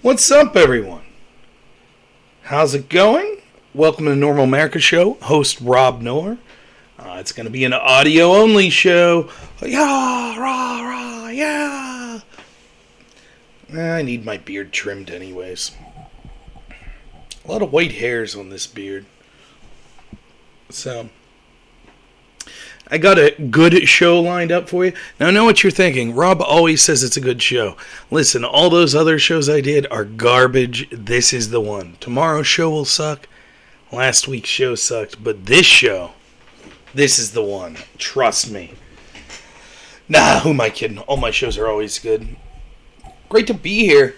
What's up, everyone? How's it going? Welcome to the Normal America Show. Host robnoerr. It's going to be an audio-only show. Yeah, rah, rah, yeah. I need my beard trimmed anyways. A lot of white hairs on this beard. So, I got a good show lined up for you. Now, I know what you're thinking. Rob always says it's a good show. Listen, all those other shows I did are garbage. This is the one. Tomorrow's show will suck. Last week's show sucked. But this show, this is the one. Trust me. Nah, who am I kidding? All my shows are always good. Great to be here.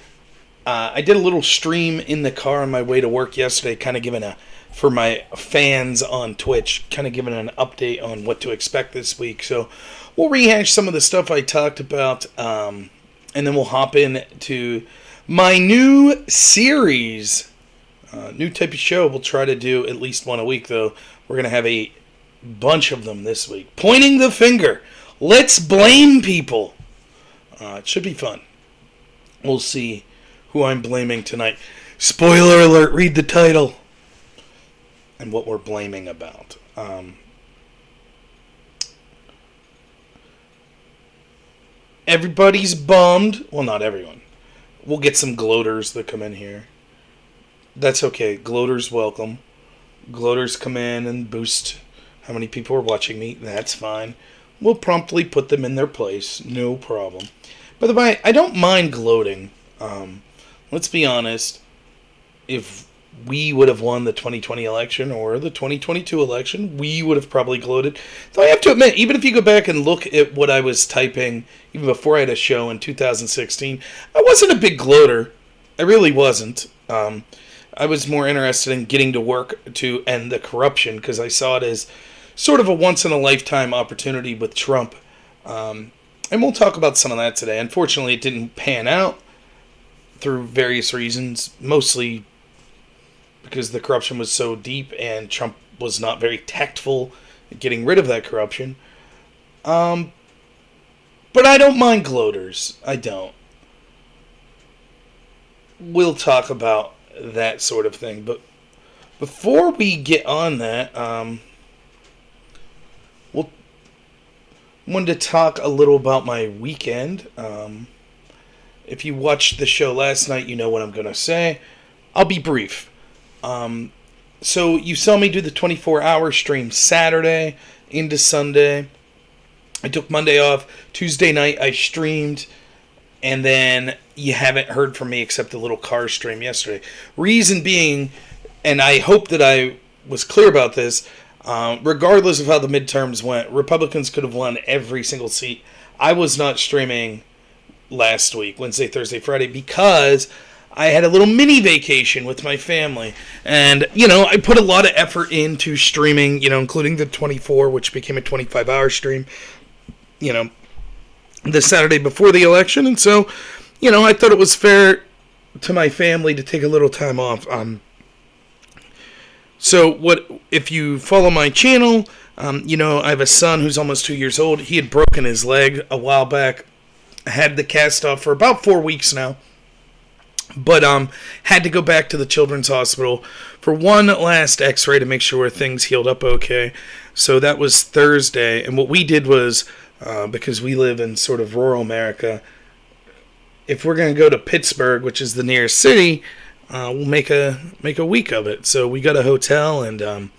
I did a little stream in the car on my way to work yesterday, kind of giving for my fans on Twitch, kind of giving an update on what to expect this week. So we'll rehash some of the stuff I talked about, and then we'll hop into my new series, new type of show. We'll try to do at least one a week, though. We're going to have a bunch of them this week. Pointing the finger. Let's blame people. It should be fun. We'll see who I'm blaming tonight. Spoiler alert, read the title. And what we're blaming about. Everybody's bummed. Well, not everyone. We'll get some gloaters that come in here. That's okay. Gloaters welcome. Gloaters come in and boost how many people are watching me. That's fine. We'll promptly put them in their place. No problem. By the way, I don't mind gloating. Let's be honest. If we would have won the 2020 election or the 2022 election, we would have probably gloated. Though I have to admit, even if you go back and look at what I was typing, even before I had a show in 2016, I wasn't a big gloater. I really wasn't. I was more interested in getting to work to end the corruption, because I saw it as sort of a once-in-a-lifetime opportunity with Trump. And we'll talk about some of that today. Unfortunately, it didn't pan out through various reasons, mostly because the corruption was so deep and Trump was not very tactful at getting rid of that corruption. But I don't mind gloaters. I don't. We'll talk about that sort of thing. But before we get on that, we'll wanted to talk a little about my weekend. If you watched the show last night, you know what I'm going to say. I'll be brief. So you saw me do the 24-hour stream Saturday into Sunday. I took Monday off. Tuesday night I streamed. And then you haven't heard from me except a little car stream yesterday. Reason being, and I hope that I was clear about this, regardless of how the midterms went, Republicans could have won every single seat. I was not streaming last week, Wednesday, Thursday, Friday, because I had a little mini vacation with my family. And, I put a lot of effort into streaming, including the 24, which became a 25-hour stream, the Saturday before the election. And so, I thought it was fair to my family to take a little time off. So if you follow my channel, I have a son who's almost 2 years old. He had broken his leg a while back. I had the cast off for about 4 weeks now. But had to go back to the children's hospital for one last x-ray to make sure things healed up okay. So that was Thursday. And what we did was, because we live in sort of rural America, if we're going to go to Pittsburgh, which is the nearest city, we'll make a week of it. So we got a hotel and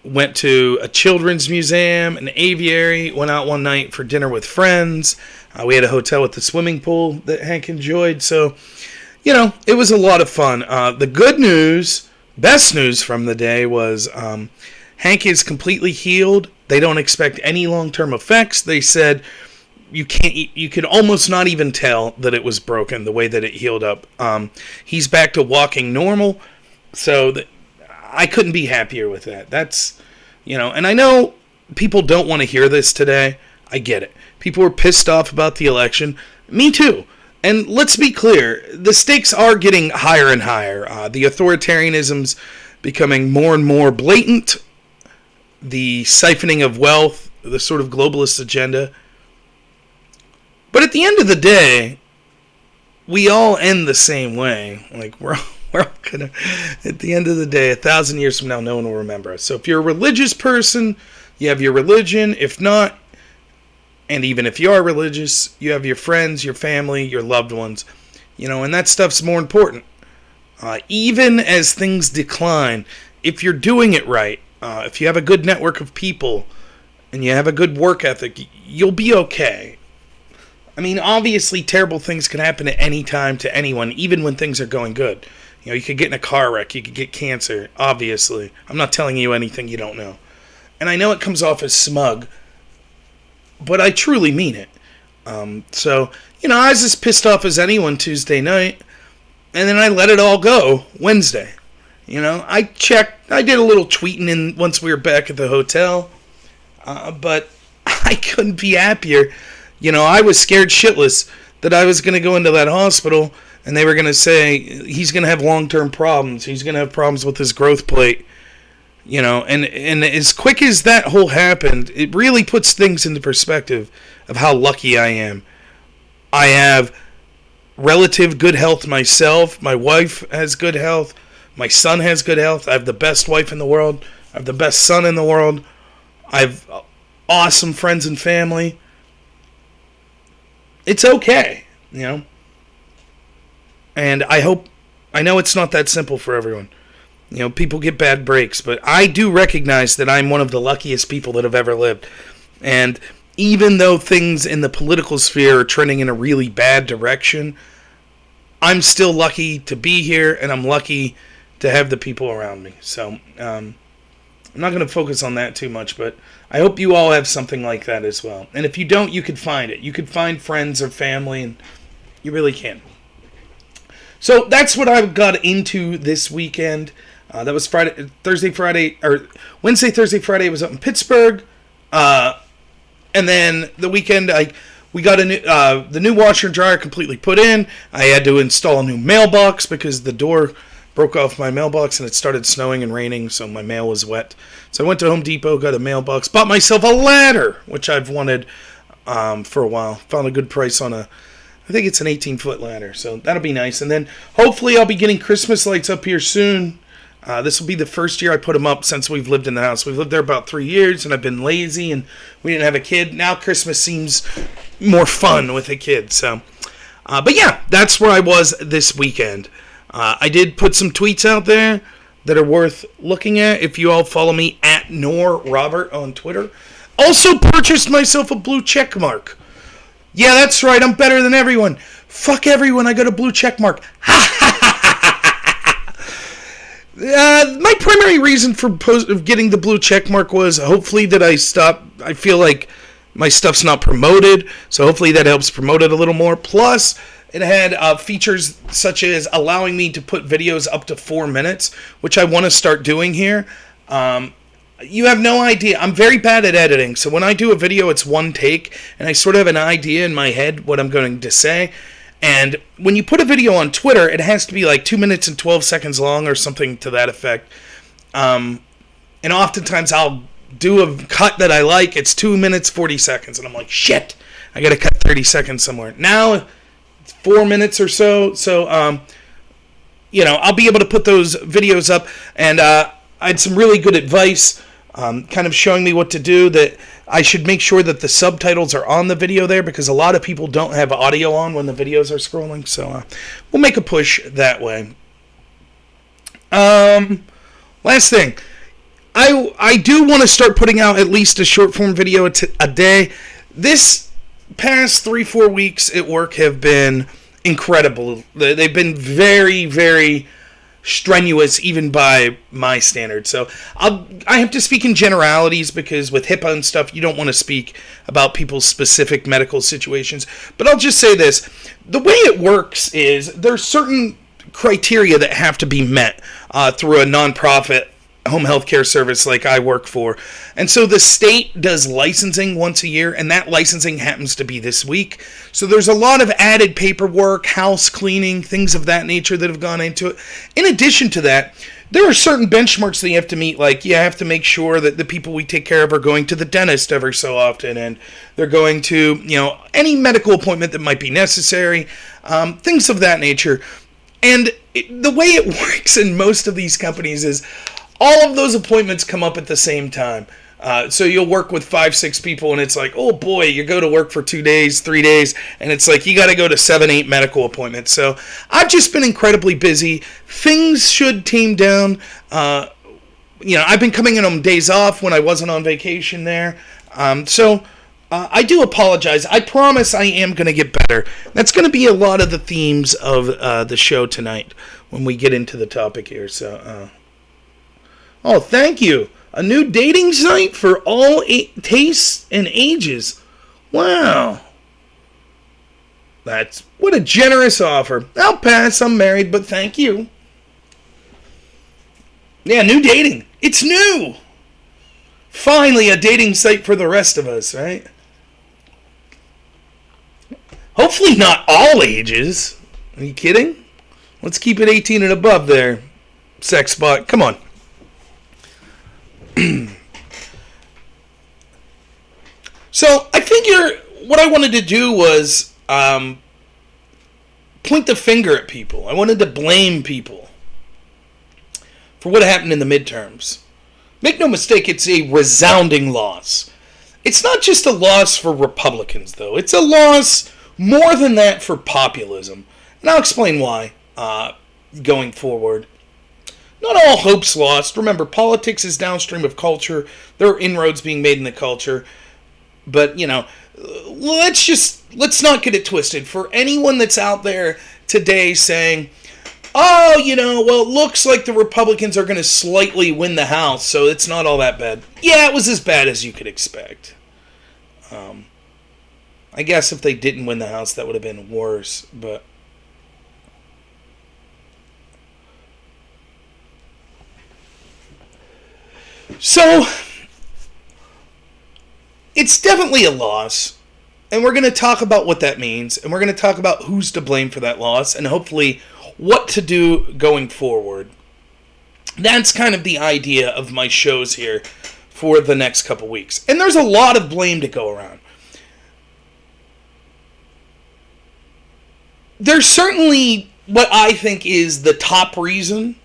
went to a children's museum, an aviary, went out one night for dinner with friends. We had a hotel with the swimming pool that Hank enjoyed. So, it was a lot of fun. The good news, best news from the day was Hank is completely healed. They don't expect any long-term effects. They said you could almost not even tell that it was broken the way that it healed up. He's back to walking normal. So I couldn't be happier with that. That's, and I know people don't want to hear this today. I get it. People were pissed off about the election. Me too. And let's be clear, the stakes are getting higher and higher. The authoritarianism's becoming more and more blatant. The siphoning of wealth, the sort of globalist agenda. But at the end of the day, we all end the same way. Like, we're all gonna, at the end of the day, 1,000 years from now, no one will remember us. So if you're a religious person, you have your religion. If not, and even if you are religious, you have your friends, your family, your loved ones. And that stuff's more important. Even as things decline, if you're doing it right, if you have a good network of people, and you have a good work ethic, you'll be okay. I mean, obviously, terrible things can happen at any time to anyone, even when things are going good. You could get in a car wreck, you could get cancer, obviously. I'm not telling you anything you don't know. And I know it comes off as smug, but I truly mean it. So, I was as pissed off as anyone Tuesday night, and then I let it all go Wednesday. I did a little tweeting in once we were back at the hotel, but I couldn't be happier. I was scared shitless that I was going to go into that hospital and they were going to say he's going to have long-term problems. He's going to have problems with his growth plate. And as quick as that whole happened, it really puts things into perspective of how lucky I am. I have relative good health myself. My wife has good health. My son has good health. I have the best wife in the world. I have the best son in the world. I have awesome friends and family. It's okay, And I know it's not that simple for everyone. People get bad breaks, but I do recognize that I'm one of the luckiest people that have ever lived. And even though things in the political sphere are trending in a really bad direction, I'm still lucky to be here, and I'm lucky to have the people around me. So, I'm not going to focus on that too much, but I hope you all have something like that as well. And if you don't, you could find it. You could find friends or family, and you really can. So that's what I got into this weekend. That was Wednesday, Thursday, Friday. I was up in Pittsburgh, and then the weekend we got the new washer and dryer completely put in. I had to install a new mailbox because the door broke off my mailbox and it started snowing and raining, so my mail was wet. So I went to Home Depot, got a mailbox, bought myself a ladder, which I've wanted for a while. Found a good price on I think it's an 18-foot ladder, so that'll be nice. And then hopefully I'll be getting Christmas lights up here soon. This will be the first year I put them up since we've lived in the house. We've lived there about 3 years, and I've been lazy, and we didn't have a kid. Now Christmas seems more fun with a kid. So, but yeah, that's where I was this weekend. I did put some tweets out there that are worth looking at. If you all follow me at @NorRobert on Twitter. Also purchased myself a blue check mark. Yeah, that's right. I'm better than everyone. Fuck everyone. I got a blue check mark. My primary reason for getting the blue check mark was hopefully that I feel like my stuff's not promoted, so hopefully that helps promote it a little more. Plus, it had features such as allowing me to put videos up to 4 minutes, which I want to start doing here. You have no idea. I'm very bad at editing, so when I do a video, it's one take, and I sort of have an idea in my head what I'm going to say. And when you put a video on Twitter, it has to be like 2 minutes and 12 seconds long or something to that effect. And oftentimes I'll do a cut that I like. It's 2 minutes, 40 seconds. And I'm like, shit, I got to cut 30 seconds somewhere. Now it's 4 minutes or so. So, I'll be able to put those videos up. And I had some really good advice kind of showing me what to do, that I should make sure that the subtitles are on the video there, because a lot of people don't have audio on when the videos are scrolling. So we'll make a push that way. Last thing. I do want to start putting out at least a short form video a day. This past 3-4 weeks at work have been incredible. They've been very, very strenuous, even by my standards. So I have to speak in generalities, because with HIPAA and stuff, you don't want to speak about people's specific medical situations. But I'll just say this. The way it works is there's certain criteria that have to be met through a nonprofit home health care service like I work for. And so the state does licensing once a year, and that licensing happens to be this week. So there's a lot of added paperwork, house cleaning, things of that nature that have gone into it. In addition to that, there are certain benchmarks that you have to meet. Like, you have to make sure that the people we take care of are going to the dentist every so often, and they're going to, any medical appointment that might be necessary, things of that nature. And the way it works in most of these companies is all of those appointments come up at the same time. So you'll work with 5-6 people, and it's like, oh boy, you go to work for 2 days, 3 days, and it's like you got to go to 7-8 medical appointments. So I've just been incredibly busy. Things should tame down. I've been coming in on days off when I wasn't on vacation there. So I do apologize. I promise I am going to get better. That's going to be a lot of the themes of the show tonight when we get into the topic here. So, oh, thank you. A new dating site for all tastes and ages. Wow. What a generous offer. I'll pass. I'm married, but thank you. Yeah, new dating. It's new. Finally, a dating site for the rest of us, right? Hopefully not all ages. Are you kidding? Let's keep it 18 and above there, sex bot. Come on. So I figure what I wanted to do was point the finger at people. I wanted to blame people for what happened in the midterms. Make no mistake, it's a resounding loss. It's not just a loss for Republicans, though. It's a loss more than that for populism. And I'll explain why going forward. Not all hope's lost. Remember, politics is downstream of culture. There are inroads being made in the culture. But, let's not get it twisted. For anyone that's out there today saying, oh, well, it looks like the Republicans are going to slightly win the House, so it's not all that bad. Yeah, it was as bad as you could expect. I guess if they didn't win the House, that would have been worse, but... So, it's definitely a loss, and we're going to talk about what that means, and we're going to talk about who's to blame for that loss, and hopefully what to do going forward. That's kind of the idea of my shows here for the next couple weeks. And there's a lot of blame to go around. There's certainly what I think is the top reason,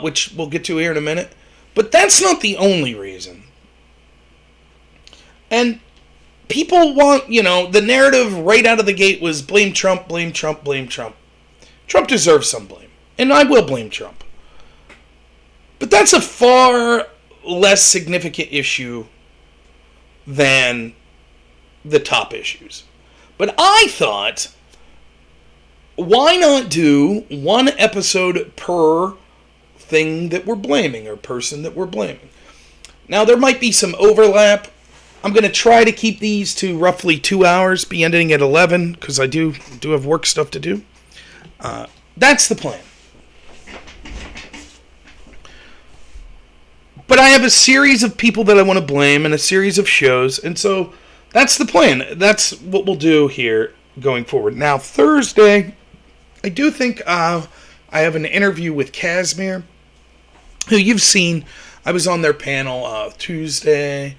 which we'll get to here in a minute. But that's not the only reason. And people want, the narrative right out of the gate was blame Trump, blame Trump, blame Trump. Trump deserves some blame. And I will blame Trump. But that's a far less significant issue than the top issues. But I thought, why not do one episode per thing that we're blaming, or person that we're blaming? Now, there might be some overlap. I'm going to try to keep these to roughly 2 hours, be ending at 11, because I do have work stuff to do. That's the plan. But I have a series of people that I want to blame and a series of shows, and so that's the plan. That's what we'll do here going forward. Now, Thursday, I do think I have an interview with Casimir, who you've seen. I was on their panel Tuesday.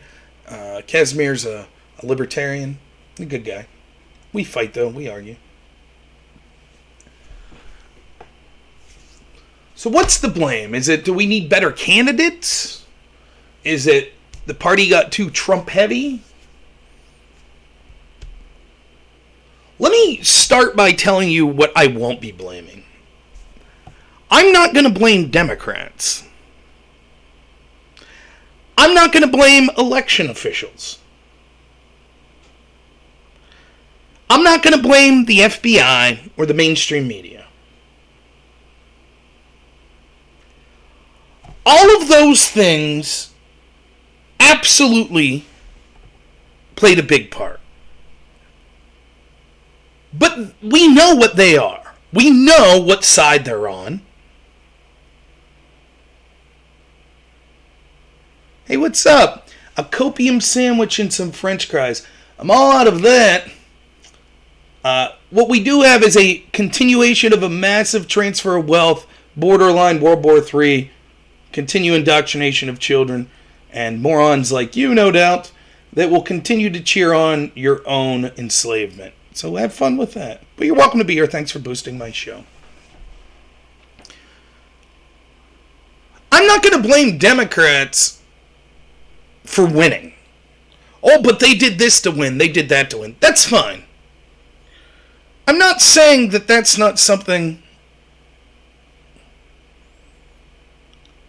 Casimir's a libertarian, a good guy. We fight, though. We argue. So what's the blame? Is it, do we need better candidates? Is it the party got too Trump heavy? Let me start by telling you what I won't be blaming. I'm not going to blame Democrats. I'm not going to blame election officials. I'm not going to blame the FBI or the mainstream media. All of those things absolutely played a big part. But we know what they are. We know what side they're on. Hey, what's up? A copium sandwich and some French fries. I'm all out of that. What we do have is a continuation of a massive transfer of wealth borderline World War III, continue indoctrination of children, and morons like you, no doubt, that will continue to cheer on your own enslavement. So have fun with that. But you're welcome to be here. Thanks for boosting my show. I'm not going to blame Democrats for winning. Oh, but they did this to win. They did that to win. That's fine. I'm not saying that that's not something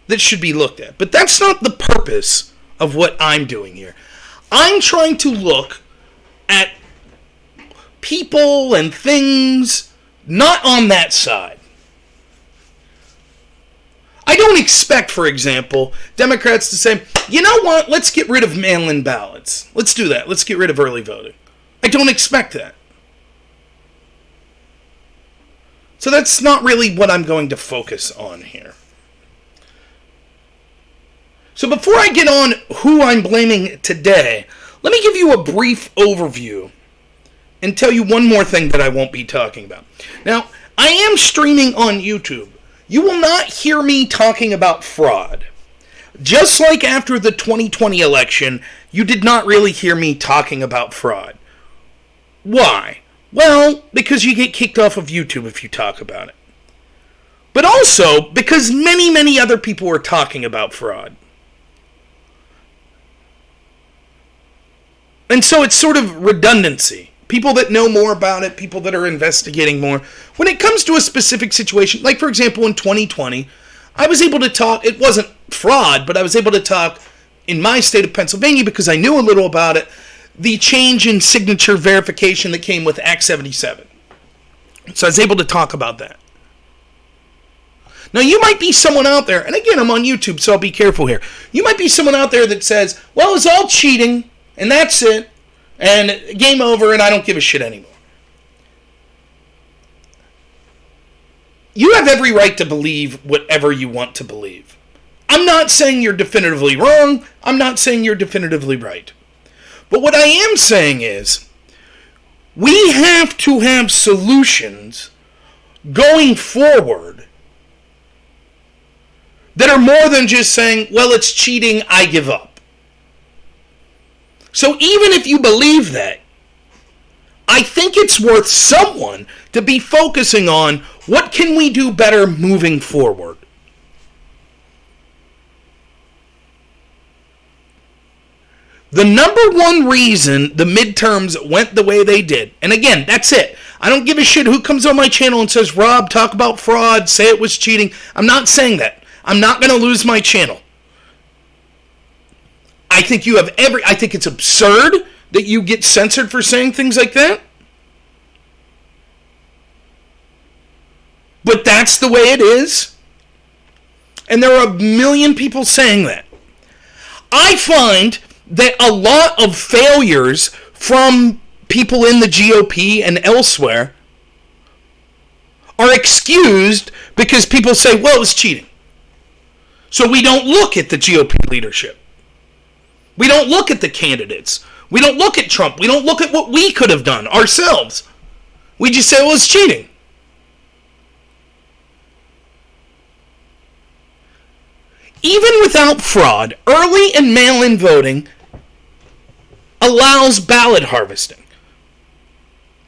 that should be looked at. But that's not the purpose of what I'm doing here. I'm trying to look at people and things not on that side. I don't expect, for example, Democrats to say, you know what, let's get rid of mail-in ballots. Let's do that. Let's get rid of early voting. I don't expect that. So that's not really what I'm going to focus on here. So before I get on who I'm blaming today, let me give you a brief overview and tell you one more thing that I won't be talking about. Now, I am streaming on YouTube. You will not hear me talking about fraud. Just like after the 2020 election, you did not really hear me talking about fraud. Why? Well, because you get kicked off of YouTube if you talk about it. But also because many, many other people are talking about fraud. And so it's sort of redundancy. People that know more about it, people that are investigating more. When it comes to a specific situation, like for example in 2020, I was able to talk, it wasn't fraud, but I was able to talk in my state of Pennsylvania because I knew a little about it, the change in signature verification that came with Act 77. So I was able to talk about that. Now you might be someone out there, and again I'm on YouTube so I'll be careful here. You might be someone out there that says, well it's all cheating, and that's it. And game over, and I don't give a shit anymore. You have every right to believe whatever you want to believe. I'm not saying you're definitively wrong. I'm not saying you're definitively right. But what I am saying is, we have to have solutions going forward that are more than just saying, well, it's cheating, I give up. So even if you believe that, I think it's worth someone to be focusing on what can we do better moving forward. The number one reason the midterms went the way they did, and again, that's it. I don't give a shit who comes on my channel and says, Rob, talk about fraud, say it was cheating. I'm not saying that. I'm not going to lose my channel. I think I think it's absurd that you get censored for saying things like that. But that's the way it is. And there are a million people saying that. I find that a lot of failures from people in the GOP and elsewhere are excused because people say, well, it's cheating. So we don't look at the GOP leadership. We don't look at the candidates. We don't look at Trump. We don't look at what we could have done ourselves. We just say, well, it's cheating. Even without fraud, early and mail-in voting allows ballot harvesting.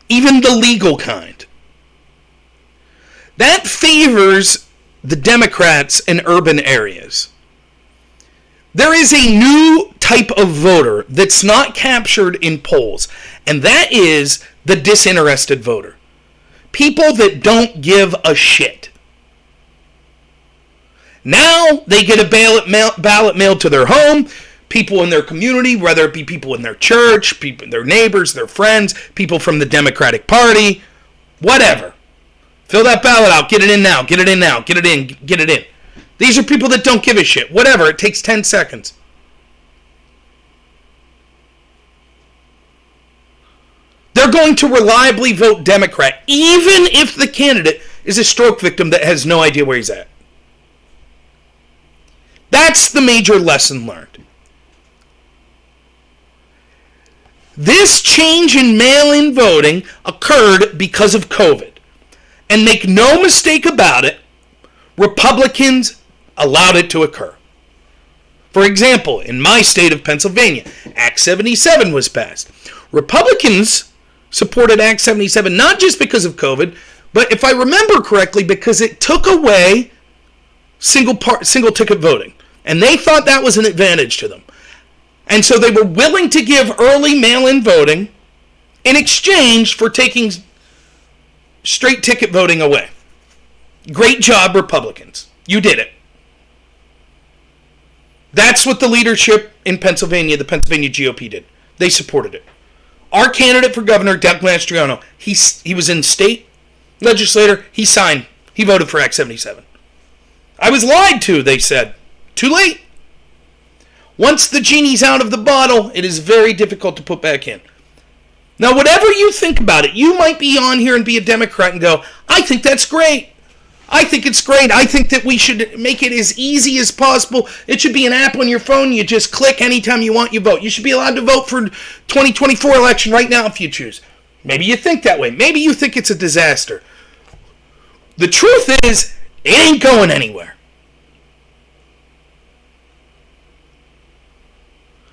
Even the legal kind. That favors the Democrats in urban areas. There is a new type of voter that's not captured in polls, and that is the disinterested voter. People that don't give a shit. Now they get a ballot mailed to their home, people in their community, whether it be people in their church, people, their neighbors, their friends, people from the Democratic Party, whatever. Fill that ballot out, get it in now, get it in now, get it in, get it in. These are people that don't give a shit. Whatever, it takes 10 seconds. They're going to reliably vote Democrat, even if the candidate is a stroke victim that has no idea where he's at. That's the major lesson learned. This change in mail-in voting occurred because of COVID. And make no mistake about it, Republicans allowed it to occur. For example, in my state of Pennsylvania, Act 77 was passed. Republicans supported Act 77 not just because of COVID, but if I remember correctly, because it took away single ticket voting. And they thought that was an advantage to them. And so they were willing to give early mail-in voting in exchange for taking straight ticket voting away. Great job, Republicans. You did it. That's what the leadership in Pennsylvania, the Pennsylvania GOP, did. They supported it. Our candidate for governor, Doug Mastriano, he was in state legislator. He signed. He voted for Act 77. I was lied to, they said. Too late. Once the genie's out of the bottle, it is very difficult to put back in. Now, whatever you think about it, you might be on here and be a Democrat and go, I think that's great. I think it's great. I think that we should make it as easy as possible. It should be an app on your phone. You just click anytime you want, you vote. You should be allowed to vote for 2024 election right now if you choose. Maybe you think that way. Maybe you think it's a disaster. The truth is, it ain't going anywhere.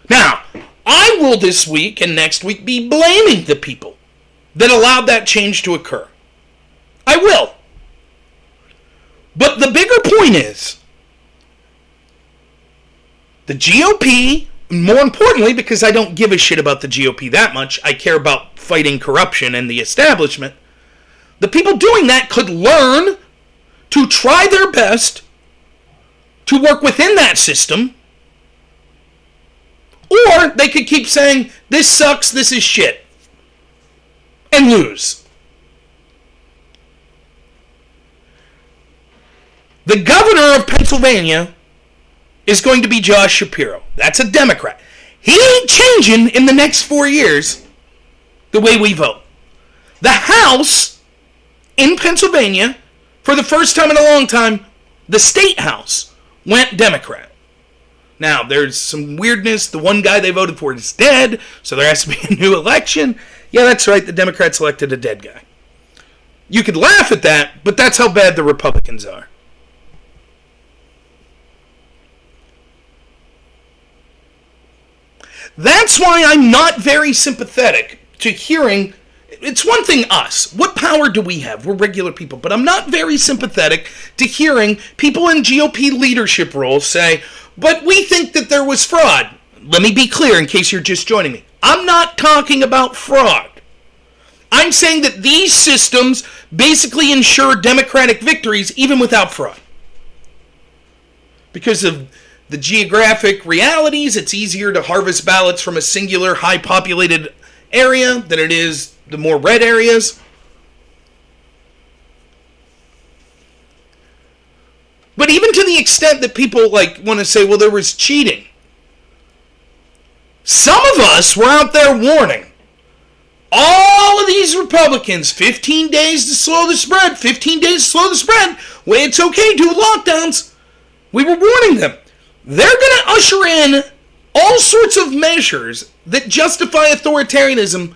Now, I will this week and next week be blaming the people that allowed that change to occur. I will. But the bigger point is, the GOP, more importantly, because I don't give a shit about the GOP that much, I care about fighting corruption and the establishment, the people doing that could learn to try their best to work within that system, or they could keep saying, this sucks, this is shit, and lose. The governor of Pennsylvania is going to be Josh Shapiro. That's a Democrat. He ain't changing in the next 4 years the way we vote. The House in Pennsylvania, for the first time in a long time, the state House went Democrat. Now, there's some weirdness. The one guy they voted for is dead, so there has to be a new election. Yeah, that's right. The Democrats elected a dead guy. You could laugh at that, but that's how bad the Republicans are. That's why I'm not very sympathetic to hearing, it's one thing us, what power do we have? We're regular people, but I'm not very sympathetic to hearing people in GOP leadership roles say, but we think that there was fraud. Let me be clear in case you're just joining me. I'm not talking about fraud. I'm saying that these systems basically ensure Democratic victories even without fraud. Because of the geographic realities, it's easier to harvest ballots from a singular high-populated area than it is the more red areas. But even to the extent that people want to say, well, there was cheating. Some of us were out there warning. All of these Republicans, 15 days to slow the spread, 15 days to slow the spread. Well, it's okay, do lockdowns. We were warning them. They're going to usher in all sorts of measures that justify authoritarianism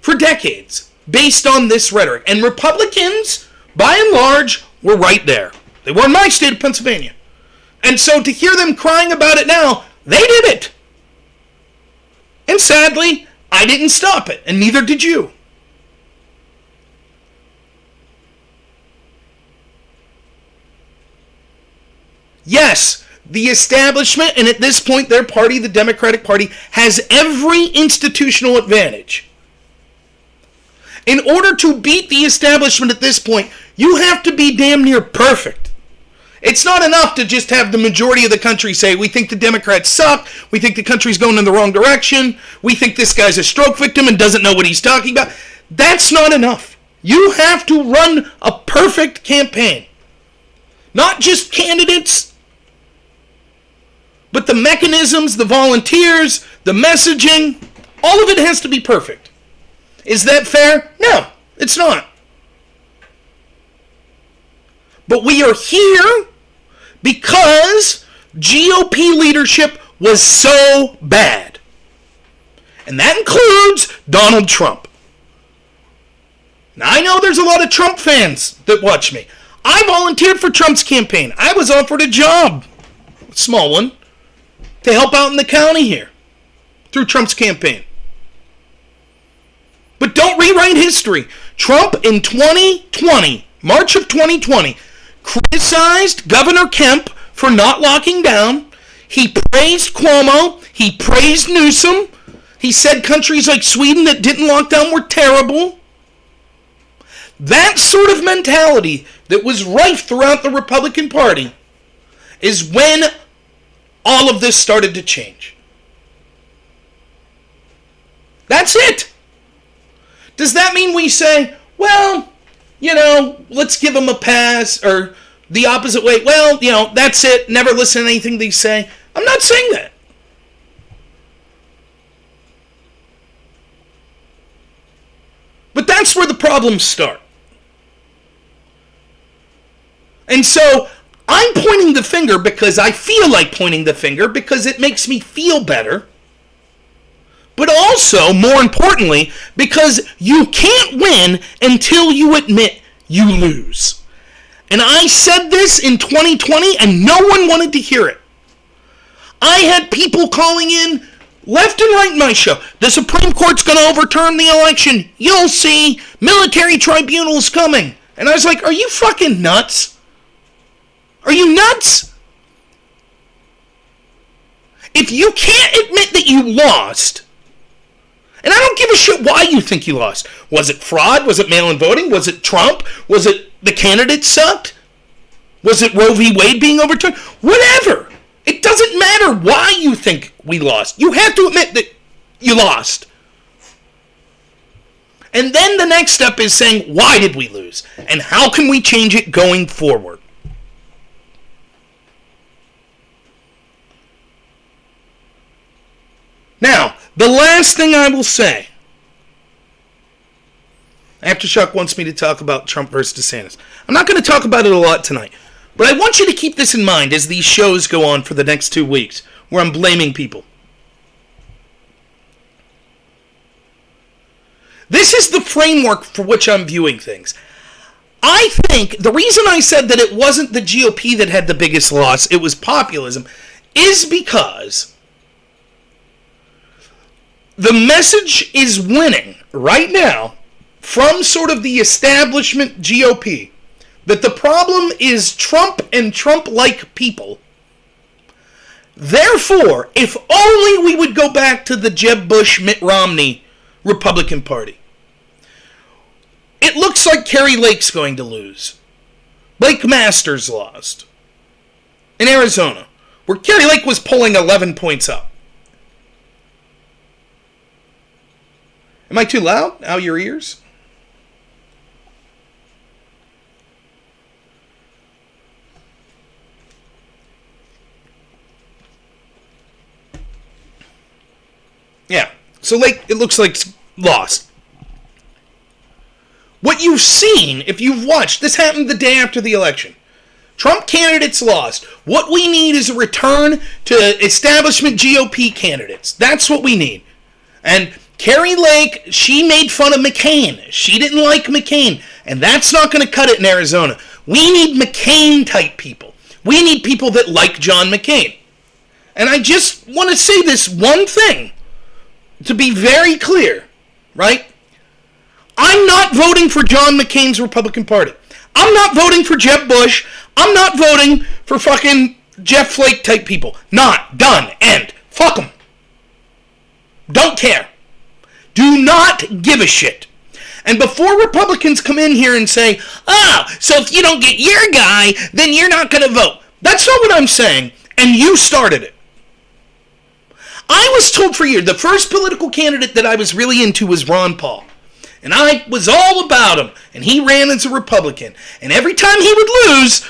for decades based on this rhetoric. And Republicans, by and large, were right there. They were in my state of Pennsylvania. And so to hear them crying about it now, they did it. And sadly, I didn't stop it, and neither did you. Yes, the establishment, and at this point their party, the Democratic Party, has every institutional advantage. In order to beat the establishment at this point, you have to be damn near perfect. It's not enough to just have the majority of the country say, we think the Democrats suck, we think the country's going in the wrong direction, we think this guy's a stroke victim and doesn't know what he's talking about. That's not enough. You have to run a perfect campaign. Not just candidates, but the mechanisms, the volunteers, the messaging, all of it has to be perfect. Is that fair? No, it's not. But we are here because GOP leadership was so bad. And that includes Donald Trump. Now, I know there's a lot of Trump fans that watch me. I volunteered for Trump's campaign. I was offered a job, a small one, to help out in the county here through Trump's campaign. But don't rewrite history. Trump in 2020, March of 2020, criticized Governor Kemp for not locking down. He praised Cuomo. He praised Newsom. He said countries like Sweden that didn't lock down were terrible. That sort of mentality that was rife throughout the Republican Party is when all of this started to change. That's it. Does that mean we say, well, let's give them a pass, or the opposite way, well, that's it, never listen to anything they say? I'm not saying that. But that's where the problems start. And so I'm pointing the finger because I feel like pointing the finger because it makes me feel better. But also, more importantly, because you can't win until you admit you lose. And I said this in 2020 and no one wanted to hear it. I had people calling in left and right in my show. The Supreme Court's going to overturn the election. You'll see. Military tribunal's coming. And I was like, are you fucking nuts? Are you nuts? If you can't admit that you lost, and I don't give a shit why you think you lost. Was it fraud? Was it mail-in voting? Was it Trump? Was it the candidate sucked? Was it Roe v. Wade being overturned? Whatever. It doesn't matter why you think we lost. You have to admit that you lost. And then the next step is saying, why did we lose? And how can we change it going forward? Now, the last thing I will say, Aftershock wants me to talk about Trump versus DeSantis. I'm not going to talk about it a lot tonight, but I want you to keep this in mind as these shows go on for the next 2 weeks, where I'm blaming people. This is the framework for which I'm viewing things. I think the reason I said that it wasn't the GOP that had the biggest loss, it was populism, is because the message is winning right now from sort of the establishment GOP that the problem is Trump and Trump-like people. Therefore, if only we would go back to the Jeb Bush, Mitt Romney Republican Party. It looks like Kari Lake's going to lose. Blake Masters lost in Arizona, where Kari Lake was pulling 11 points up. Am I too loud? Out your ears? Yeah. So Lake, it looks like lost. What you've seen, if you've watched, this happened the day after the election. Trump candidates lost. What we need is a return to establishment GOP candidates. That's what we need. And Kari Lake, she made fun of McCain. She didn't like McCain. And that's not going to cut it in Arizona. We need McCain-type people. We need people that like John McCain. And I just want to say this one thing, to be very clear, right? I'm not voting for John McCain's Republican Party. I'm not voting for Jeb Bush. I'm not voting for fucking Jeff Flake-type people. Not. Done. End. Fuck them. Don't care. Do not give a shit. And before Republicans come in here and say, so if you don't get your guy, then you're not going to vote. That's not what I'm saying, and you started it. I was told for years, the first political candidate that I was really into was Ron Paul. And I was all about him, and he ran as a Republican. And every time he would lose,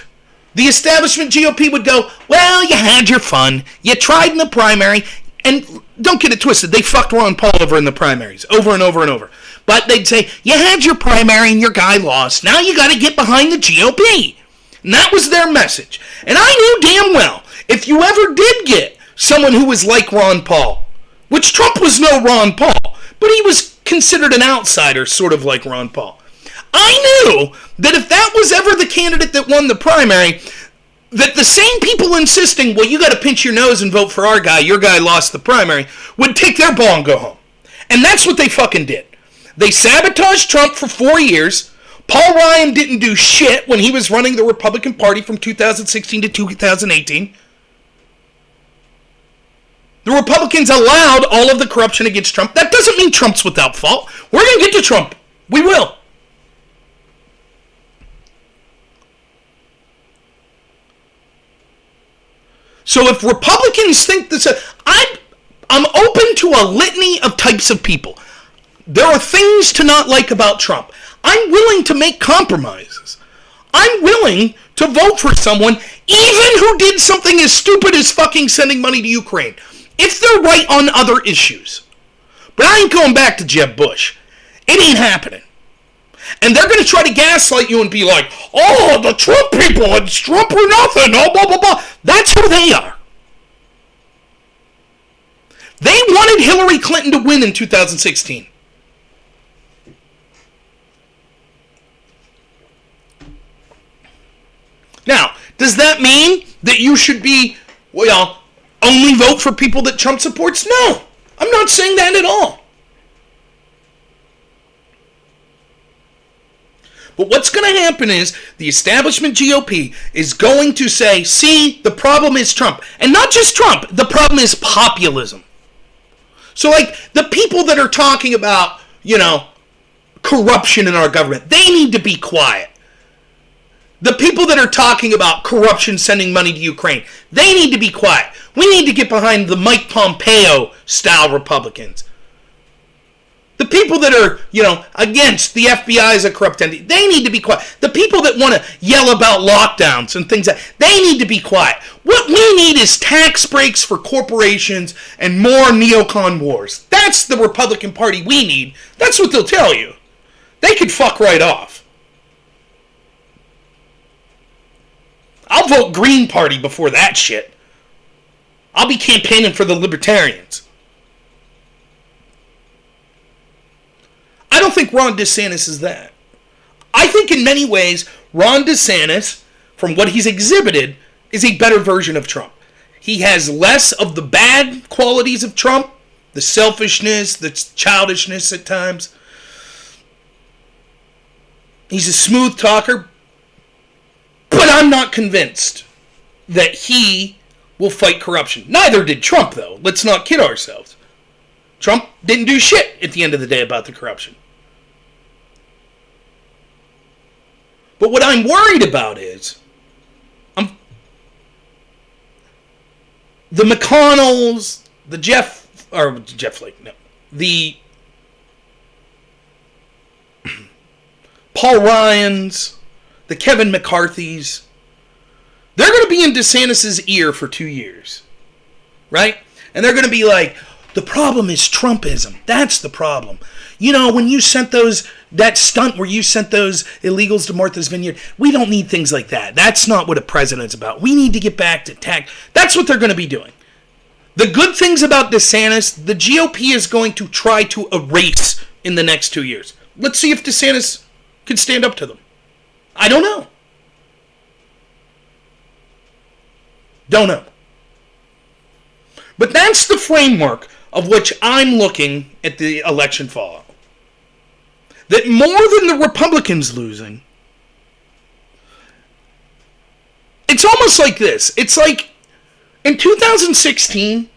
the establishment GOP would go, well, you had your fun. You tried in the primary. And don't get it twisted. They fucked Ron Paul over in the primaries, over and over and over. But they'd say, you had your primary and your guy lost. Now you got to get behind the GOP. And that was their message. And I knew damn well, if you ever did get someone who was like Ron Paul, which Trump was no Ron Paul, but he was considered an outsider, sort of like Ron Paul, I knew that if that was ever the candidate that won the primary, that the same people insisting, well, you got to pinch your nose and vote for our guy, your guy lost the primary, would take their ball and go home. And that's what they fucking did. They sabotaged Trump for 4 years. Paul Ryan didn't do shit when he was running the Republican Party from 2016 to 2018. The Republicans allowed all of the corruption against Trump. That doesn't mean Trump's without fault. We're going to get to Trump. We will. So if Republicans think this, I'm open to a litany of types of people. There are things to not like about Trump. I'm willing to make compromises. I'm willing to vote for someone, even who did something as stupid as fucking sending money to Ukraine, if they're right on other issues. But I ain't going back to Jeb Bush. It ain't happening. And they're going to try to gaslight you and be like, oh, the Trump people, it's Trump or nothing, oh, blah, blah, blah. That's who they are. They wanted Hillary Clinton to win in 2016. Now, does that mean that you should be, well, only vote for people that Trump supports? No, I'm not saying that at all. But what's going to happen is the establishment GOP is going to say, see, the problem is Trump. And not just Trump, the problem is populism. So, like, the people that are talking about, corruption in our government, they need to be quiet. The people that are talking about corruption sending money to Ukraine, they need to be quiet. We need to get behind the Mike Pompeo-style Republicans. The people that are, against the FBI as a corrupt entity, they need to be quiet. The people that want to yell about lockdowns and things they need to be quiet. What we need is tax breaks for corporations and more neocon wars. That's the Republican Party we need. That's what they'll tell you. They could fuck right off. I'll vote Green Party before that shit. I'll be campaigning for the Libertarians. I don't think Ron DeSantis is that. I think in many ways, Ron DeSantis, from what he's exhibited, is a better version of Trump. He has less of the bad qualities of Trump, the selfishness, the childishness at times. He's a smooth talker, but I'm not convinced that he will fight corruption. Neither did Trump, though. Let's not kid ourselves. Trump didn't do shit at the end of the day about the corruption. But what I'm worried about is the McConnells, the Paul Ryans, the Kevin McCarthys, they're going to be in DeSantis' ear for 2 years, right? And they're going to be like, the problem is Trumpism. That's the problem. When you sent that stunt where you sent those illegals to Martha's Vineyard, we don't need things like that. That's not what a president's about. We need to get back to tax. That's what they're going to be doing. The good things about DeSantis, the GOP is going to try to erase in the next 2 years. Let's see if DeSantis can stand up to them. I don't know. Don't know. But that's the framework of which I'm looking at the election fallout. That more than the Republicans losing, it's almost like this. It's like in 2016,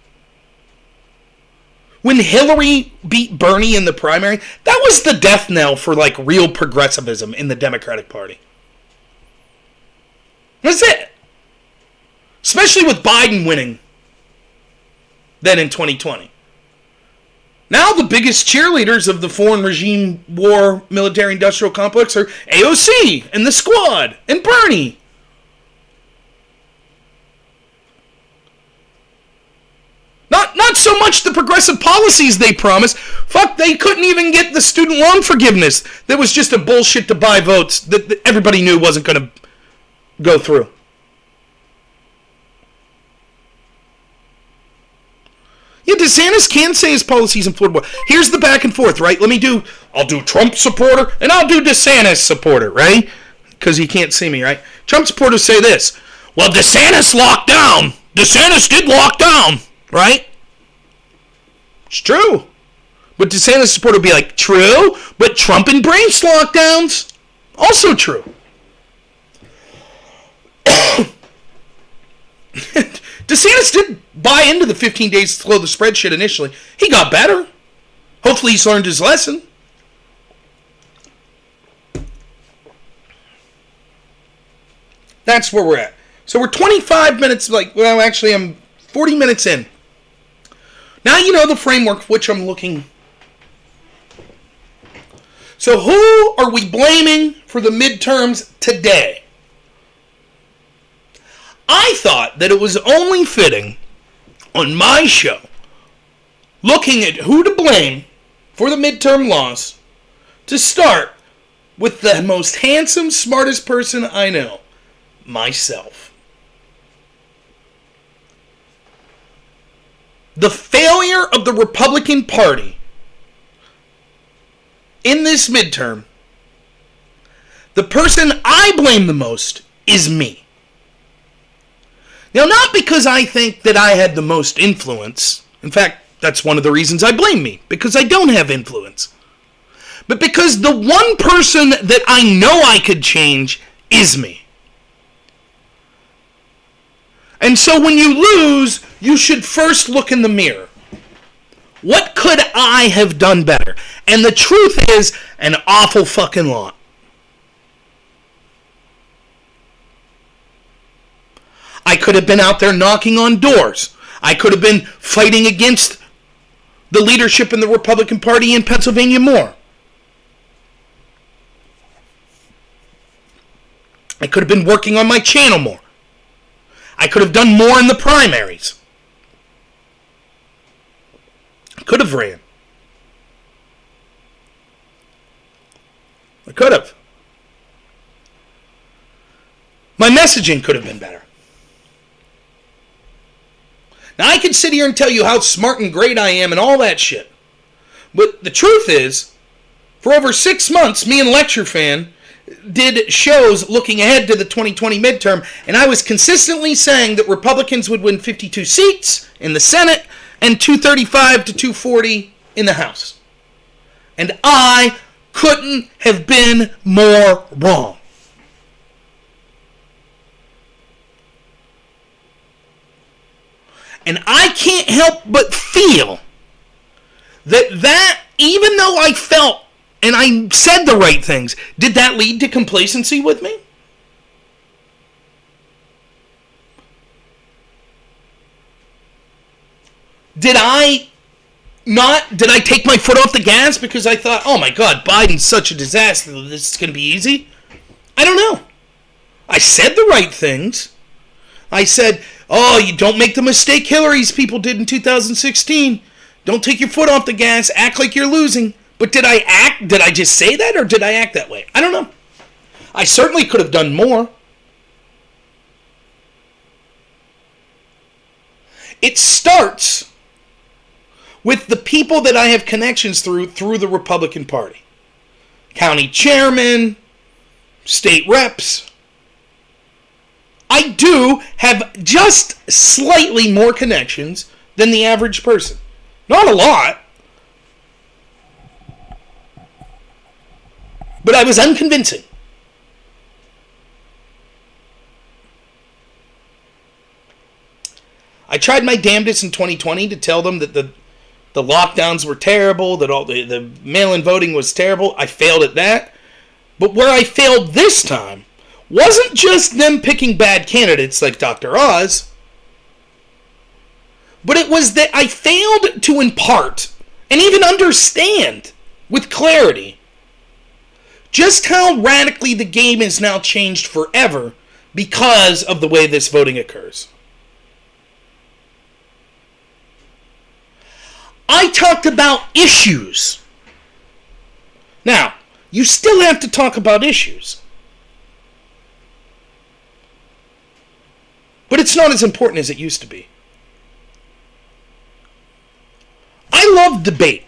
when Hillary beat Bernie in the primary, that was the death knell for like real progressivism in the Democratic Party. That's it. Especially with Biden winning then in 2020. Now the biggest cheerleaders of the foreign regime war military-industrial complex are AOC and the Squad and Bernie. Not so much the progressive policies they promised. Fuck, they couldn't even get the student loan forgiveness. That was just a bullshit to buy votes that everybody knew wasn't going to go through. Yeah, DeSantis can say his policies in Florida. Here's the back and forth, right? I'll do Trump supporter, and I'll do DeSantis supporter, right? Because he can't see me, right? Trump supporters say this. Well, DeSantis locked down. DeSantis did lock down, right? It's true. But DeSantis supporter would be like, true, but Trump embraced lockdowns. Also true. DeSantis did buy into the 15 days to slow the spread shit initially. He got better. Hopefully he's learned his lesson. That's where we're at. So we're 25 minutes, actually I'm 40 minutes in. Now you know the framework which I'm looking. So who are we blaming for the midterms today? I thought that it was only fitting on my show, looking at who to blame for the midterm loss, to start with the most handsome, smartest person I know, myself. The failure of the Republican Party in this midterm, the person I blame the most is me. Now, not because I think that I had the most influence. In fact, that's one of the reasons I blame me, because I don't have influence. But because the one person that I know I could change is me. And so when you lose, you should first look in the mirror. What could I have done better? And the truth is, an awful fucking lot. I could have been out there knocking on doors. I could have been fighting against the leadership in the Republican Party in Pennsylvania more. I could have been working on my channel more. I could have done more in the primaries. I could have ran. I could have. My messaging could have been better. Now, I can sit here and tell you how smart and great I am and all that shit. But the truth is, for over 6 months, me and Lecture Fan did shows looking ahead to the 2020 midterm, and I was consistently saying that Republicans would win 52 seats in the Senate and 235 to 240 in the House. And I couldn't have been more wrong. And I can't help but feel that even though I felt and I said the right things, did that lead to complacency with me? Did I take my foot off the gas because I thought, oh my God, Biden's such a disaster, this is going to be easy? I don't know. I said the right things. I said, oh, you don't make the mistake Hillary's people did in 2016. Don't take your foot off the gas, act like you're losing. But did I just say that, or did I act that way? I don't know. I certainly could have done more. It starts with the people that I have connections through the Republican Party. County chairmen, state reps. I do have just slightly more connections than the average person. Not a lot. But I was unconvincing. I tried my damnedest in 2020 to tell them that the lockdowns were terrible, that all the mail-in voting was terrible. I failed at that. But where I failed this time wasn't just them picking bad candidates like Dr. Oz, but it was that I failed to impart and even understand with clarity just how radically the game is now changed forever because of the way this voting occurs. I talked about issues. Now, you still have to talk about issues. But it's not as important as it used to be. debate.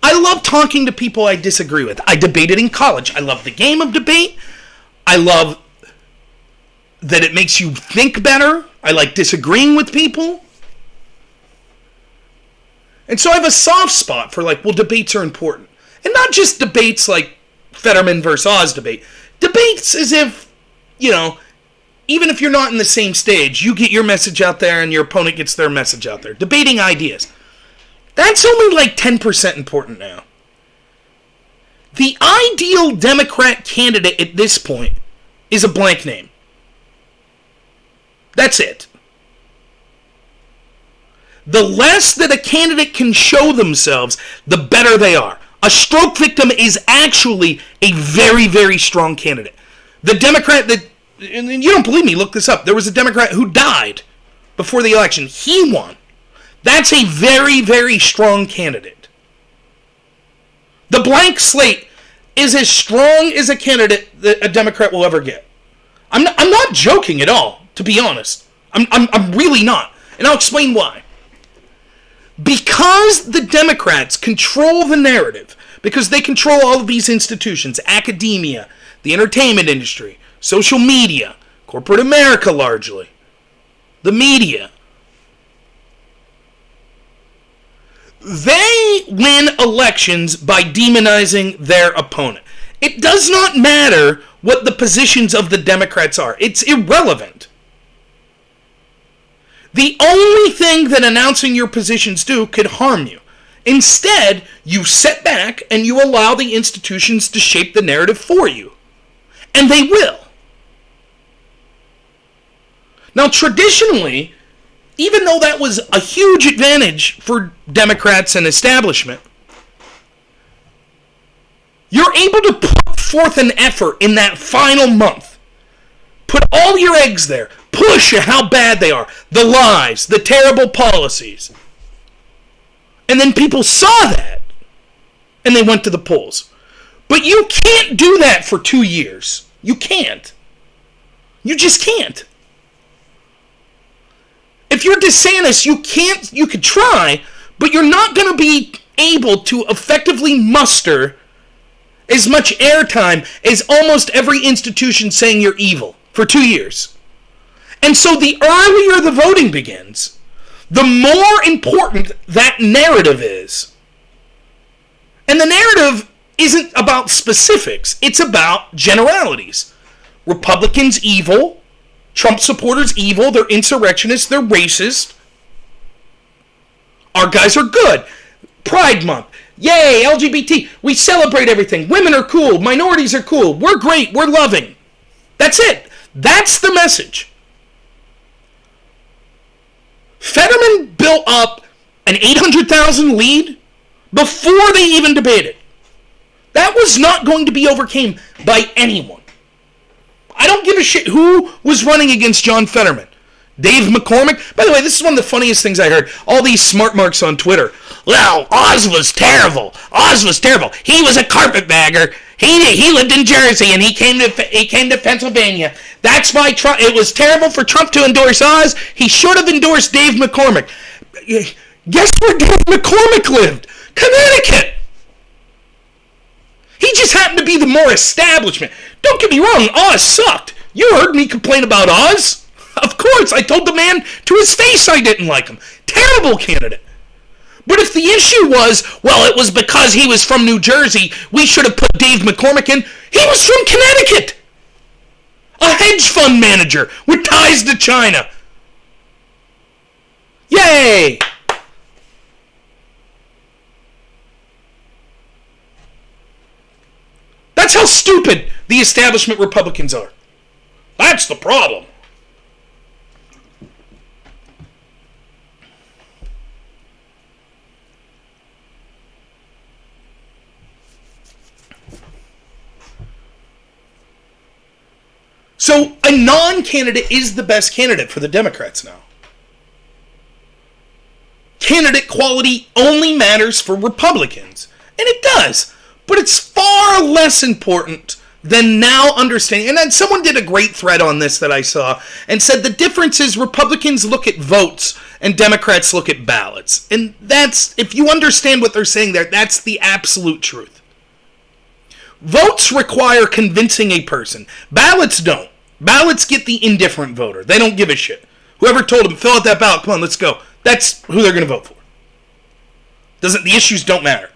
I love talking to people I disagree with. I debated in college. I love the game of debate. I love that it makes you think better. I like disagreeing with people. And so I have a soft spot for debates are important. And not just debates like Fetterman versus Oz debate. Debates as if, even if you're not in the same stage, you get your message out there and your opponent gets their message out there. Debating ideas. That's only 10% important now. The ideal Democrat candidate at this point is a blank name. That's it. The less that a candidate can show themselves, the better they are. A stroke victim is actually a very, very strong candidate. The Democrat that, and you don't believe me, look this up. There was a Democrat who died before the election. He won. That's a very, very strong candidate. The blank slate is as strong as a candidate that a Democrat will ever get. I'm not joking at all, to be honest. I'm really not. And I'll explain why. Because the Democrats control the narrative, because they control all of these institutions, academia, the entertainment industry, social media, corporate America largely, the media, they win elections by demonizing their opponent. It does not matter what the positions of the Democrats are. It's irrelevant. The only thing that announcing your positions do could harm you. Instead, you sit back and you allow the institutions to shape the narrative for you. And they will. Now, traditionally, even though that was a huge advantage for Democrats and establishment, you're able to put forth an effort in that final month. Put all your eggs there. Push how bad they are. The lies, the terrible policies. And then people saw that. And they went to the polls. But you can't do that for 2 years. You can't. You just can't. If you're DeSantis, you could try, but you're not going to be able to effectively muster as much airtime as almost every institution saying you're evil for 2 years. And so the earlier the voting begins, the more important that narrative is. And the narrative isn't about specifics. It's about generalities. Republicans evil. Trump supporters evil. They're insurrectionists. They're racist. Our guys are good. Pride Month. Yay, LGBT. We celebrate everything. Women are cool. Minorities are cool. We're great. We're loving. That's it. That's the message. Fetterman built up an 800,000 lead before they even debated. That was not going to be overcome by anyone. I don't give a shit who was running against John Fetterman. Dave McCormick. By the way, this is one of the funniest things I heard. All these smart marks on Twitter. Well, Oz was terrible. Oz was terrible. He was a carpetbagger. He lived in Jersey and he came to Pennsylvania. That's why it was terrible for Trump to endorse Oz. He should have endorsed Dave McCormick. Guess where Dave McCormick lived? Connecticut. He just happened to be the more establishment. Don't get me wrong, Oz sucked. You heard me complain about Oz. Of course, I told the man to his face I didn't like him. Terrible candidate. But if the issue was, well, it was because he was from New Jersey, we should have put Dave McCormick in. He was from Connecticut. A hedge fund manager with ties to China. Yay! That's how stupid the establishment Republicans are. That's the problem. So a non-candidate is the best candidate for the Democrats now. Candidate quality only matters for Republicans. And it does. But it's far less important than now understanding. And then someone did a great thread on this that I saw and said the difference is Republicans look at votes and Democrats look at ballots. And that's, if you understand what they're saying there, that's the absolute truth. Votes require convincing a person. Ballots don't. Ballots get the indifferent voter. They don't give a shit. Whoever told them, fill out that ballot, come on, let's go. That's who they're going to vote for. The issues don't matter.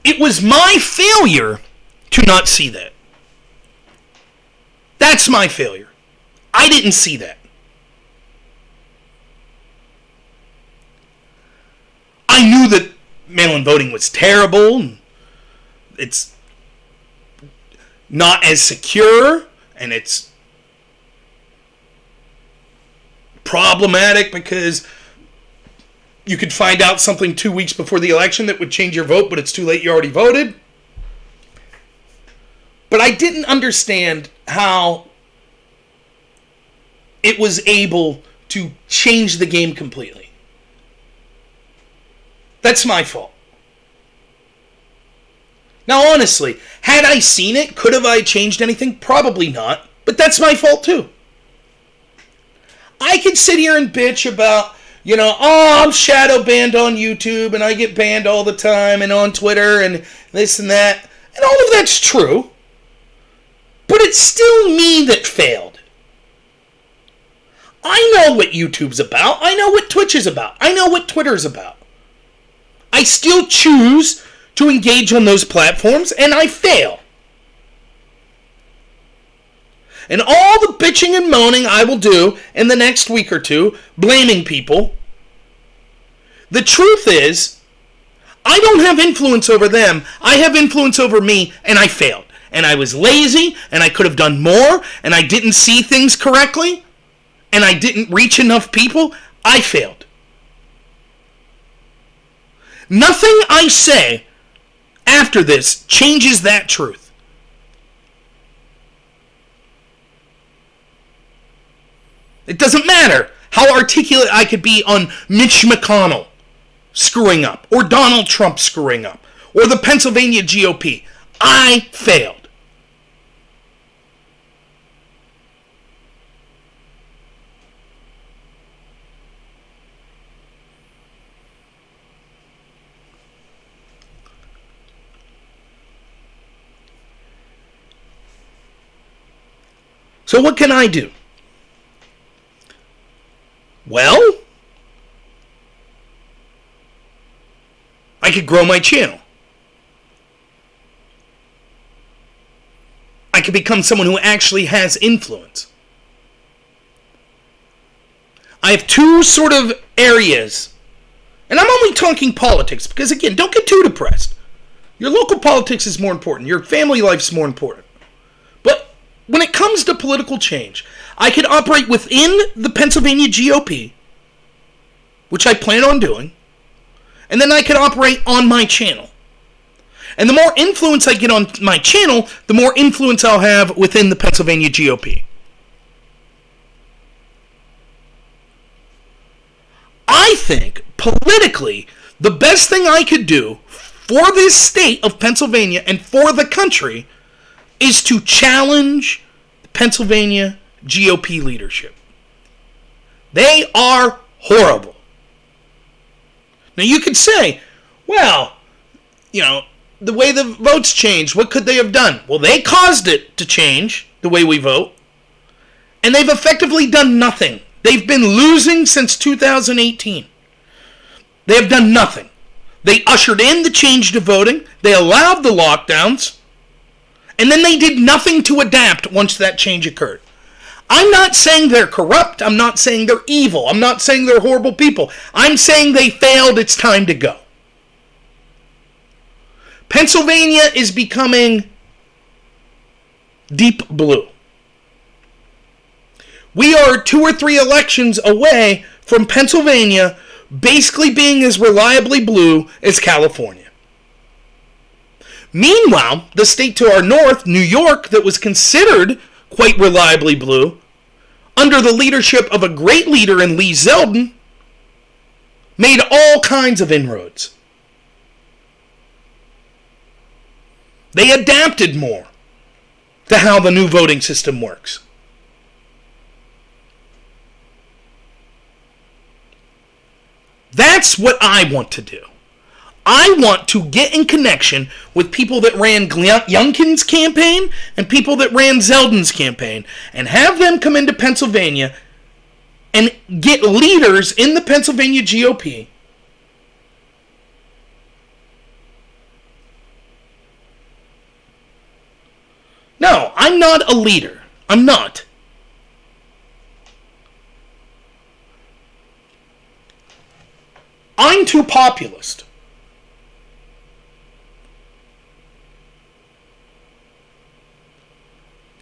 It was my failure to not see that. That's my failure. I didn't see that. I knew that mail-in voting was terrible. And it's not as secure, and it's problematic because you could find out something 2 weeks before the election that would change your vote, but it's too late, you already voted. But I didn't understand how it was able to change the game completely. That's my fault. Now, honestly, had I seen it, could have I changed anything? Probably not. But that's my fault, too. I could sit here and bitch about, I'm shadow banned on YouTube, and I get banned all the time, and on Twitter, and this and that. And all of that's true. But it's still me that failed. I know what YouTube's about. I know what Twitch is about. I know what Twitter's about. I still choose to engage on those platforms, and I fail. And all the bitching and moaning I will do in the next week or two, blaming people, the truth is, I don't have influence over them. I have influence over me, and I failed. And I was lazy, and I could have done more, and I didn't see things correctly, and I didn't reach enough people. I failed. Nothing I say after this changes that truth. It doesn't matter how articulate I could be on Mitch McConnell screwing up, or Donald Trump screwing up, or the Pennsylvania GOP. I failed. So what can I do? Well, I could grow my channel. I could become someone who actually has influence. I have two sort of areas, and I'm only talking politics because, again, don't get too depressed. Your local politics is more important. Your family life's more important. But when it comes to political change, I could operate within the Pennsylvania GOP, which I plan on doing, and then I could operate on my channel. And the more influence I get on my channel, the more influence I'll have within the Pennsylvania GOP. I think, politically, the best thing I could do for this state of Pennsylvania and for the country is to challenge the Pennsylvania GOP leadership. They are horrible. Now you could say, well, the way the votes changed, what could they have done? Well, they caused it to change the way we vote. And they've effectively done nothing. They've been losing since 2018. They have done nothing. They ushered in the change to voting. They allowed the lockdowns. And then they did nothing to adapt once that change occurred. I'm not saying they're corrupt. I'm not saying they're evil. I'm not saying they're horrible people. I'm saying they failed. It's time to go. Pennsylvania is becoming deep blue. We are 2 or 3 elections away from Pennsylvania basically being as reliably blue as California. Meanwhile, the state to our north, New York, that was considered quite reliably blue, under the leadership of a great leader in Lee Zeldin, made all kinds of inroads. They adapted more to how the new voting system works. That's what I want to do. I want to get in connection with people that ran Youngkin's campaign and people that ran Zeldin's campaign and have them come into Pennsylvania and get leaders in the Pennsylvania GOP No, I'm not a leader. I'm not. I'm too populist.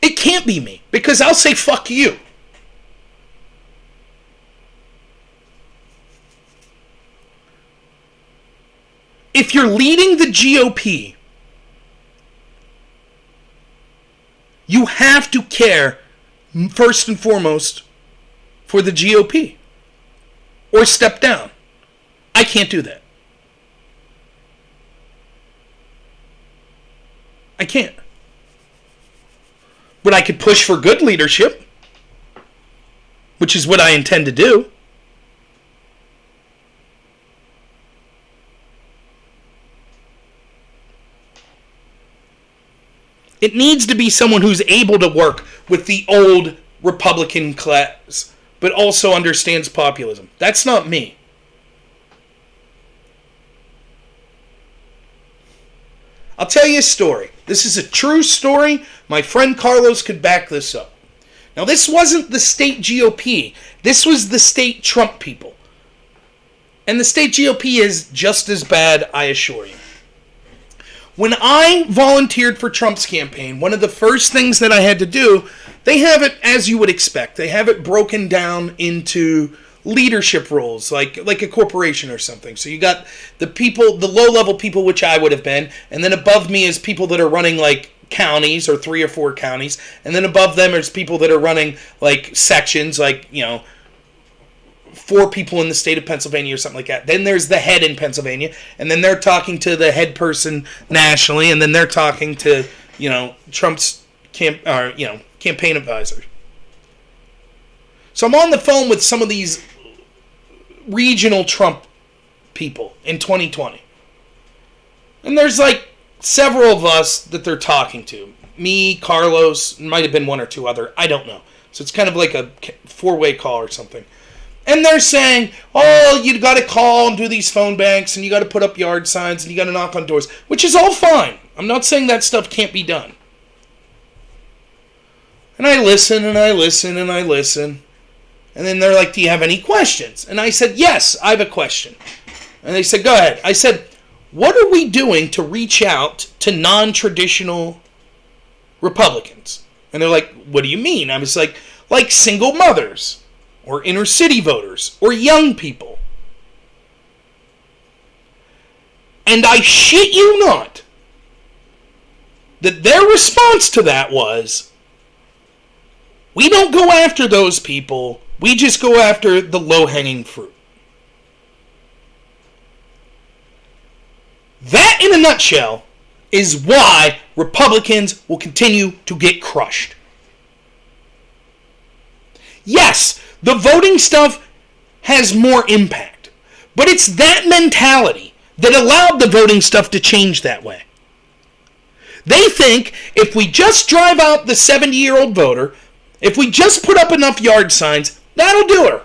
It can't be me, because I'll say fuck you. If you're leading the GOP, you have to care, first and foremost, for the GOP. Or step down. I can't do that. I can't. But I could push for good leadership, which is what I intend to do. It needs to be someone who's able to work with the old Republican class, but also understands populism. That's not me. I'll tell you a story. This is a true story. My friend Carlos could back this up. Now, this wasn't the state GOP. This was the state Trump people. And the state GOP is just as bad, I assure you. When I volunteered for Trump's campaign, one of the first things that I had to do, they have it, as you would expect, they have it broken down into leadership roles, like a corporation or something. So you got the people, the low-level people, which I would have been, and then above me is people that are running, like, counties, or 3 or 4 counties, and then above them is people that are running, like, sections, like, 4 people in the state of Pennsylvania or something like that. Then there's the head in Pennsylvania, and then they're talking to the head person nationally, and then they're talking to, Trump's campaign advisor. So I'm on the phone with some of these regional Trump people in 2020. And there's like several of us that they're talking to. Me, Carlos, might have been 1 or 2 other, I don't know. So it's kind of like a 4-way call or something. And they're saying, oh, you got to call and do these phone banks, and you got to put up yard signs, and you got to knock on doors, which is all fine. I'm not saying that stuff can't be done. And I listen, and I listen, and I listen. And then they're like, do you have any questions? And I said, yes, I have a question. And they said, go ahead. I said, what are we doing to reach out to non-traditional Republicans? And they're like, what do you mean? I was like single mothers, or inner city voters, or young people. And I shit you not, that their response to that was, we don't go after those people, we just go after the low-hanging fruit. That, in a nutshell, is why Republicans will continue to get crushed. Yes, the voting stuff has more impact, but it's that mentality that allowed the voting stuff to change that way. They think if we just drive out the 70-year-old voter, if we just put up enough yard signs, that'll do her.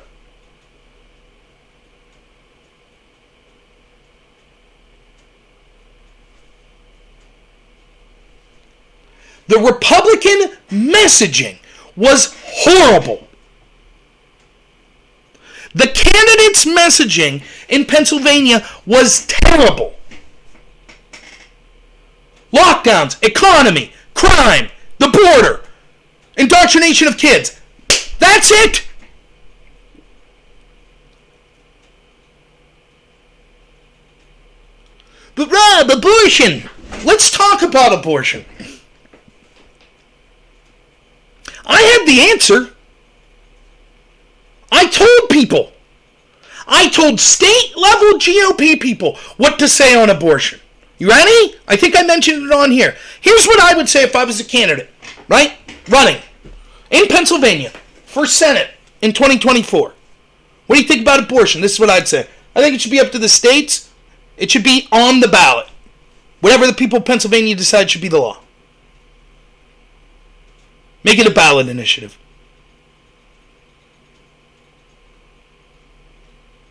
The Republican messaging was horrible. The candidates' messaging in Pennsylvania was terrible. Lockdowns, economy, crime, the border, indoctrination of kids. That's it. But Rob, abortion. Let's talk about abortion. I have the answer. I told people. I told state-level GOP people what to say on abortion. You ready? I think I mentioned it on here. Here's what I would say if I was a candidate, right? Running in Pennsylvania for Senate in 2024. What do you think about abortion? This is what I'd say. I think it should be up to the states. It should be on the ballot. Whatever the people of Pennsylvania decide should be the law. Make it a ballot initiative.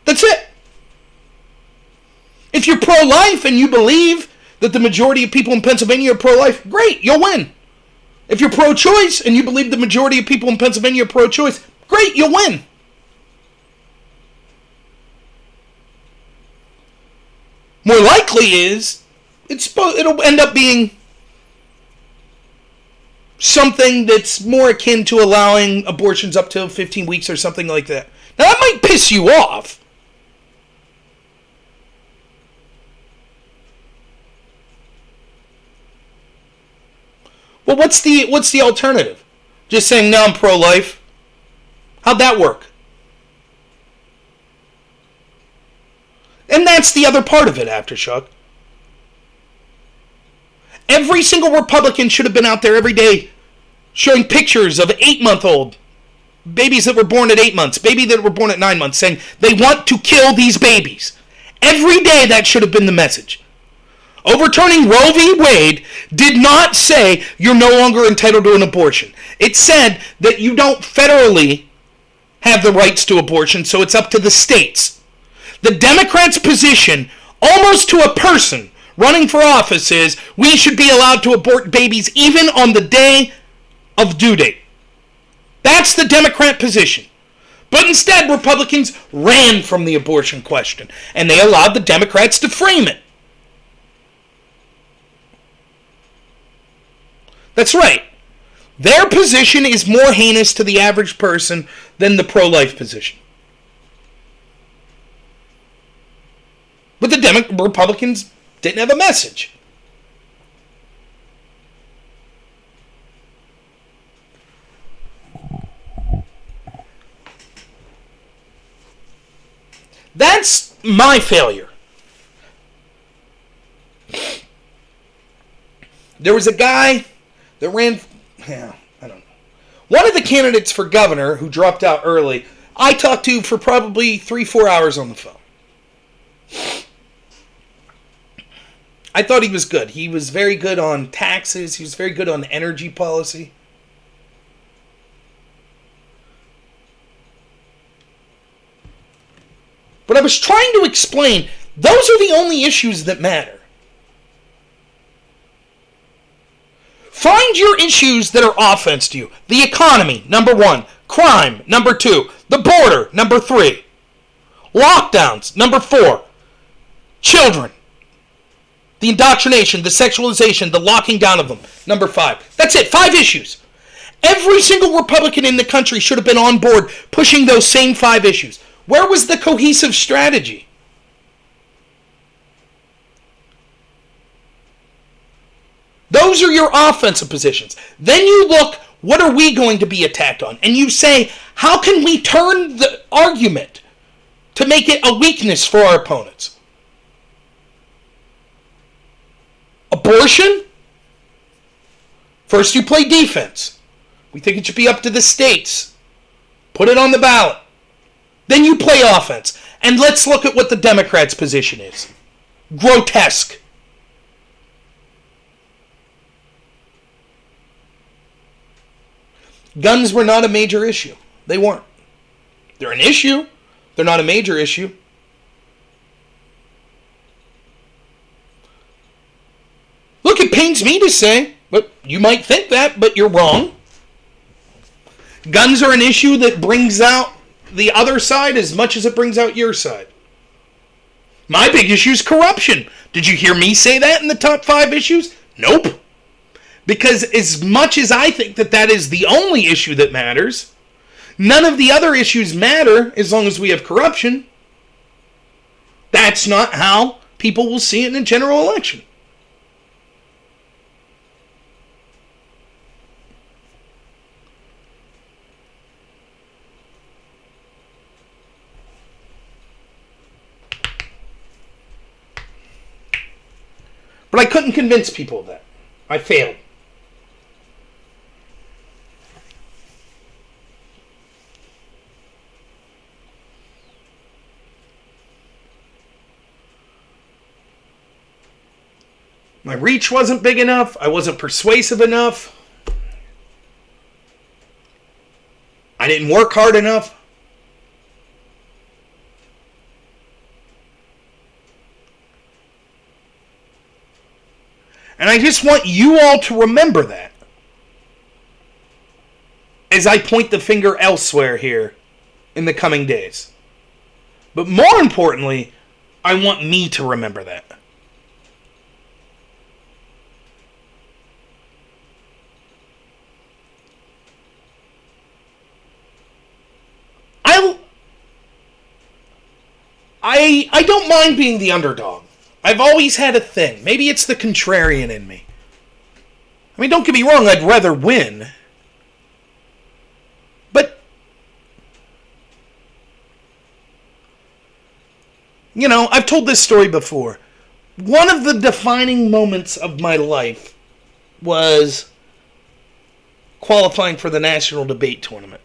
That's it. If you're pro-life and you believe that the majority of people in Pennsylvania are pro-life, great, you'll win. If you're pro-choice and you believe the majority of people in Pennsylvania are pro-choice, great, you'll win. More likely is it'll end up being something that's more akin to allowing abortions up to 15 weeks or something like that. Now that might piss you off. Well, what's the alternative? Just saying, no, I'm pro-life? How'd that work? And that's the other part of it, Aftershock. Every single Republican should have been out there every day showing pictures of 8-month-old babies that were born at 8 months, babies that were born at 9 months, saying they want to kill these babies. Every day that should have been the message. Overturning Roe v. Wade did not say you're no longer entitled to an abortion. It said that you don't federally have the rights to abortion, so it's up to the states. The Democrats' position, almost to a person running for office, is we should be allowed to abort babies even on the day of due date. That's the Democrat position. But instead, Republicans ran from the abortion question, and they allowed the Democrats to frame it. That's right. Their position is more heinous to the average person than the pro-life position. But the Republicans didn't have a message. That's my failure. There was a guy that ran, I don't know. One of the candidates for governor who dropped out early, I talked to for probably 3-4 hours on the phone. I thought he was good. He was very good on taxes. He was very good on energy policy. But I was trying to explain, those are the only issues that matter. Find your issues that are offense to you. The economy, number 1. Crime, number 2. The border, number 3. Lockdowns, number 4. Children. The indoctrination, the sexualization, the locking down of them, number 5. That's it, 5 issues. Every single Republican in the country should have been on board pushing those same 5 issues. Where was the cohesive strategy? Those are your offensive positions. Then you look, what are we going to be attacked on? And you say, how can we turn the argument to make it a weakness for our opponents? Abortion? First you play defense. We think it should be up to the states. Put it on the ballot. Then you play offense. And let's look at what the Democrats' position is. Grotesque. Guns were not a major issue. They weren't. They're an issue. They're not a major issue. Look, it pains me to say, but you might think that, but you're wrong. Guns are an issue that brings out the other side as much as it brings out your side. My big issue is corruption. Did you hear me say that in the top 5 issues? Nope. Because as much as I think that that is the only issue that matters, none of the other issues matter as long as we have corruption. That's not how people will see it in a general election. But I couldn't convince people of that. I failed. My reach wasn't big enough. I wasn't persuasive enough. I didn't work hard enough. And I just want you all to remember that as I point the finger elsewhere here in the coming days. But more importantly, I want me to remember that. I don't mind being the underdog. I've always had a thing. Maybe it's the contrarian in me. I mean, don't get me wrong, I'd rather win. But, you know, I've told this story before. One of the defining moments of my life was qualifying for the National Debate Tournament.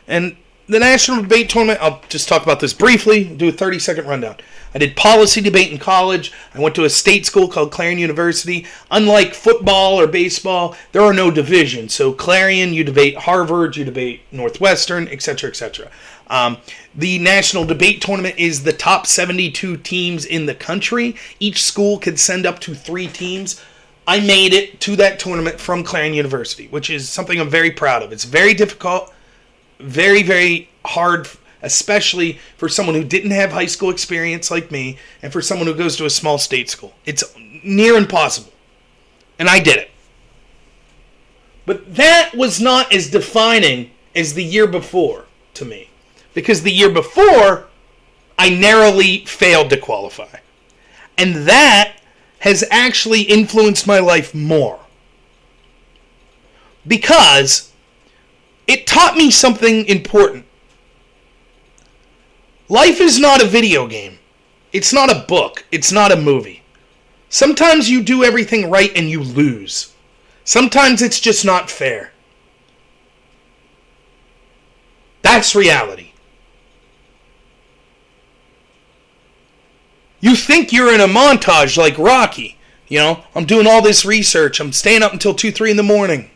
And the National Debate Tournament, I'll just talk about this briefly, do a 30-second rundown. I did policy debate in college. I went to a state school called Clarion University. Unlike football or baseball, there are no divisions. So Clarion, you debate Harvard, you debate Northwestern, etc., etc. The National Debate Tournament is the top 72 teams in the country. Each school could send up to 3 teams. I made it to that tournament from Clarion University, which is something I'm very proud of. It's very difficult, very, very hard, especially for someone who didn't have high school experience like me, and for someone who goes to a small state school. It's near impossible. And I did it. But that was not as defining as the year before to me. Because the year before, I narrowly failed to qualify. And that has actually influenced my life more. Because it taught me something important. Life is not a video game. It's not a book. It's not a movie. Sometimes you do everything right and you lose. Sometimes it's just not fair. That's reality. You think you're in a montage like Rocky. You know, I'm doing all this research. I'm staying up until 2, 3 in the morning.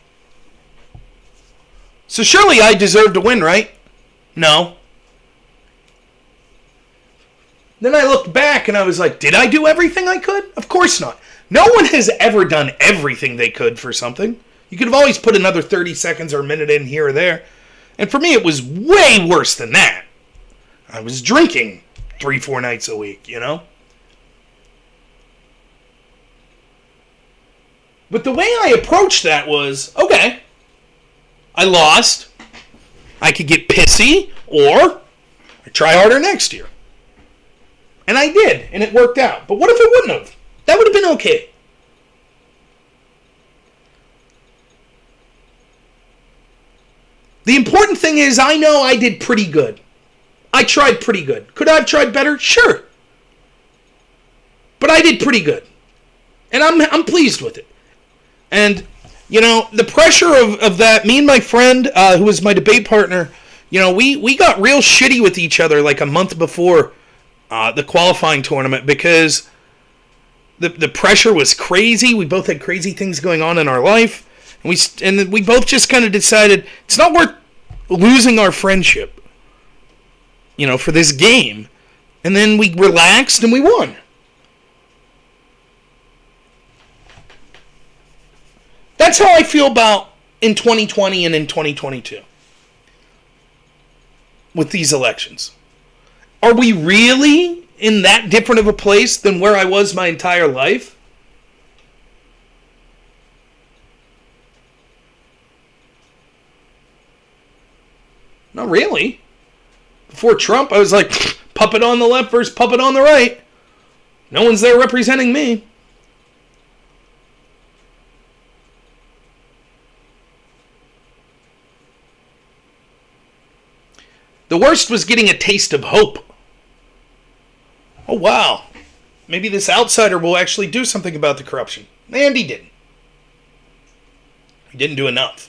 So surely I deserve to win, right? No. Then I looked back and I was like, did I do everything I could? Of course not. No one has ever done everything they could for something. You could have always put another 30 seconds or a minute in here or there. And for me, it was way worse than that. I was drinking 3, 4 nights a week, you know? But the way I approached that was, okay, I lost. I could get pissy, or I try harder next year. And I did, and it worked out. But what if it wouldn't have? That would have been okay. The important thing is I know I did pretty good. I tried pretty good. Could I have tried better? Sure. But I did pretty good. And I'm pleased with it. And, you know, the pressure of that, me and my friend, who was my debate partner, you know, we got real shitty with each other like a month before the qualifying tournament because the pressure was crazy. We both had crazy things going on in our life. And we both just kind of decided it's not worth losing our friendship, you know, for this game. And then we relaxed and we won. That's how I feel about in 2020 and in 2022 with these elections. Are we really in that different of a place than where I was my entire life? Not really. Before Trump, I was like, puppet on the left versus puppet on the right. No one's there representing me. The worst was getting a taste of hope. Oh, wow. Maybe this outsider will actually do something about the corruption. And he didn't. He didn't do enough.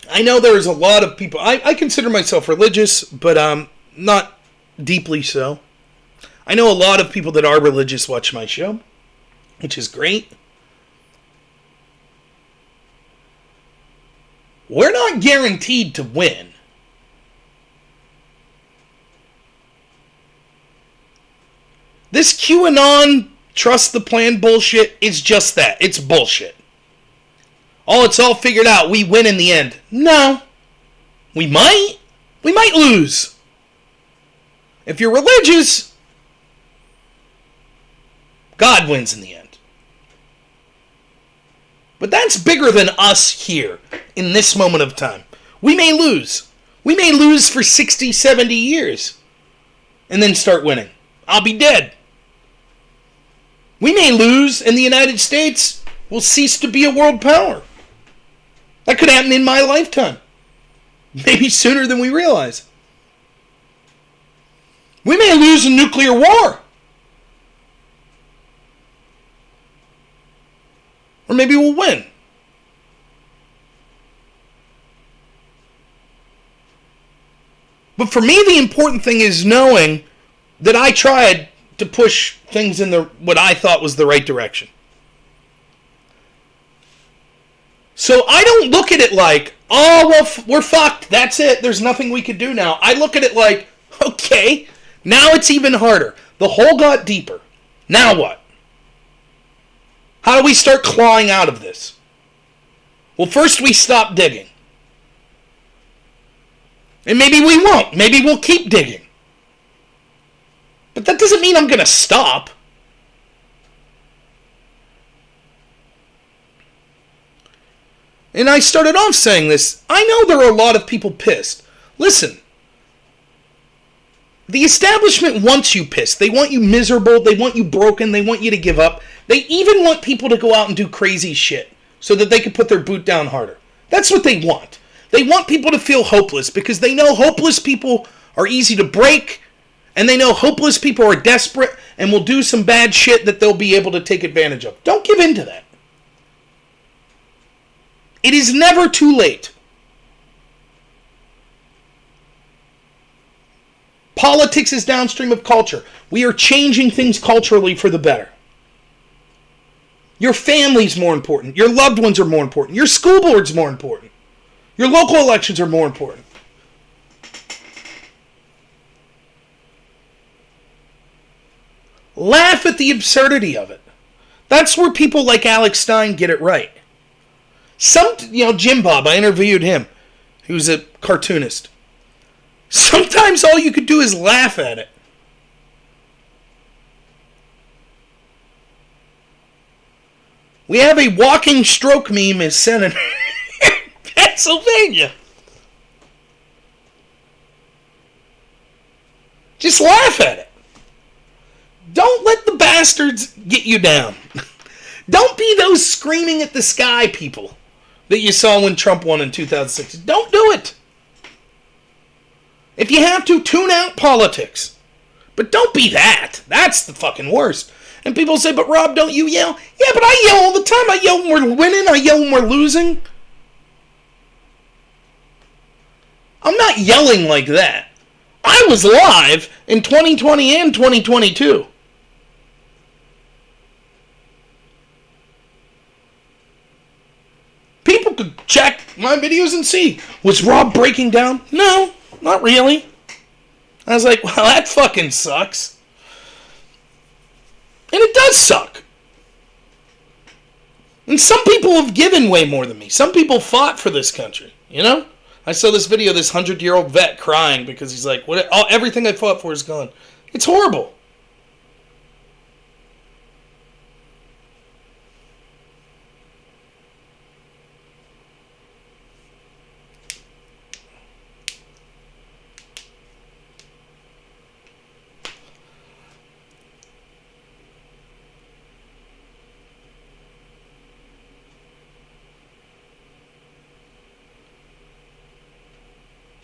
I know there's a lot of people. I consider myself religious, but not deeply so. I know a lot of people that are religious watch my show, which is great. We're not guaranteed to win. This QAnon trust the plan bullshit is just that. It's bullshit. Oh, it's all figured out. We win in the end. No. We might. We might lose. If you're religious, God wins in the end. But that's bigger than us here in this moment of time. We may lose. We may lose for 60, 70 years and then start winning. I'll be dead. We may lose and the United States will cease to be a world power. That could happen in my lifetime. Maybe sooner than we realize. We may lose a nuclear war. Or maybe we'll win. But for me, the important thing is knowing that I tried to push things in what I thought was the right direction. So I don't look at it like, oh, well, we're fucked. That's it. There's nothing we could do now. I look at it like, okay, now it's even harder. The hole got deeper. Now what? How do we start clawing out of this? Well, first we stop digging. And maybe we won't. Maybe we'll keep digging. But that doesn't mean I'm going to stop. And I started off saying this. I know there are a lot of people pissed. Listen. The establishment wants you pissed. They want you miserable. They want you broken. They want you to give up. They even want people to go out and do crazy shit so that they can put their boot down harder. That's what they want. They want people to feel hopeless because they know hopeless people are easy to break, and they know hopeless people are desperate and will do some bad shit that they'll be able to take advantage of. Don't give in to that. It is never too late. Politics is downstream of culture. We are changing things culturally for the better. Your family's more important. Your loved ones are more important. Your school board's more important. Your local elections are more important. Laugh at the absurdity of it. That's where people like Alex Stein get it right. Jim Bob, I interviewed him. He was a cartoonist. Sometimes all you could do is laugh at it. We have a walking stroke meme as senator in Pennsylvania. Just laugh at it. Don't let the bastards get you down. Don't be those screaming at the sky people that you saw when Trump won in 2006. Don't do it. If you have to, tune out politics. But don't be that. That's the fucking worst. And people say, but Rob, don't you yell? Yeah, but I yell all the time. I yell when we're winning. I yell when we're losing. I'm not yelling like that. I was live in 2020 and 2022. People could check my videos and see. Was Rob breaking down? No, not really. I was like, well, that fucking sucks. And it does suck. And some people have given way more than me. Some people fought for this country, you know? I saw this video of this 100-year-old vet crying because he's like, everything I fought for is gone. It's horrible.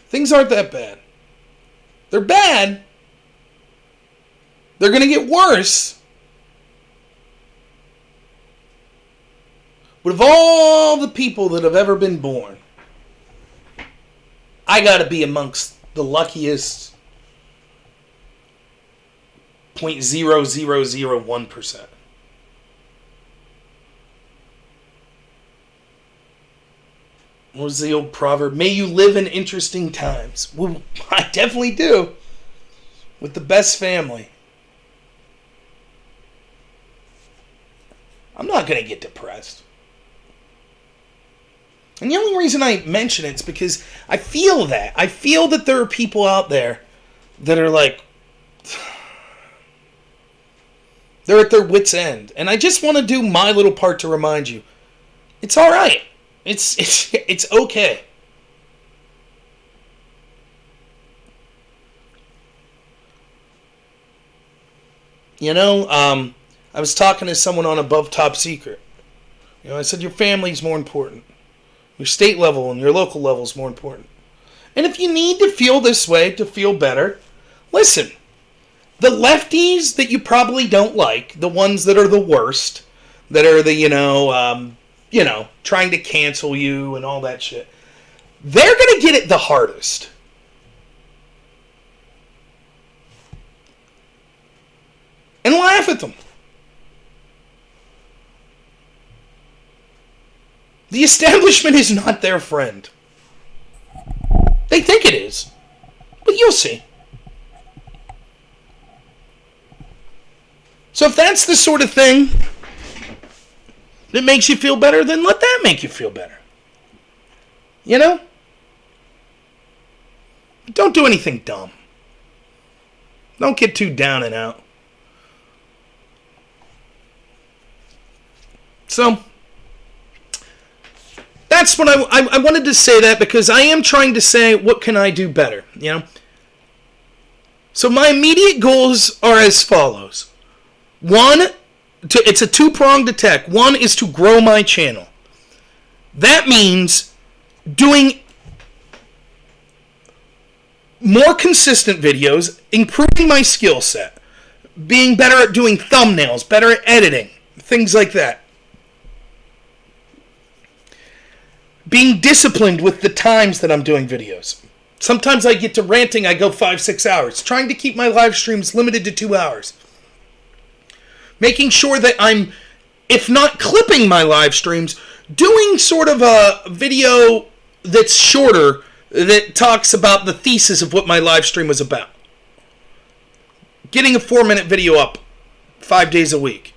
Things aren't that bad. They're bad. They're going to get worse. But of all the people that have ever been born, I got to be amongst the luckiest 0.0001%. What was the old proverb? May you live in interesting times. Well, I definitely do. With the best family. I'm not going to get depressed. And the only reason I mention it is because I feel that. I feel that there are people out there that are like, they're at their wit's end. And I just want to do my little part to remind you, it's all right. It's okay. You know, I was talking to someone on Above Top Secret. You know, I said your family's more important. Your state level and your local level is more important. And if you need to feel this way to feel better, listen. The lefties that you probably don't like, the ones that are the worst, that are the, trying to cancel you and all that shit, they're going to get it the hardest. And laugh at them. The establishment is not their friend. They think it is. But you'll see. So if that's the sort of thing that makes you feel better, then let that make you feel better. You know? Don't do anything dumb. Don't get too down and out. So, that's what I wanted to say that because I am trying to say, what can I do better, you know? So my immediate goals are as follows. One, it's a two-pronged attack. One is to grow my channel. That means doing more consistent videos, improving my skill set, being better at doing thumbnails, better at editing, things like that. Being disciplined with the times that I'm doing videos. Sometimes I get to ranting, I go 5-6 hours. Trying to keep my live streams limited to 2 hours. Making sure that I'm, if not clipping my live streams, doing sort of a video that's shorter that talks about the thesis of what my live stream was about. Getting a 4-minute video up 5 days a week.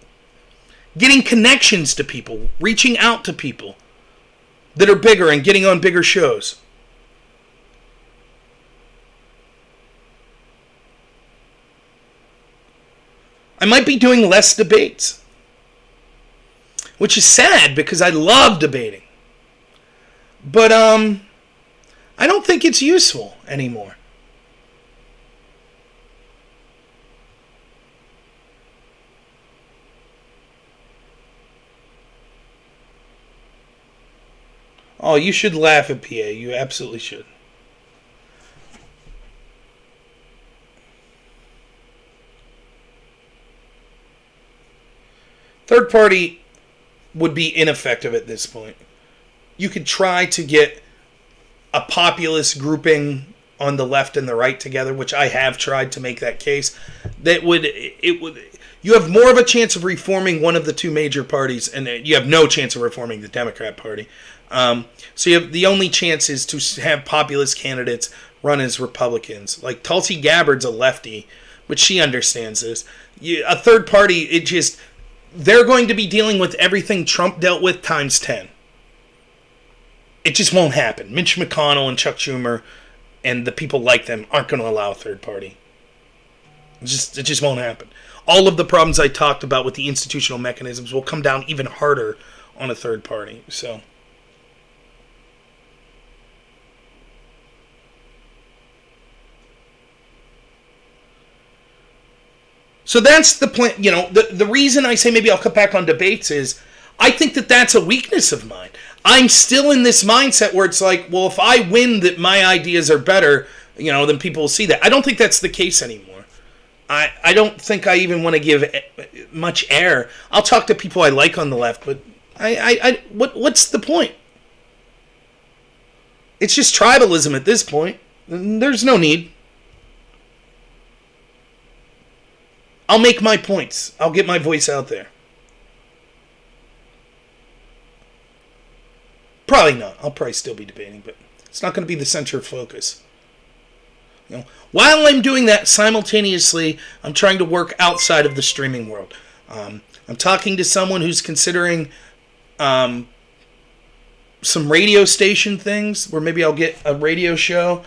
Getting connections to people. Reaching out to people that are bigger and getting on bigger shows. I might be doing less debates. Which is sad because I love debating. But I don't think it's useful anymore. Oh, you should laugh at PA. You absolutely should. Third party would be ineffective at this point. You could try to get a populist grouping on the left and the right together, which I have tried to make that case. You have more of a chance of reforming one of the two major parties, and you have no chance of reforming the Democrat Party. So you have the only chance is to have populist candidates run as Republicans. Like Tulsi Gabbard's a lefty, but she understands this. A third party, they're going to be dealing with everything Trump dealt with times 10. It just won't happen. Mitch McConnell and Chuck Schumer and the people like them aren't going to allow a third party. It just won't happen. All of the problems I talked about with the institutional mechanisms will come down even harder on a third party. So that's the plan. You know, the reason I say maybe I'll cut back on debates is I think that that's a weakness of mine. I'm still in this mindset where it's like, well, if I win that my ideas are better, you know, then people will see that. I don't think that's the case anymore. I don't think I even want to give much air. I'll talk to people I like on the left, but what's the point? It's just tribalism at this point. There's no need. I'll make my points. I'll get my voice out there. Probably not. I'll probably still be debating, but it's not going to be the center of focus. While I'm doing that, simultaneously, I'm trying to work outside of the streaming world. I'm talking to someone who's considering some radio station things, where maybe I'll get a radio show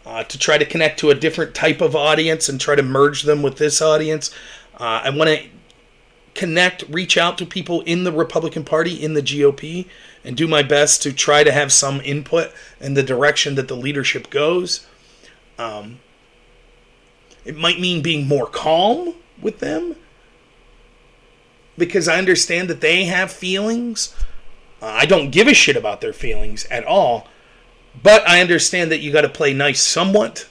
to try to connect to a different type of audience and try to merge them with this audience. I want to reach out to people in the Republican Party, in the GOP, and do my best to try to have some input in the direction that the leadership goes. It might mean being more calm with them, because I understand that they have feelings. I don't give a shit about their feelings at all, but I understand that you got to play nice somewhat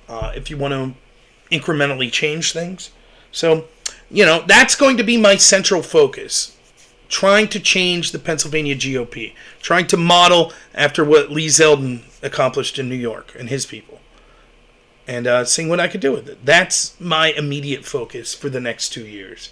if you want to incrementally change things. So, that's going to be my central focus. Trying to change the Pennsylvania GOP. Trying to model after what Lee Zeldin accomplished in New York and his people. And seeing what I could do with it. That's my immediate focus for the next 2 years.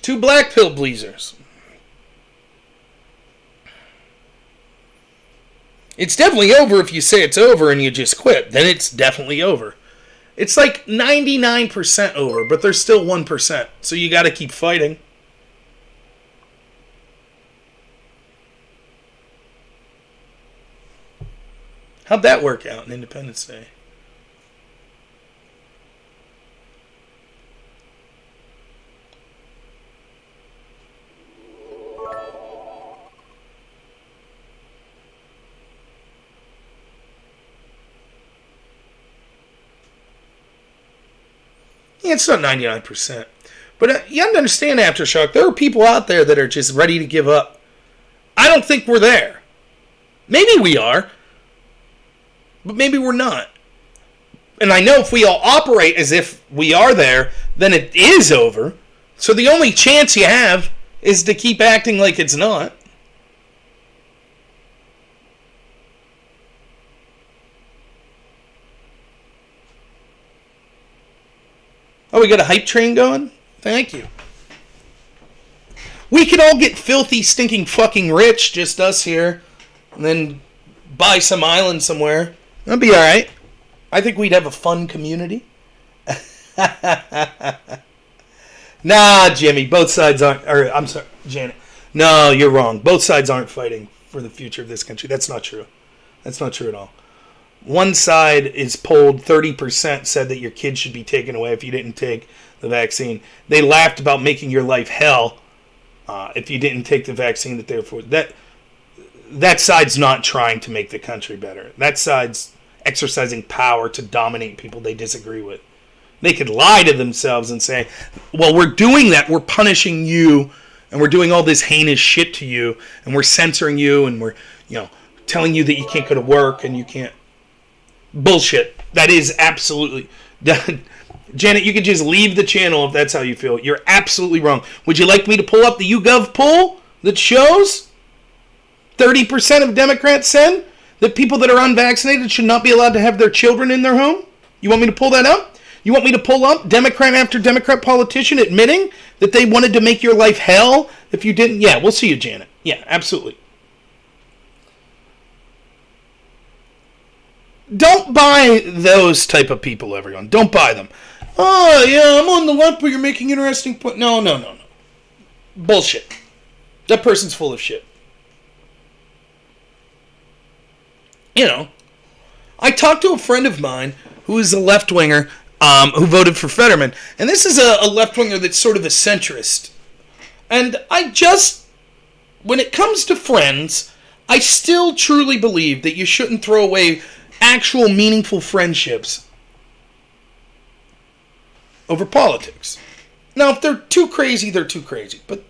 Two black pill bleezers. It's definitely over if you say it's over and you just quit. Then it's definitely over. It's like 99% over, but there's still 1%. So you got to keep fighting. How'd that work out on Independence Day? Yeah, it's not 99%. But you have to understand, Aftershock, there are people out there that are just ready to give up. I don't think we're there. Maybe we are. But maybe we're not. And I know if we all operate as if we are there, then it is over. So the only chance you have is to keep acting like it's not. Oh, we got a hype train going? Thank you. We could all get filthy, stinking fucking rich, just us here, and then buy some island somewhere. That'd be alright. I think we'd have a fun community. Nah, Jimmy, both sides aren't... Or, I'm sorry, Janet. No, you're wrong. Both sides aren't fighting for the future of this country. That's not true. That's not true at all. One side is polled 30% said that your kid should be taken away if you didn't take the vaccine. They laughed about making your life hell if you didn't take the vaccine that they were for. That side's not trying to make the country better. That side's exercising power to dominate people they disagree with. They could lie to themselves and say, well, we're doing that. We're punishing you, and we're doing all this heinous shit to you, and we're censoring you, and we're, telling you that you can't go to work and you can't. Bullshit. That is absolutely... Janet, you can just leave the channel if that's how you feel. You're absolutely wrong. Would you like me to pull up the YouGov poll that shows 30% of Democrats said that people that are unvaccinated should not be allowed to have their children in their home? You want me to pull that up? You want me to pull up Democrat after Democrat politician admitting that they wanted to make your life hell if you didn't? Yeah, we'll see you, Janet. Yeah, absolutely. Don't buy those type of people, everyone. Don't buy them. Oh, yeah, I'm on the left, but you're making interesting points. No. Bullshit. That person's full of shit. I talked to a friend of mine who is a left-winger who voted for Fetterman. And this is a left-winger that's sort of a centrist. And when it comes to friends, I still truly believe that you shouldn't throw away actual meaningful friendships over politics. Now, if they're too crazy, they're too crazy. But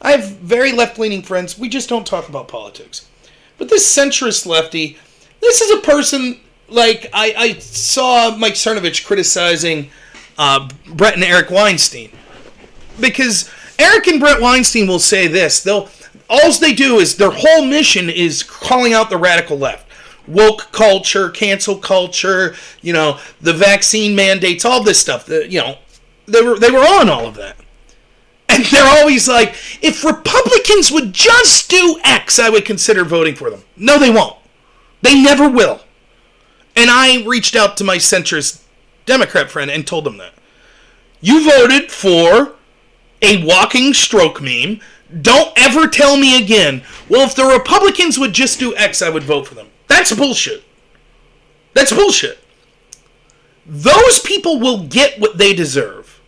I have very left-leaning friends. We just don't talk about politics. But this centrist lefty, this is a person, like, I saw Mike Cernovich criticizing Brett and Eric Weinstein. Because Eric and Brett Weinstein will say this. all they do is their whole mission is calling out the radical left. Woke culture, cancel culture, the vaccine mandates, all this stuff. They were on all of that. And they're always like, if Republicans would just do X, I would consider voting for them. No, they won't. They never will. And I reached out to my centrist Democrat friend and told him that. You voted for a walking stroke meme. Don't ever tell me again, well, if the Republicans would just do X, I would vote for them. That's bullshit. That's bullshit. Those people will get what they deserve.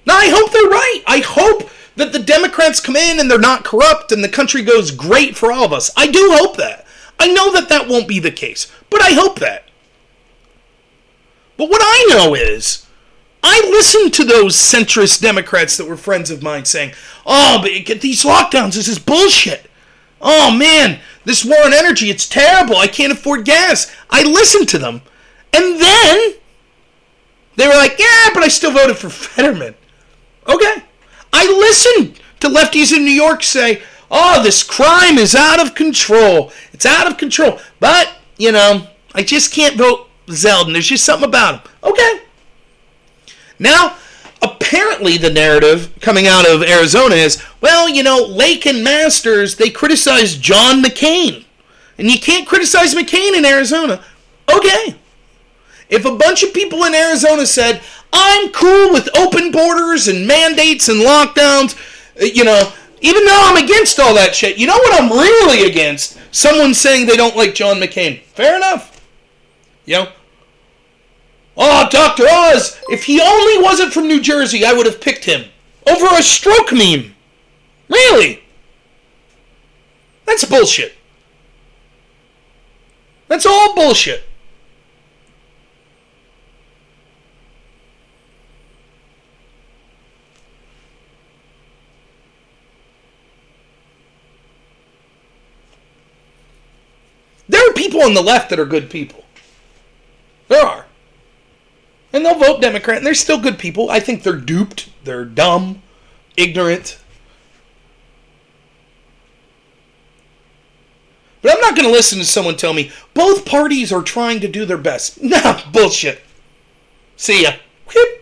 Now, I hope they're right. I hope that the Democrats come in and they're not corrupt and the country goes great for all of us. I do hope that. I know that that won't be the case, but I hope that. But what I know is, I listened to those centrist Democrats that were friends of mine saying, oh, but get these lockdowns, this is bullshit. Oh, man, this war on energy, it's terrible. I can't afford gas. I listened to them. And then they were like, yeah, but I still voted for Fetterman. Okay. I listened to lefties in New York say, oh, this crime is out of control. It's out of control. But, I just can't vote Zeldin. There's just something about him. Okay. Now, apparently the narrative coming out of Arizona is, well, Lake and Masters, they criticized John McCain. And you can't criticize McCain in Arizona. Okay. If a bunch of people in Arizona said, I'm cool with open borders and mandates and lockdowns, even though I'm against all that shit, you know what I'm really against? Someone saying they don't like John McCain. Fair enough. Oh, Dr. Oz, if he only wasn't from New Jersey, I would have picked him over a stroke meme. Really? That's bullshit. That's all bullshit. There are people on the left that are good people. There are. And they'll vote Democrat, and they're still good people. I think they're duped. They're dumb, ignorant. But I'm not going to listen to someone tell me, both parties are trying to do their best. No, bullshit. See ya. Whoop.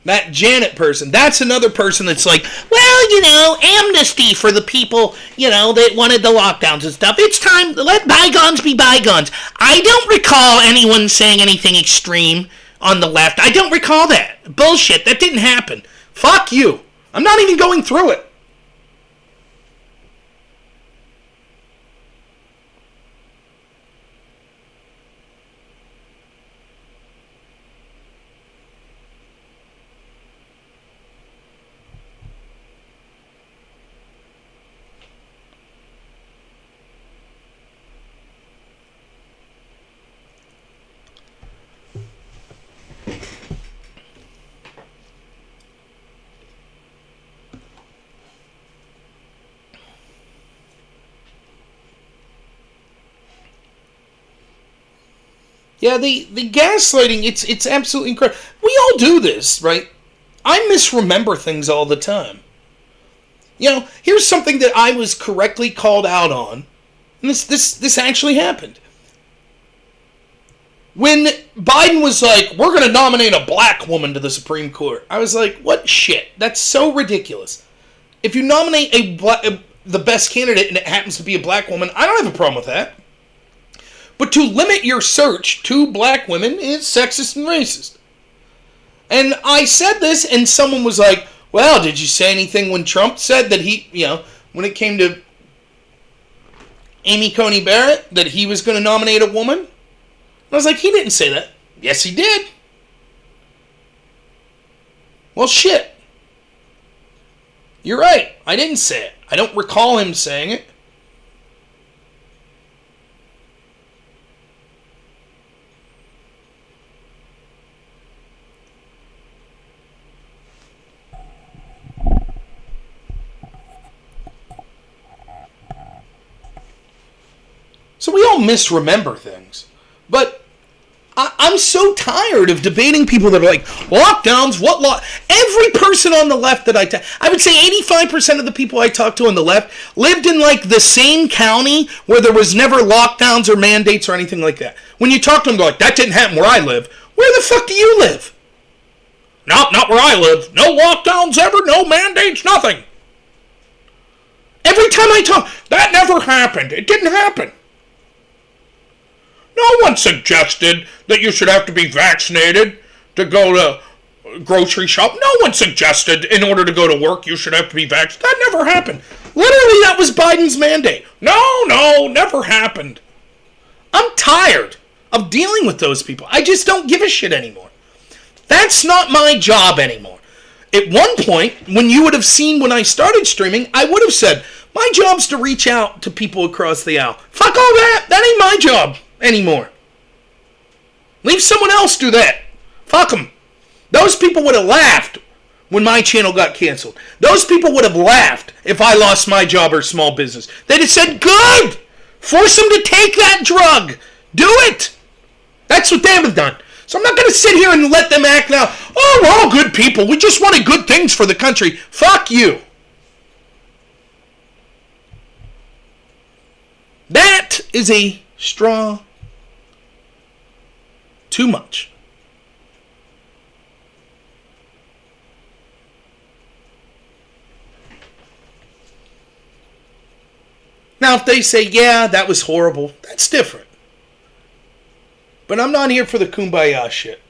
That Janet person, that's another person that's like, well, amnesty for the people, that wanted the lockdowns and stuff. It's time, let bygones be bygones. I don't recall anyone saying anything extreme on the left. I don't recall that. Bullshit, that didn't happen. Fuck you. I'm not even going through it. Yeah, the gaslighting, it's absolutely incredible. We all do this, right? I misremember things all the time. Here's something that I was correctly called out on. And this actually happened. When Biden was like, we're going to nominate a black woman to the Supreme Court, I was like, what shit? That's so ridiculous. If you nominate the best candidate and it happens to be a black woman, I don't have a problem with that. But to limit your search to black women is sexist and racist. And I said this, and someone was like, well, did you say anything when Trump said that he, when it came to Amy Coney Barrett, that he was going to nominate a woman? And I was like, he didn't say that. Yes, he did. Well, shit. You're right. I didn't say it. I don't recall him saying it. So we all misremember things. But I'm so tired of debating people that are like, lockdowns, what law? Every person on the left that I would say 85% of the people I talk to on the left lived in like the same county where there was never lockdowns or mandates or anything like that. When you talk to them, they're like, that didn't happen where I live. Where the fuck do you live? No, not where I live. No lockdowns ever, no mandates, nothing. Every time I talk, that never happened. It didn't happen. No one suggested that you should have to be vaccinated to go to grocery shop. No one suggested in order to go to work you should have to be vaccinated. That never happened. Literally, that was Biden's mandate. No, never happened. I'm tired of dealing with those people. I just don't give a shit anymore. That's not my job anymore. At one point, when you would have seen when I started streaming, I would have said, my job's to reach out to people across the aisle. Fuck all that. That ain't my job anymore. Leave someone else do that. Fuck them. Those people would have laughed when my channel got canceled. Those people would have laughed if I lost my job or small business. They'd have said, good! Force them to take that drug. Do it! That's what they would have done. So I'm not going to sit here and let them act now, oh, we're all good people. We just wanted good things for the country. Fuck you. That is a straw too much. Now, if they say, yeah, that was horrible, that's different. But I'm not here for the kumbaya shit.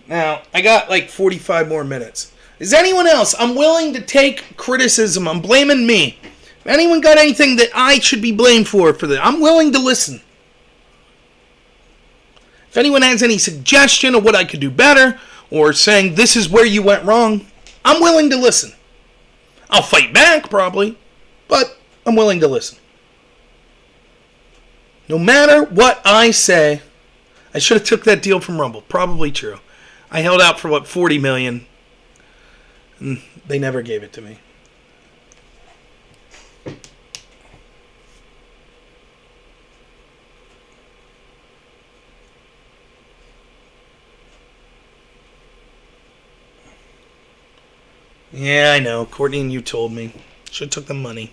Now, I got like 45 more minutes. Is anyone else? I'm willing to take criticism. I'm blaming me. If anyone got anything that I should be blamed for that, I'm willing to listen. If anyone has any suggestion of what I could do better, or saying this is where you went wrong, I'm willing to listen. I'll fight back, probably, but I'm willing to listen. No matter what I say, I should have took that deal from Rumble. Probably true. I held out for, $40 million? And they never gave it to me. Yeah, I know. Courtney and you told me. Should have took the money.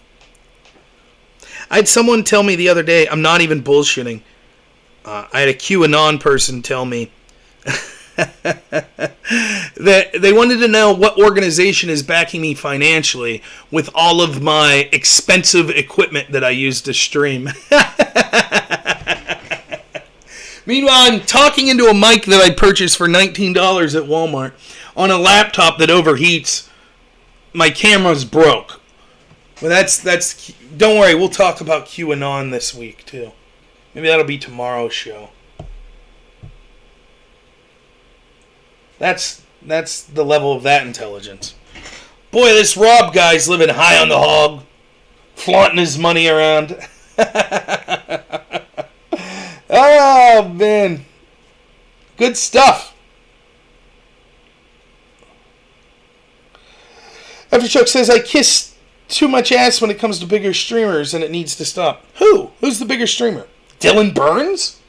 I had someone tell me the other day, I'm not even bullshitting. I had a QAnon person tell me that they wanted to know what organization is backing me financially with all of my expensive equipment that I use to stream. Meanwhile, I'm talking into a mic that I purchased for $19 at Walmart on a laptop that overheats. My camera's broke. Well, that's. Don't worry, we'll talk about QAnon this week too. Maybe that'll be tomorrow's show. That's the level of that intelligence. Boy, this Rob guy's living high on the hog, flaunting his money around. Oh man, good stuff. Aftershock says, I kiss too much ass when it comes to bigger streamers and it needs to stop. Who? Who's the bigger streamer? Dylan Burns?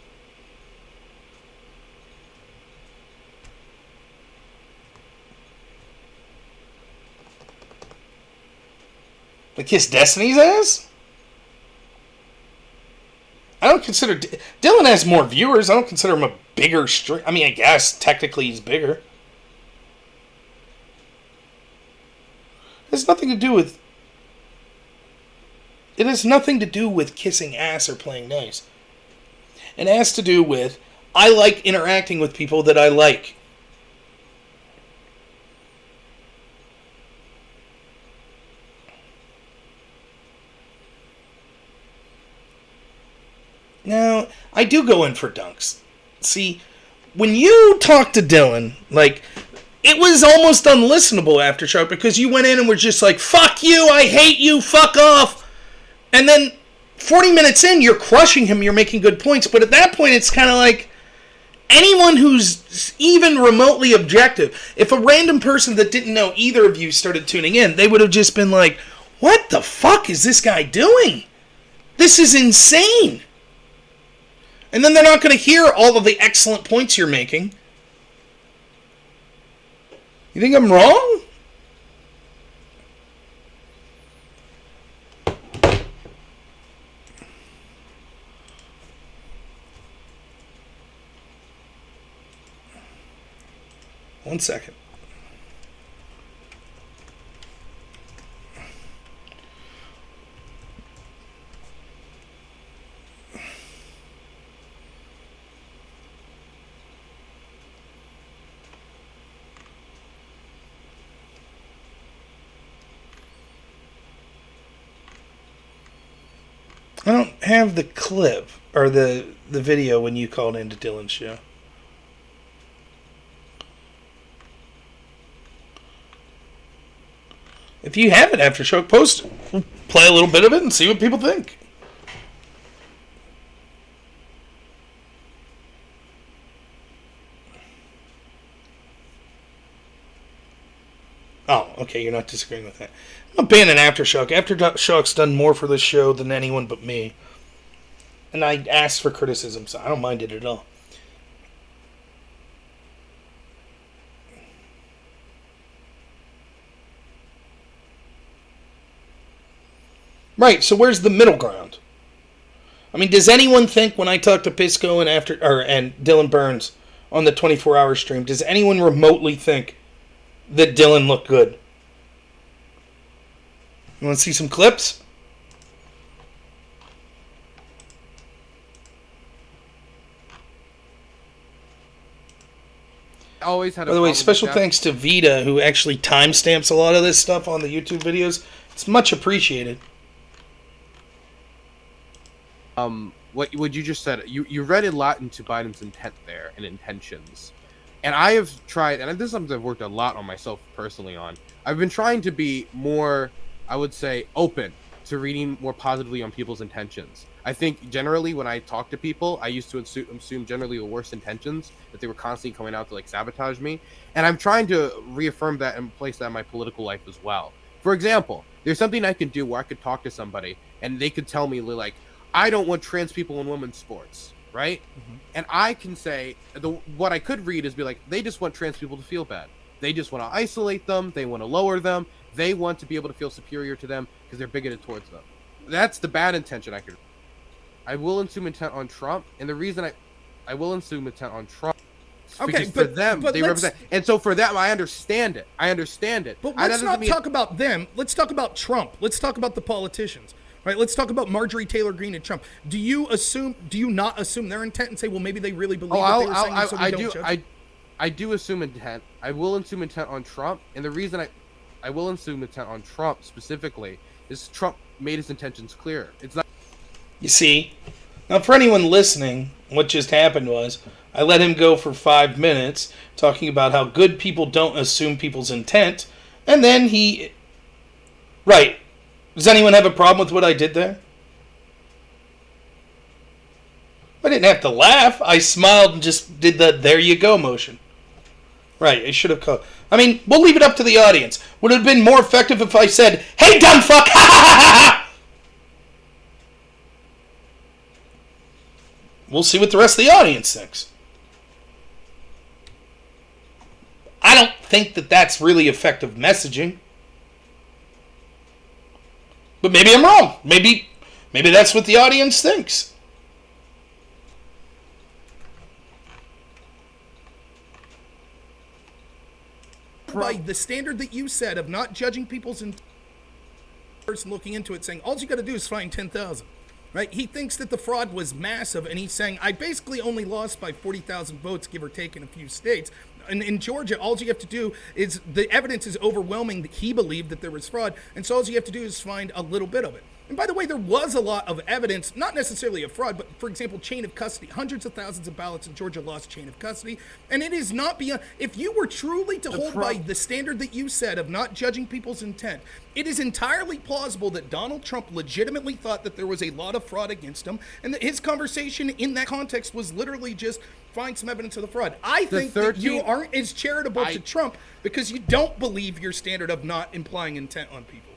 I kiss Destiny's ass? I don't consider... Dylan has more viewers. I don't consider him a bigger streamer. I mean, I guess technically he's bigger. It has nothing to do with... It has nothing to do with kissing ass or playing nice. It has to do with, I like interacting with people that I like. Now, I do go in for dunks. See, when you talk to Dylan, like... It was almost unlistenable, Aftershock, because you went in and were just like, fuck you, I hate you, fuck off. And then 40 minutes in, you're crushing him, you're making good points. But at that point, it's kind of like, anyone who's even remotely objective, if a random person that didn't know either of you started tuning in, they would have just been like, what the fuck is this guy doing? This is insane. And then they're not going to hear all of the excellent points you're making. You think I'm wrong? One second. I don't have the clip or the video when you called into Dylan's show. If you have it, Aftershock, post it. We'll play a little bit of it and see what people think. Oh, okay, you're not disagreeing with that. I'm not banning Aftershock. Aftershock's done more for this show than anyone but me. And I asked for criticism, so I don't mind it at all. Right, so where's the middle ground? I mean, does anyone think when I talk to Pisco and Dylan Burns on the 24-hour stream, does anyone remotely think that Dylan looked good? You want to see some clips? Always had. By the way, special thanks to Vita, who actually timestamps a lot of this stuff on the YouTube videos. It's much appreciated. What you just said, you read a lot into Biden's intent there and intentions. And I have tried, and this is something I've worked a lot on myself personally on. I've been trying to be more, I would say, open to reading more positively on people's intentions. I think generally when I talk to people, I used to assume generally the worst intentions, that they were constantly coming out to like sabotage me. And I'm trying to reaffirm that and place that in my political life as well. For example, there's something I could do where I could talk to somebody and they could tell me like, I don't want trans people in women's sports, right? Mm-hmm. And I can say, what I could read is be like, they just want trans people to feel bad. They just want to isolate them. They want to lower them. They want to be able to feel superior to them because they're bigoted towards them. That's the bad intention I could. I will assume intent on Trump, and the reason I will assume intent on Trump. Okay, for them, they represent, and so for them, I understand it. But let's not talk about them. Let's talk about Trump. Let's talk about the politicians. Right, let's talk about Marjorie Taylor Greene and Trump. Do you not assume their intent and say, well, maybe they really believe what they were saying, so we don't judge? I do assume intent. I will assume intent on Trump, and the reason I will assume intent on Trump specifically is Trump made his intentions clear. It's not. You see, now for anyone listening, what just happened was I let him go for 5 minutes talking about how good people don't assume people's intent, and then right. Does anyone have a problem with what I did there? I didn't have to laugh. I smiled and just did the there you go motion. Right, I should have called. I mean, we'll leave it up to the audience. Would it have been more effective if I said, hey, dumb fuck! We'll see what the rest of the audience thinks. I don't think that that's really effective messaging. But maybe I'm wrong. Maybe that's what the audience thinks. By the standard that you said of not judging people's person looking into it, saying all you got to do is find 10,000. Right? He thinks that the fraud was massive, and he's saying, I basically only lost by 40,000 votes, give or take, in a few states. And in Georgia, all you have to do is, the evidence is overwhelming that he believed that there was fraud, and so all you have to do is find a little bit of it. And by the way, there was a lot of evidence, not necessarily of fraud, but for example, chain of custody. Hundreds of thousands of ballots in Georgia lost chain of custody. And it is not beyond, if you were truly to hold by the standard that you said of not judging people's intent, it is entirely plausible that Donald Trump legitimately thought that there was a lot of fraud against him, and that his conversation in that context was literally just find some evidence of the fraud. I think that you aren't as charitable to Trump because you don't believe your standard of not implying intent on people.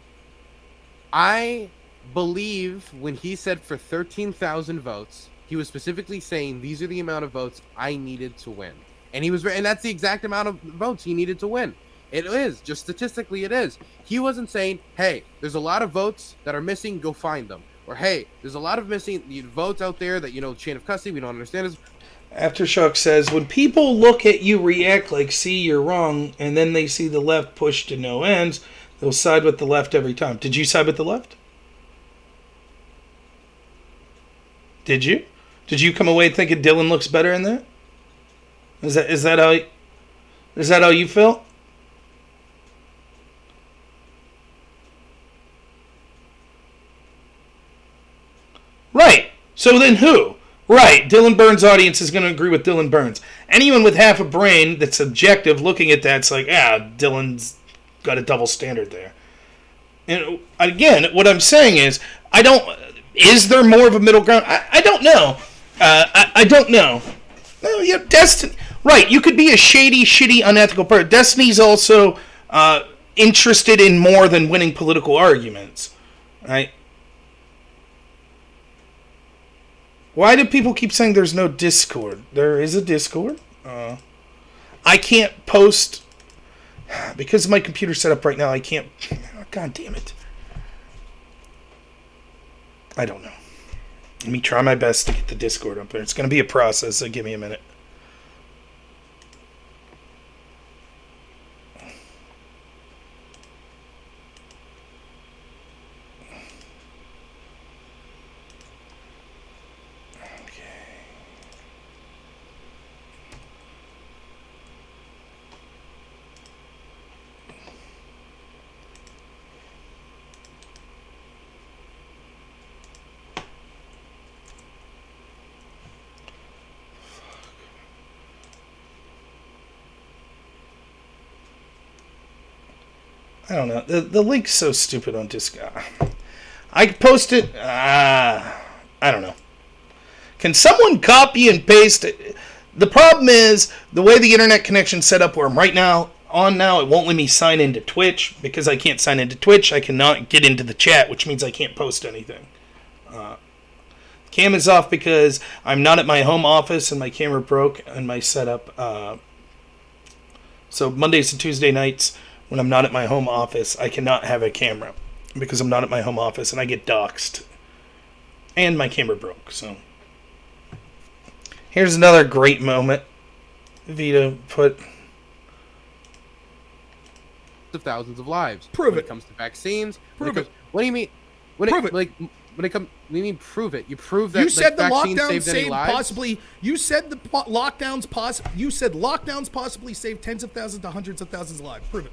I believe when he said for 13,000 votes, he was specifically saying these are the amount of votes I needed to win, and that's the exact amount of votes he needed to win. It is just statistically, it is. He wasn't saying, "Hey, there's a lot of votes that are missing. Go find them," or "Hey, there's a lot of missing votes out there that chain of custody we don't understand." Is Aftershock says, when people look at you react like, see, you're wrong, and then they see the left push to no ends, they'll side with the left every time. Did you side with the left? Did you? Did you come away thinking Dylan looks better in that? Is that how you felt? Right. So then who? Right. Dylan Burns' audience is going to agree with Dylan Burns. Anyone with half a brain that's objective looking at that's like, Dylan's got a double standard there. And again, what I'm saying is, is there more of a middle ground? I don't know. I don't know. Well, yeah, Destiny. Right, you could be a shady, shitty, unethical person. Destiny's also interested in more than winning political arguments. Right? Why do people keep saying there's no Discord? There is a Discord. I can't post because my computer's set up right now. I can't. God damn it. I don't know. Let me try my best to get the Discord up there. It's going to be a process, so give me a minute. I don't know. The link's so stupid on Discord. I post it. I don't know. Can someone copy and paste it? The problem is the way the internet connection's set up where I'm right now, it won't let me sign into Twitch. Because I can't sign into Twitch, I cannot get into the chat, which means I can't post anything. Cam is off because I'm not at my home office and my camera broke and my setup. So Mondays and Tuesday nights, when I'm not at my home office, I cannot have a camera because I'm not at my home office and I get doxxed. And my camera broke, so. Here's another great moment. Vito put of thousands of lives. Prove when it. It comes to vaccines. Prove it. What do you mean? Prove it. When it comes, what do you mean prove it? You prove that You said the vaccines lockdown saved any saved lives? possibly. You said the lockdowns You said lockdowns possibly saved tens of thousands to hundreds of thousands of lives. Prove it.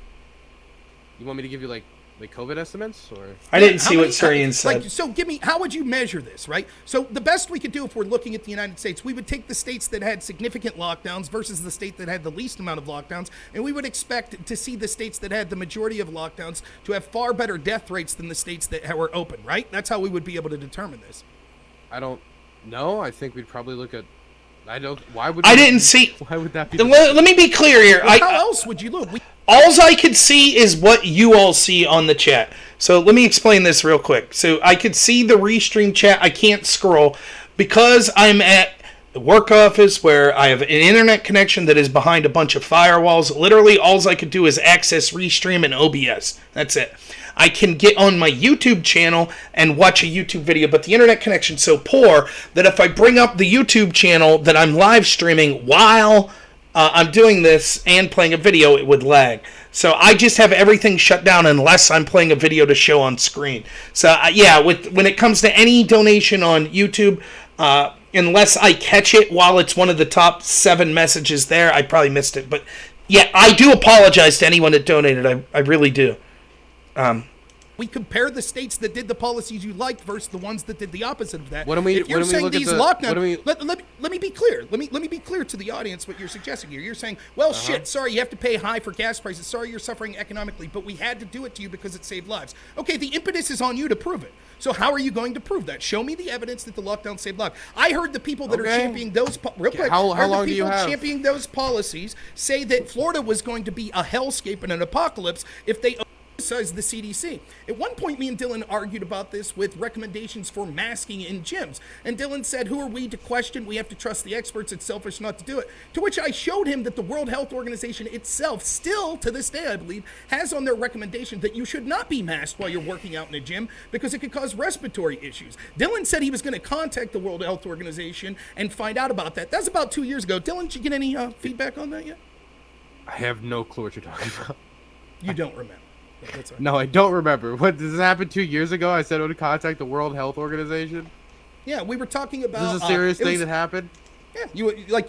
You want me to give you like COVID estimates or? I didn't see what Surian said. So give me, how would you measure this, right? So the best we could do if we're looking at the United States, we would take the states that had significant lockdowns versus the state that had the least amount of lockdowns, and we would expect to see the states that had the majority of lockdowns to have far better death rates than the states that were open, right? That's how we would be able to determine this. I don't know. I think we'd probably look at. I don't. Why would? I didn't see. Why would that be? Let me be clear here. Well, how else would you look? Alls I could see is what you all see on the chat. So let me explain this real quick. So I could see the restream chat. I can't scroll because I'm at the work office where I have an internet connection that is behind a bunch of firewalls. Literally, alls I could do is access restream and OBS. That's it. I can get on my YouTube channel and watch a YouTube video, but the internet connection's so poor that if I bring up the YouTube channel that I'm live streaming while I'm doing this and playing a video, it would lag. So I just have everything shut down unless I'm playing a video to show on screen. So when it comes to any donation on YouTube, unless I catch it while it's one of the top 7 messages there, I probably missed it. But yeah, I do apologize to anyone that donated. I really do. We compare the states that did the policies you liked versus the ones that did the opposite of that. When we- if you're when we saying look at these the- lockdowns, when we- let me be clear. Let me be clear to the audience what you're suggesting here. You're saying, well, shit, sorry, you have to pay high for gas prices. Sorry, you're suffering economically, but we had to do it to you because it saved lives. Okay, the impetus is on you to prove it. So how are you going to prove that? Show me the evidence that the lockdown saved lives. I heard the people that are Okay. championing those real quick. How I heard long the do you people have? championing those policies say that Florida was going to be a hellscape and an apocalypse if they the CDC. At one point, me and Dylan argued about this with recommendations for masking in gyms. And Dylan said, who are we to question? We have to trust the experts. It's selfish not to do it. To which I showed him that the World Health Organization itself, still to this day, I believe, has on their recommendation that you should not be masked while you're working out in a gym because it could cause respiratory issues. Dylan said he was going to contact the World Health Organization and find out about that. That's about 2 years ago. Dylan, did you get any feedback on that yet? I have no clue what you're talking about. You don't remember. That's all right. No, I don't remember. What, did this happen 2 years ago? I said I would contact the World Health Organization. Yeah, we were talking about. Is this a serious thing that happened? Yeah,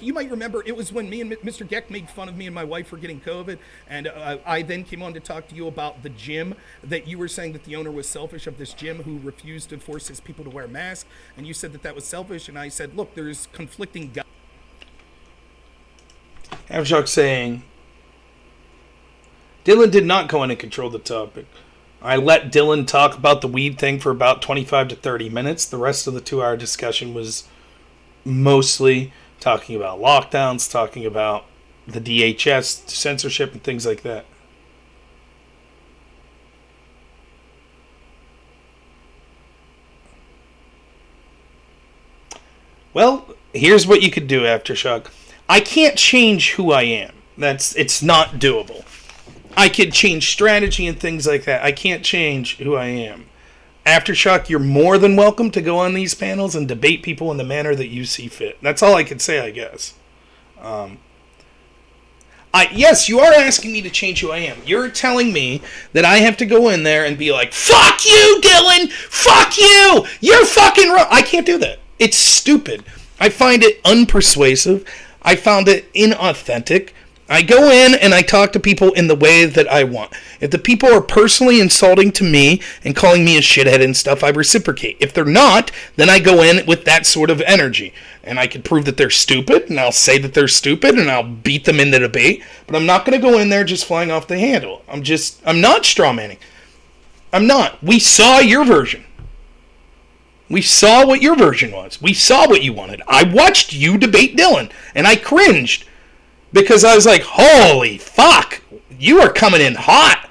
you might remember it was when me and Mr. Geck made fun of me and my wife for getting COVID, and I then came on to talk to you about the gym that you were saying that the owner was selfish of this gym who refused to force his people to wear masks, and you said that that was selfish, and I said, look, there's conflicting. Aftershock saying, Dylan did not go in and control the topic. I let Dylan talk about the weed thing for about 25 to 30 minutes. The rest of the 2-hour discussion was mostly talking about lockdowns, talking about the DHS, censorship, and things like that. Well, here's what you could do, Aftershock. I can't change who I am. It's not doable. I could change strategy and things like that. I can't change who I am. Aftershock, you're more than welcome to go on these panels and debate people in the manner that you see fit. That's all I can say, I guess. Yes, you are asking me to change who I am. You're telling me that I have to go in there and be like, fuck you, Dylan! Fuck you! You're fucking wrong! I can't do that. It's stupid. I find it unpersuasive. I found it inauthentic. I go in and I talk to people in the way that I want. If the people are personally insulting to me and calling me a shithead and stuff, I reciprocate. If they're not, then I go in with that sort of energy. And I can prove that they're stupid, and I'll say that they're stupid, and I'll beat them in the debate. But I'm not going to go in there just flying off the handle. I'm not strawmanning. I'm not. We saw your version. We saw what your version was. We saw what you wanted. I watched you debate Dylan, and I cringed. Because I was like, holy fuck, you are coming in hot.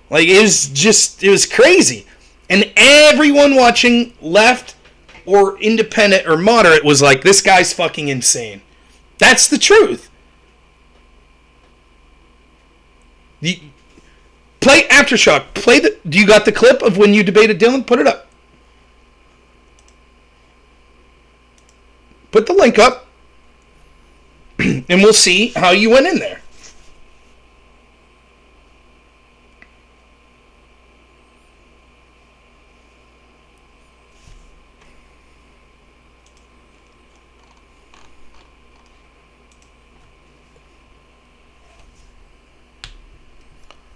Like, it was crazy. And everyone watching, left or independent or moderate, was like, this guy's fucking insane. That's the truth. Play Aftershock. Do you got the clip of when you debated Dylan? Put it up. Put the link up. And we'll see how you went in there.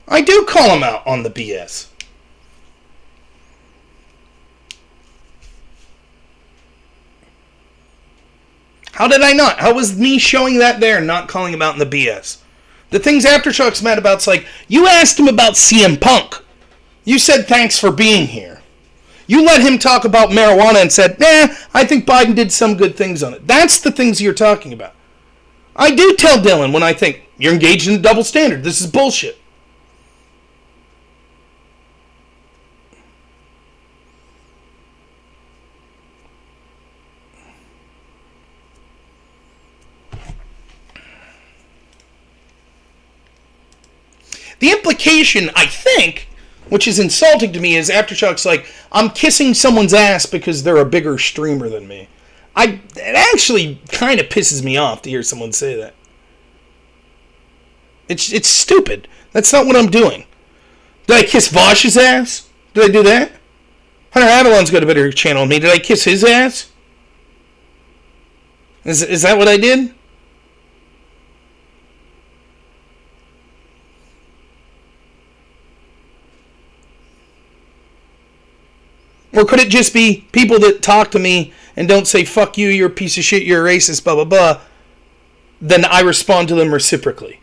I do call him out on the BS. How did I not? How was me showing that there and not calling him out in the BS? The things Aftershock's mad about's like, you asked him about CM Punk. You said thanks for being here. You let him talk about marijuana and said, I think Biden did some good things on it. That's the things you're talking about. I do tell Dylan when I think, you're engaged in a double standard. This is bullshit. The implication, I think, which is insulting to me, is Aftershock's like, I'm kissing someone's ass because they're a bigger streamer than me. It actually kind of pisses me off to hear someone say that. It's stupid. That's not what I'm doing. Did I kiss Vosh's ass? Did I do that? Hunter Avalon's got a better channel than me. Did I kiss his ass? Is that what I did? Or could it just be people that talk to me and don't say, fuck you, you're a piece of shit, you're a racist, blah, blah, blah, then I respond to them reciprocally?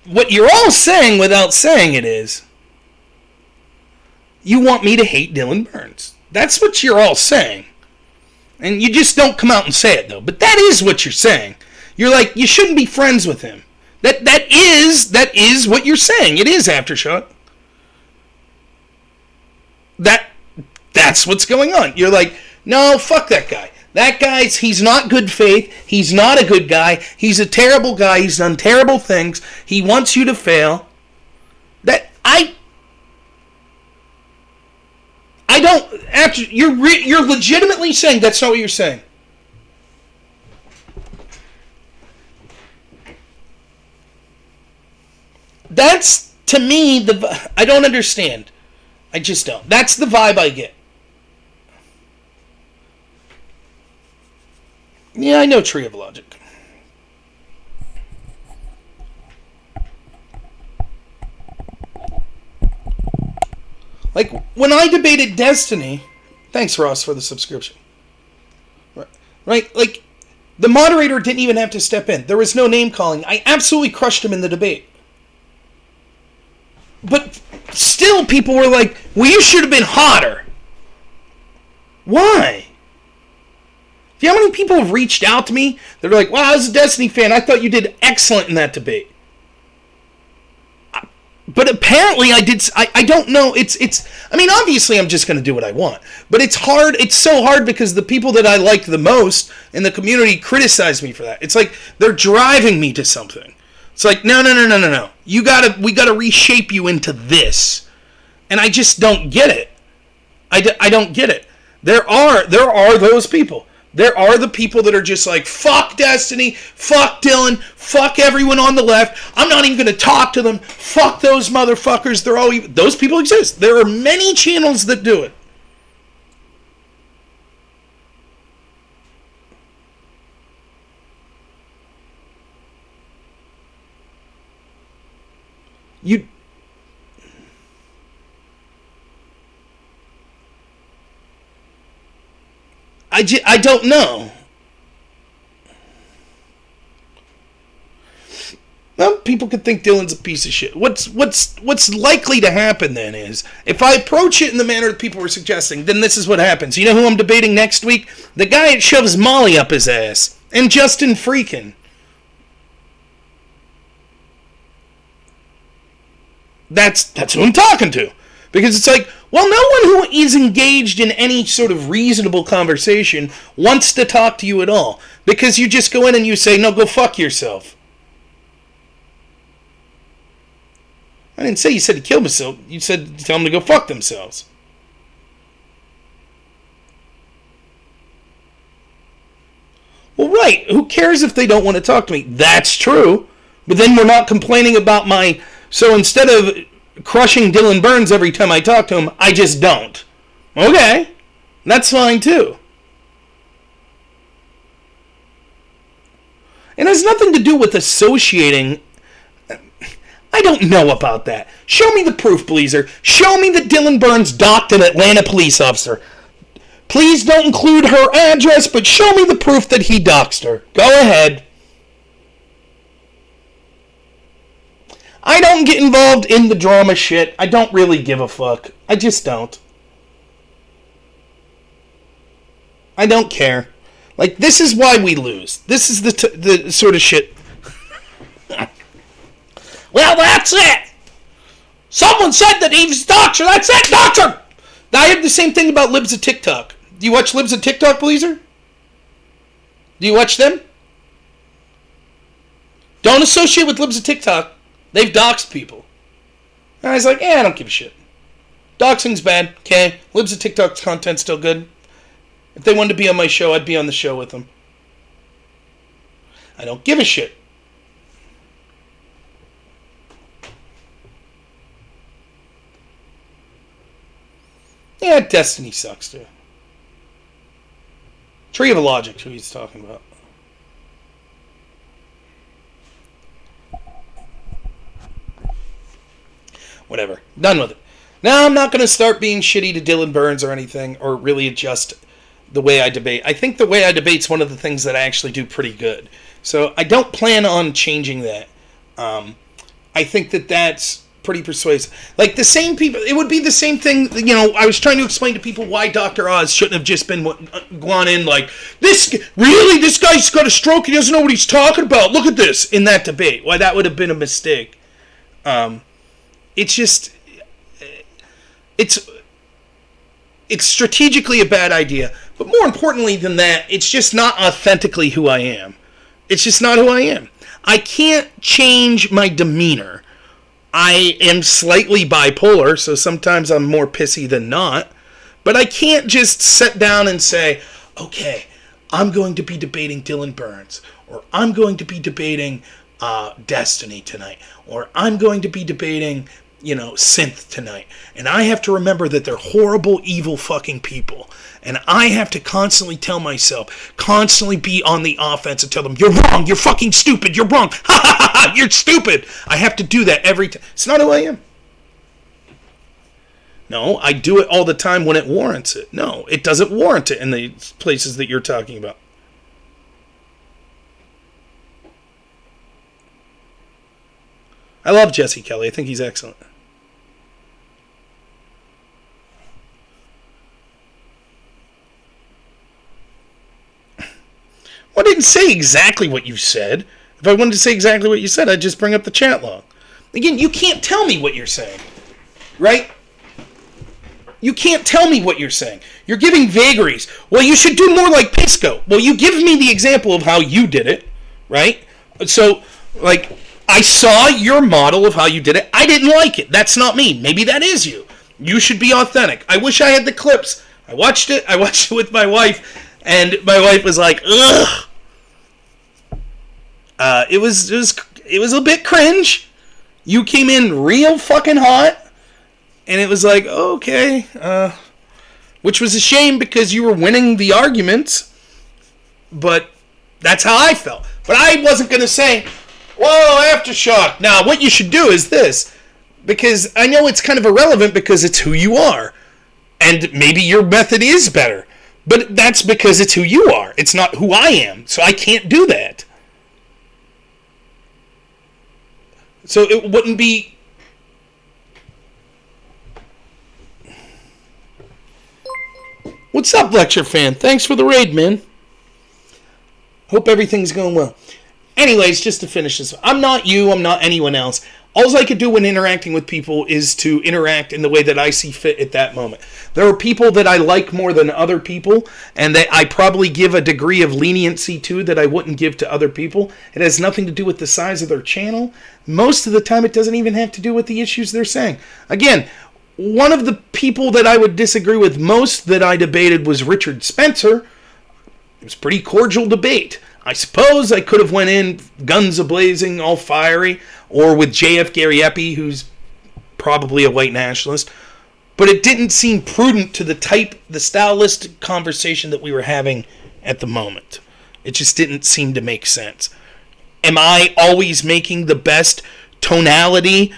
What you're all saying without saying it is, you want me to hate Dylan Burns. That's what you're all saying. And you just don't come out and say it, though. But that is what you're saying. You're like, you shouldn't be friends with him. That is what you're saying. It is Aftershock. That's what's going on. You're like, no, fuck that guy. That guy's, he's not good faith. He's not a good guy. He's a terrible guy. He's done terrible things. He wants you to fail. I don't, after, you're legitimately saying that's not what you're saying. That's, to me, I don't understand. I just don't. That's the vibe I get. Yeah, I know Tree of Logic. Like, when I debated Destiny... Thanks, Ross, for the subscription. Right? Like, the moderator didn't even have to step in. There was no name-calling. I absolutely crushed him in the debate. But still, people were like, well, you should have been hotter. Why? Do you know how many people have reached out to me? They're like, wow, I was a Destiny fan. I thought you did excellent in that debate. But apparently I did. I don't know. I mean, obviously I'm just going to do what I want. But it's hard. It's so hard because the people that I like the most in the community criticize me for that. It's like they're driving me to something. It's like, no. We gotta reshape you into this. And I just don't get it. I don't get it. There are those people. There are the people that are just like, fuck Destiny, fuck Dylan, fuck everyone on the left. I'm not even going to talk to them. Fuck those motherfuckers. They're all evil. Those people exist. There are many channels that do it. I don't know. Well, people could think Dylan's a piece of shit. What's likely to happen then is, if I approach it in the manner that people were suggesting, then this is what happens. You know who I'm debating next week? The guy that shoves Molly up his ass. And Justin Freakin. That's who I'm talking to. Because it's like, well, no one who is engaged in any sort of reasonable conversation wants to talk to you at all. Because you just go in and you say, no, go fuck yourself. I didn't say you said to kill himself. You said tell them to go fuck themselves. Well, right. Who cares if they don't want to talk to me? That's true. But then we're not complaining about my... So instead of crushing Dylan Burns every time I talk to him, I just don't. Okay. That's fine too. It has nothing to do with associating. I don't know about that. Show me the proof, Bleezer. Show me that Dylan Burns docked an Atlanta police officer. Please don't include her address, but show me the proof that he doxed her. Go ahead. I don't get involved in the drama shit. I don't really give a fuck. I just don't. I don't care. Like, this is why we lose. This is the sort of shit. Well, that's it. Someone said that he was a doctor. That's it, doctor. I have the same thing about Libs of TikTok. Do you watch Libs of TikTok, Bleezer? Do you watch them? Don't associate with Libs of TikTok. They've doxed people. And I was like, I don't give a shit. Doxing's bad, okay. Libs of TikTok's content's still good. If they wanted to be on my show, I'd be on the show with them. I don't give a shit. Yeah, Destiny sucks too. Tree of Logic, who he's talking about. Whatever. Done with it. Now I'm not going to start being shitty to Dylan Burns or anything, or really adjust the way I debate. I think the way I debate's one of the things that I actually do pretty good. So I don't plan on changing that. I think that that's pretty persuasive. Like, the same people, it would be the same thing, you know, I was trying to explain to people why Dr. Oz shouldn't have just been gone in like, this guy's got a stroke, he doesn't know what he's talking about, look at this, in that debate. Why that would have been a mistake. It's just, it's strategically a bad idea. But more importantly than that, it's just not authentically who I am. It's just not who I am. I can't change my demeanor. I am slightly bipolar, so sometimes I'm more pissy than not. But I can't just sit down and say, okay, I'm going to be debating Dylan Burns, or I'm going to be debating Destiny tonight, or I'm going to be debating, you know, Synth tonight. And I have to remember that they're horrible, evil fucking people. And I have to constantly tell myself, constantly be on the offense and tell them, you're wrong, you're fucking stupid, you're wrong, ha ha ha ha, you're stupid. I have to do that every time. It's not who I am. No, I do it all the time when it warrants it. No, it doesn't warrant it in the places that you're talking about. I love Jesse Kelly. I think he's excellent. Well, I didn't say exactly what you said. If I wanted to say exactly what you said, I'd just bring up the chat log. Again, you can't tell me what you're saying. Right? You can't tell me what you're saying. You're giving vagaries. Well, you should do more like Pisco. Well, you give me the example of how you did it. Right? So, like, I saw your model of how you did it. I didn't like it. That's not me. Maybe that is you. You should be authentic. I wish I had the clips. I watched it with my wife. And my wife was like, ugh. It was a bit cringe. You came in real fucking hot. And it was like, okay. Which was a shame because you were winning the arguments. But that's how I felt. But I wasn't going to say, whoa, Aftershock. Now, what you should do is this. Because I know it's kind of irrelevant because it's who you are. And maybe your method is better. But that's because it's who you are. It's not who I am. So I can't do that. So it wouldn't be... What's up, Lecture Fan? Thanks for the raid, man. Hope everything's going well. Anyways, just to finish this. I'm not you. I'm not anyone else. All I could do when interacting with people is to interact in the way that I see fit at that moment. There are people that I like more than other people, and that I probably give a degree of leniency to that I wouldn't give to other people. It has nothing to do with the size of their channel. Most of the time, it doesn't even have to do with the issues they're saying. Again, one of the people that I would disagree with most that I debated was Richard Spencer. It was a pretty cordial debate. I suppose I could have went in guns a-blazing, all fiery, or with J.F. Gary Epi, who's probably a white nationalist. But it didn't seem prudent to the stylistic conversation that we were having at the moment. It just didn't seem to make sense. Am I always making the best tonality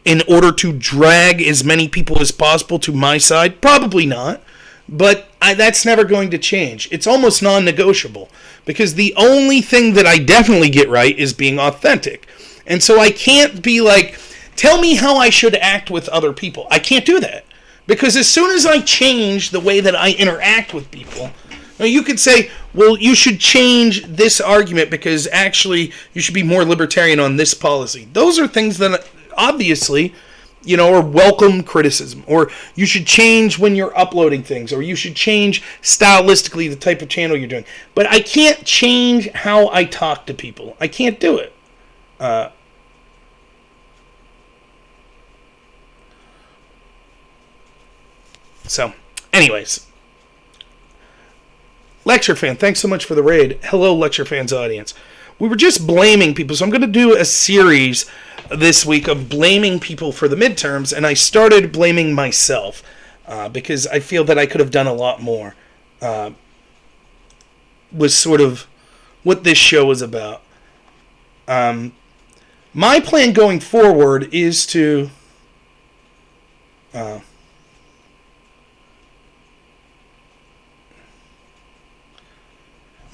in order to drag as many people as possible to my side? Probably not. But that's never going to change. It's almost non-negotiable. Because the only thing that I definitely get right is being authentic. And so I can't be like, tell me how I should act with other people. I can't do that. Because as soon as I change the way that I interact with people, you could say, well, you should change this argument because actually you should be more libertarian on this policy. Those are things that obviously, are welcome criticism. Or you should change when you're uploading things. Or you should change stylistically the type of channel you're doing. But I can't change how I talk to people. I can't do it. So, anyways. Lecture Fan, thanks so much for the raid. Hello, Lecture Fan's audience. We were just blaming people, so I'm going to do a series this week of blaming people for the midterms, and I started blaming myself because I feel that I could have done a lot more. Was sort of what this show is about. My plan going forward is to... My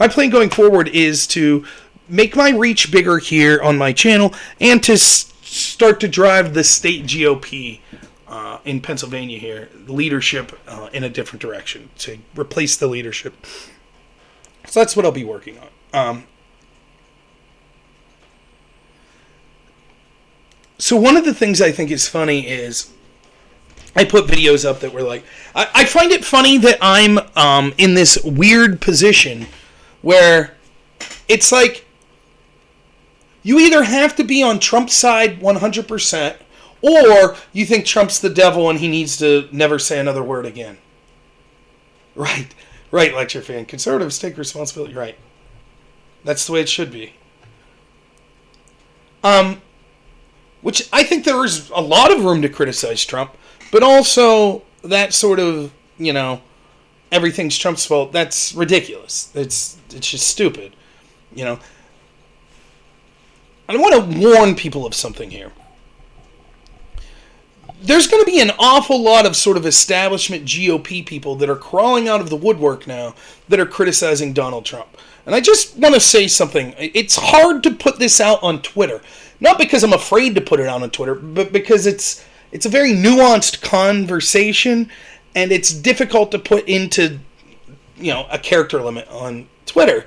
plan going forward is to make my reach bigger here on my channel and to start to drive the state GOP in Pennsylvania here, leadership in a different direction, to replace the leadership. So that's what I'll be working on. So one of the things I think is funny is I put videos up that were like, I find it funny that I'm in this weird position where it's like you either have to be on Trump's side 100% or you think Trump's the devil and he needs to never say another word again. Right, lecture fan. Conservatives take responsibility. Right. That's the way it should be. Which I think there is a lot of room to criticize Trump, but also that sort of, everything's Trump's fault. That's ridiculous. It's just stupid, I want to warn people of something here. There's going to be an awful lot of sort of establishment GOP people that are crawling out of the woodwork now that are criticizing Donald Trump. And I just want to say something. It's hard to put this out on Twitter. Not because I'm afraid to put it out on Twitter, but because it's a very nuanced conversation, and it's difficult to put into, a character limit on Twitter.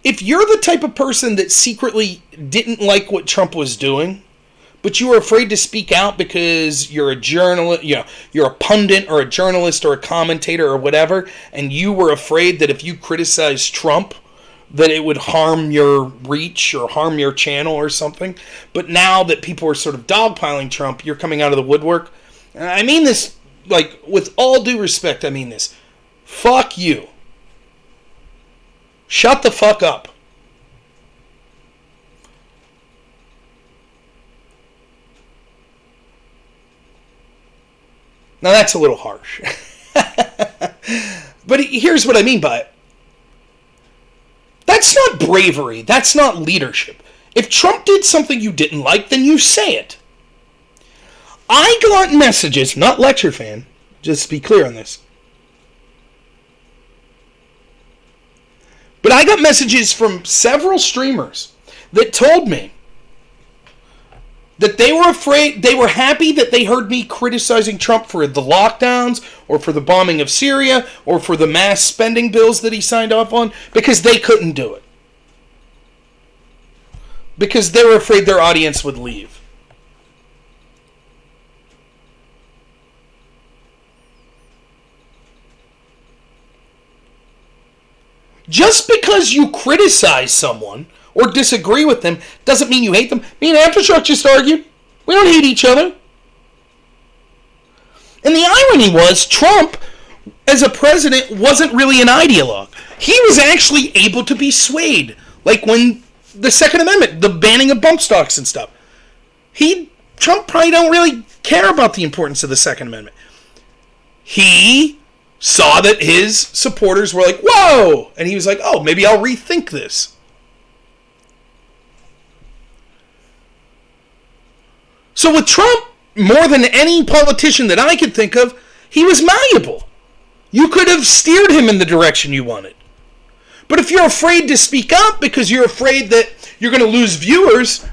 If you're the type of person that secretly didn't like what Trump was doing, but you were afraid to speak out because you're a journalist, you're a pundit or a journalist or a commentator or whatever, and you were afraid that if you criticized Trump, that it would harm your reach or harm your channel or something. But now that people are sort of dogpiling Trump, you're coming out of the woodwork. And I mean this, with all due respect, I mean this. Fuck you. Shut the fuck up. Now that's a little harsh. But here's what I mean by it. That's not bravery. That's not leadership. If Trump did something you didn't like, then you say it. I got messages, not lecture fan, just to be clear on this. But I got messages from several streamers that told me that they were afraid, they were happy that they heard me criticizing Trump for the lockdowns or for the bombing of Syria or for the mass spending bills that he signed off on, because they couldn't do it. Because they were afraid their audience would leave. Just because you criticize someone or disagree with them doesn't mean you hate them. Me and Aftershock just argued. We don't hate each other. And the irony was, Trump, as a president, wasn't really an ideologue. He was actually able to be swayed. Like when the Second Amendment, the banning of bump stocks and stuff. Trump probably don't really care about the importance of the Second Amendment. He saw that his supporters were like, whoa! And he was like, oh, maybe I'll rethink this. So with Trump, more than any politician that I could think of, he was malleable. You could have steered him in the direction you wanted. But if you're afraid to speak up because you're afraid that you're going to lose viewers,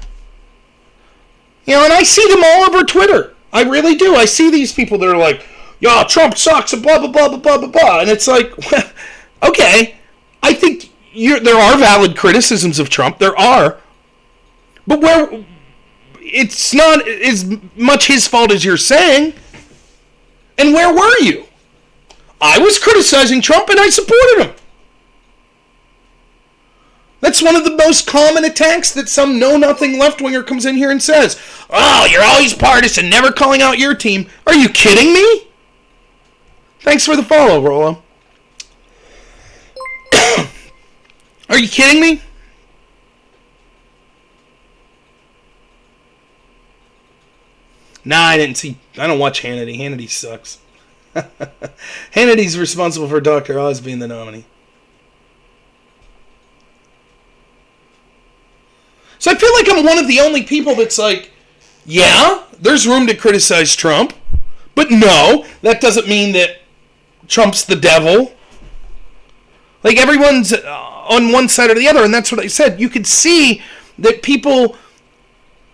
and I see them all over Twitter. I really do. I see these people that are like, yo, Trump sucks, and blah, blah, blah, blah, blah, blah, blah. And it's like, okay, I think there are valid criticisms of Trump. There are. But it's not as much his fault as you're saying. And where were you? I was criticizing Trump and I supported him. That's one of the most common attacks that some know-nothing left-winger comes in here and says, oh, you're always partisan, never calling out your team. Are you kidding me? Thanks for the follow, Rollo. Are you kidding me? Nah, I don't watch Hannity. Hannity sucks. Hannity's responsible for Dr. Oz being the nominee. So I feel like I'm one of the only people that's like, yeah, there's room to criticize Trump, but no, that doesn't mean that Trump's the devil. Like, everyone's on one side or the other, and that's what I said. You could see that people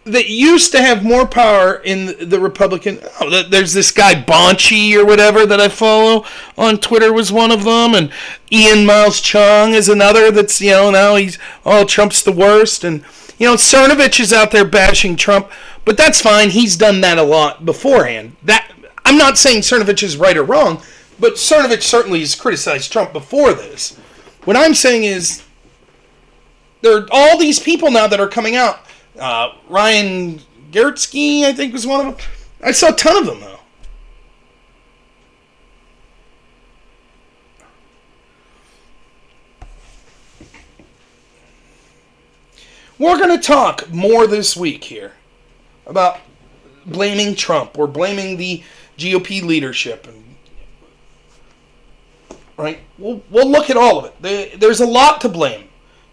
that used to have more power in the Republican... Oh, there's this guy Bonchi or whatever that I follow on Twitter was one of them, and Ian Miles Chung is another that's, now he's... Oh, Trump's the worst, and, Cernovich is out there bashing Trump, but that's fine. He's done that a lot beforehand. I'm not saying Cernovich is right or wrong, but Cernovich certainly has criticized Trump before this. What I'm saying is, there are all these people now that are coming out. Ryan Gertzky, I think, was one of them. I saw a ton of them, though. We're going to talk more this week here about blaming Trump or blaming the GOP leadership. Right? We'll look at all of it. There's a lot to blame.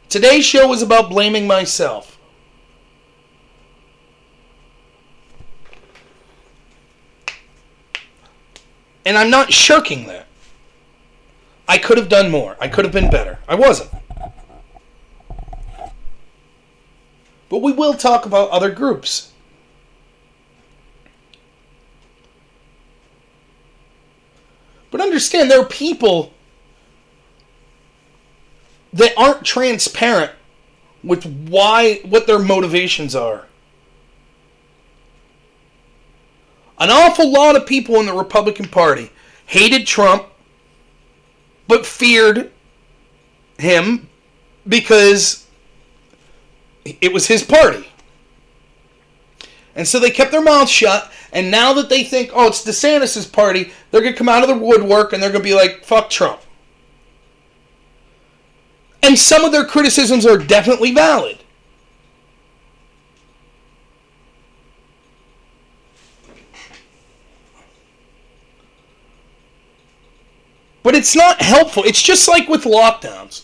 Today's show was about blaming myself. And I'm not shirking that. I could have done more. I could have been better. I wasn't. But we will talk about other groups. But understand, there are people that aren't transparent with what their motivations are. An awful lot of people in the Republican Party hated Trump, but feared him because it was his party. And so they kept their mouths shut, and now that they think, oh, it's DeSantis' party, they're going to come out of the woodwork and they're going to be like, fuck Trump. And some of their criticisms are definitely valid. But it's not helpful. It's just like with lockdowns.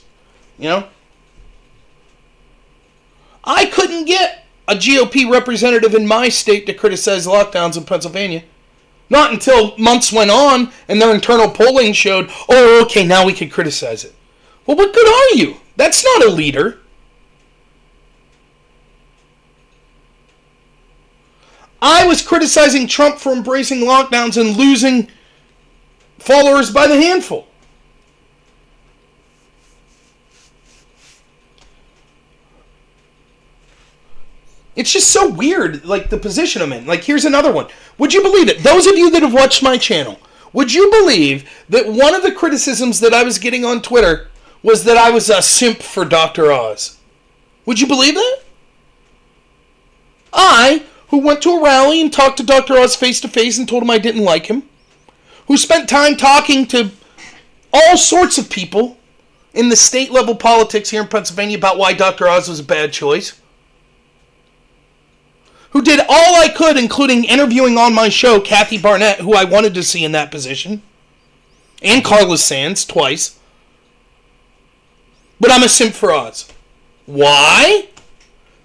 I couldn't get a GOP representative in my state to criticize lockdowns in Pennsylvania. Not until months went on and their internal polling showed, oh, okay, now we can criticize it. Well, what good are you? That's not a leader. I was criticizing Trump for embracing lockdowns and losing followers by the handful. It's just so weird, like, the position I'm in. Like, here's another one. Would you believe it? Those of you that have watched my channel, would you believe that one of the criticisms that I was getting on Twitter was that I was a simp for Dr. Oz? Would you believe that? I, who went to a rally and talked to Dr. Oz face-to-face and told him I didn't like him, who spent time talking to all sorts of people in the state-level politics here in Pennsylvania about why Dr. Oz was a bad choice, who did all I could, including interviewing on my show Kathy Barnette, who I wanted to see in that position, and Carlos Sands twice. But I'm a simp for Oz. Why?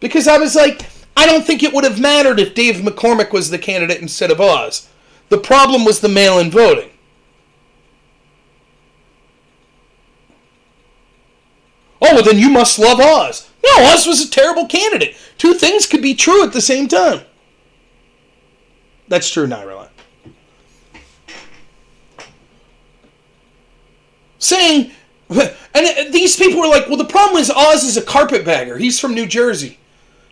Because I was like, I don't think it would have mattered if Dave McCormick was the candidate instead of Oz. The problem was the mail-in voting. Oh, well then you must love Oz. No, Oz was a terrible candidate. Two things could be true at the same time. That's true, Nyrala. Saying, and these people were like, well, the problem is Oz is a carpetbagger. He's from New Jersey.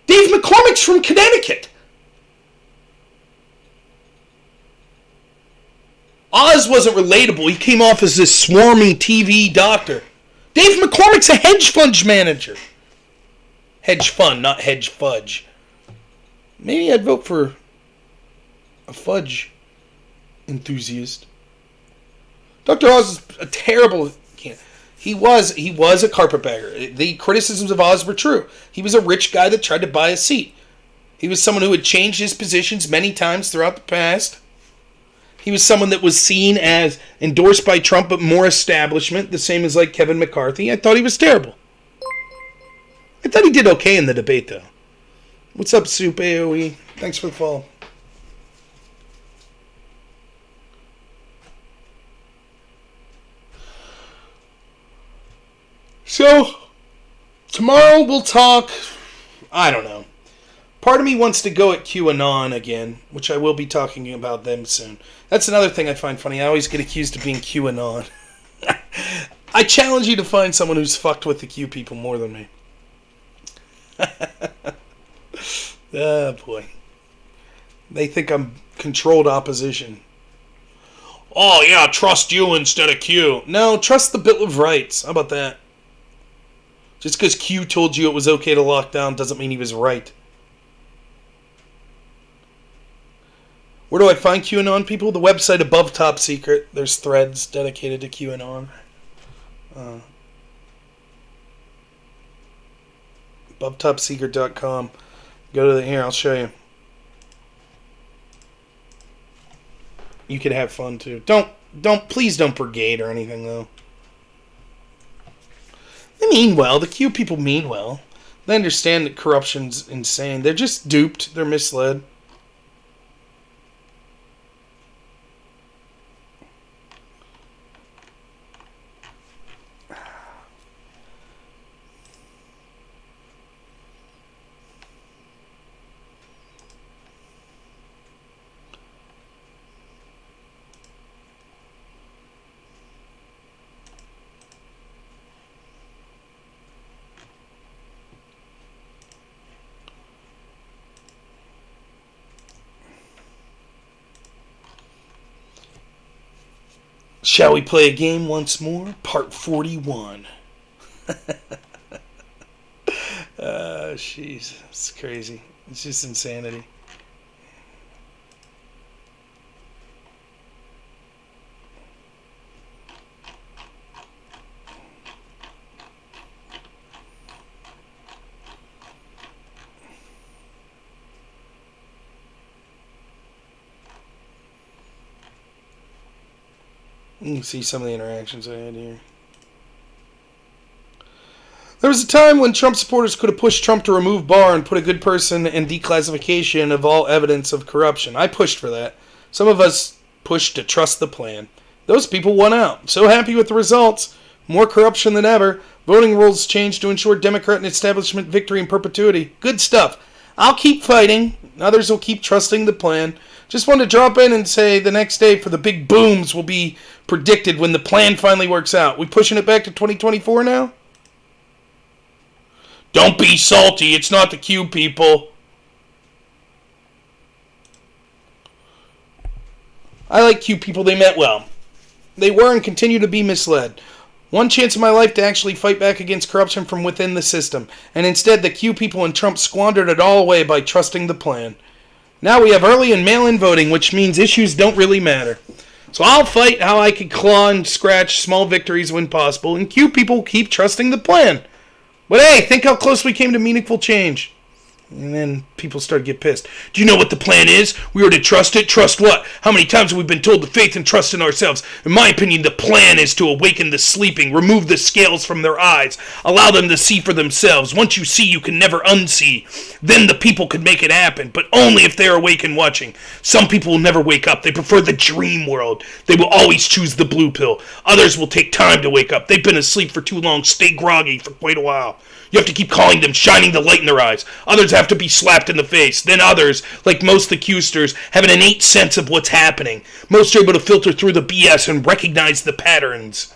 Dave McCormick's from Connecticut. Oz wasn't relatable. He came off as this swarmy TV doctor. Dave McCormick's a hedge fund manager. Hedge fund, not hedge fudge. Maybe I'd vote for a fudge enthusiast. Dr. Oz is a terrible candidate. He was a carpetbagger. The criticisms of Oz were true. He was a rich guy that tried to buy a seat. He was someone who had changed his positions many times throughout the past. He was someone that was seen as endorsed by Trump, but more establishment, the same as like Kevin McCarthy. I thought he was terrible. I thought he did okay in the debate, though. What's up, Soup AOE? Thanks for the follow. So, tomorrow we'll talk, I don't know. Part of me wants to go at QAnon again, which I will be talking about them soon. That's another thing I find funny. I always get accused of being QAnon. I challenge you to find someone who's fucked with the Q people more than me. Oh, boy. They think I'm controlled opposition. Oh, yeah, trust you instead of Q. No, trust the Bill of Rights. How about that? Just because Q told you it was okay to lock down doesn't mean he was right. Where do I find QAnon people? The website above Top Secret. There's threads dedicated to QAnon. Above topsecret.com. Go to the here, I'll show you. You could have fun too. Please don't brigade or anything though. They mean well. The Q people mean well. They understand that corruption's insane. They're just duped. They're misled. Shall we play a game once more? Part 41. Jeez. It's crazy. It's just insanity. You can see some of the interactions I had here. There was a time when Trump supporters could have pushed Trump to remove Barr and put a good person and declassification of all evidence of corruption. I pushed for that. Some of us pushed to trust the plan. Those people won out. So happy with the results. More corruption than ever. Voting rules changed to ensure Democrat and establishment victory in perpetuity. Good stuff. I'll keep fighting. Others will keep trusting the plan. Just wanted to drop in and say the next day for the big booms will be predicted when the plan finally works out. We pushing it back to 2024 now? Don't be salty. It's not the Q people. I like Q people. They meant well. They were and continue to be misled. One chance in my life to actually fight back against corruption from within the system. And instead, the Q people and Trump squandered it all away by trusting the plan. Now we have early and mail-in voting, which means issues don't really matter. So I'll fight how I can claw and scratch small victories when possible, and Q people keep trusting the plan. But hey, think how close we came to meaningful change. And then people start to get pissed. Do you know what the plan is? We are to trust it. Trust what? How many times have we been told to faith and trust in ourselves? In my opinion, the plan is to awaken the sleeping, remove the scales from their eyes, allow them to see for themselves. Once you see, you can never unsee. Then the people can make it happen, but only if they are awake and watching. Some people will never wake up. They prefer the dream world. They will always choose the blue pill. Others will take time to wake up. They've been asleep for too long, stay groggy for quite a while. You have to keep calling them, shining the light in their eyes. Others have to be slapped in the face. Then others, like most accusers, have an innate sense of what's happening. Most are able to filter through the BS and recognize the patterns.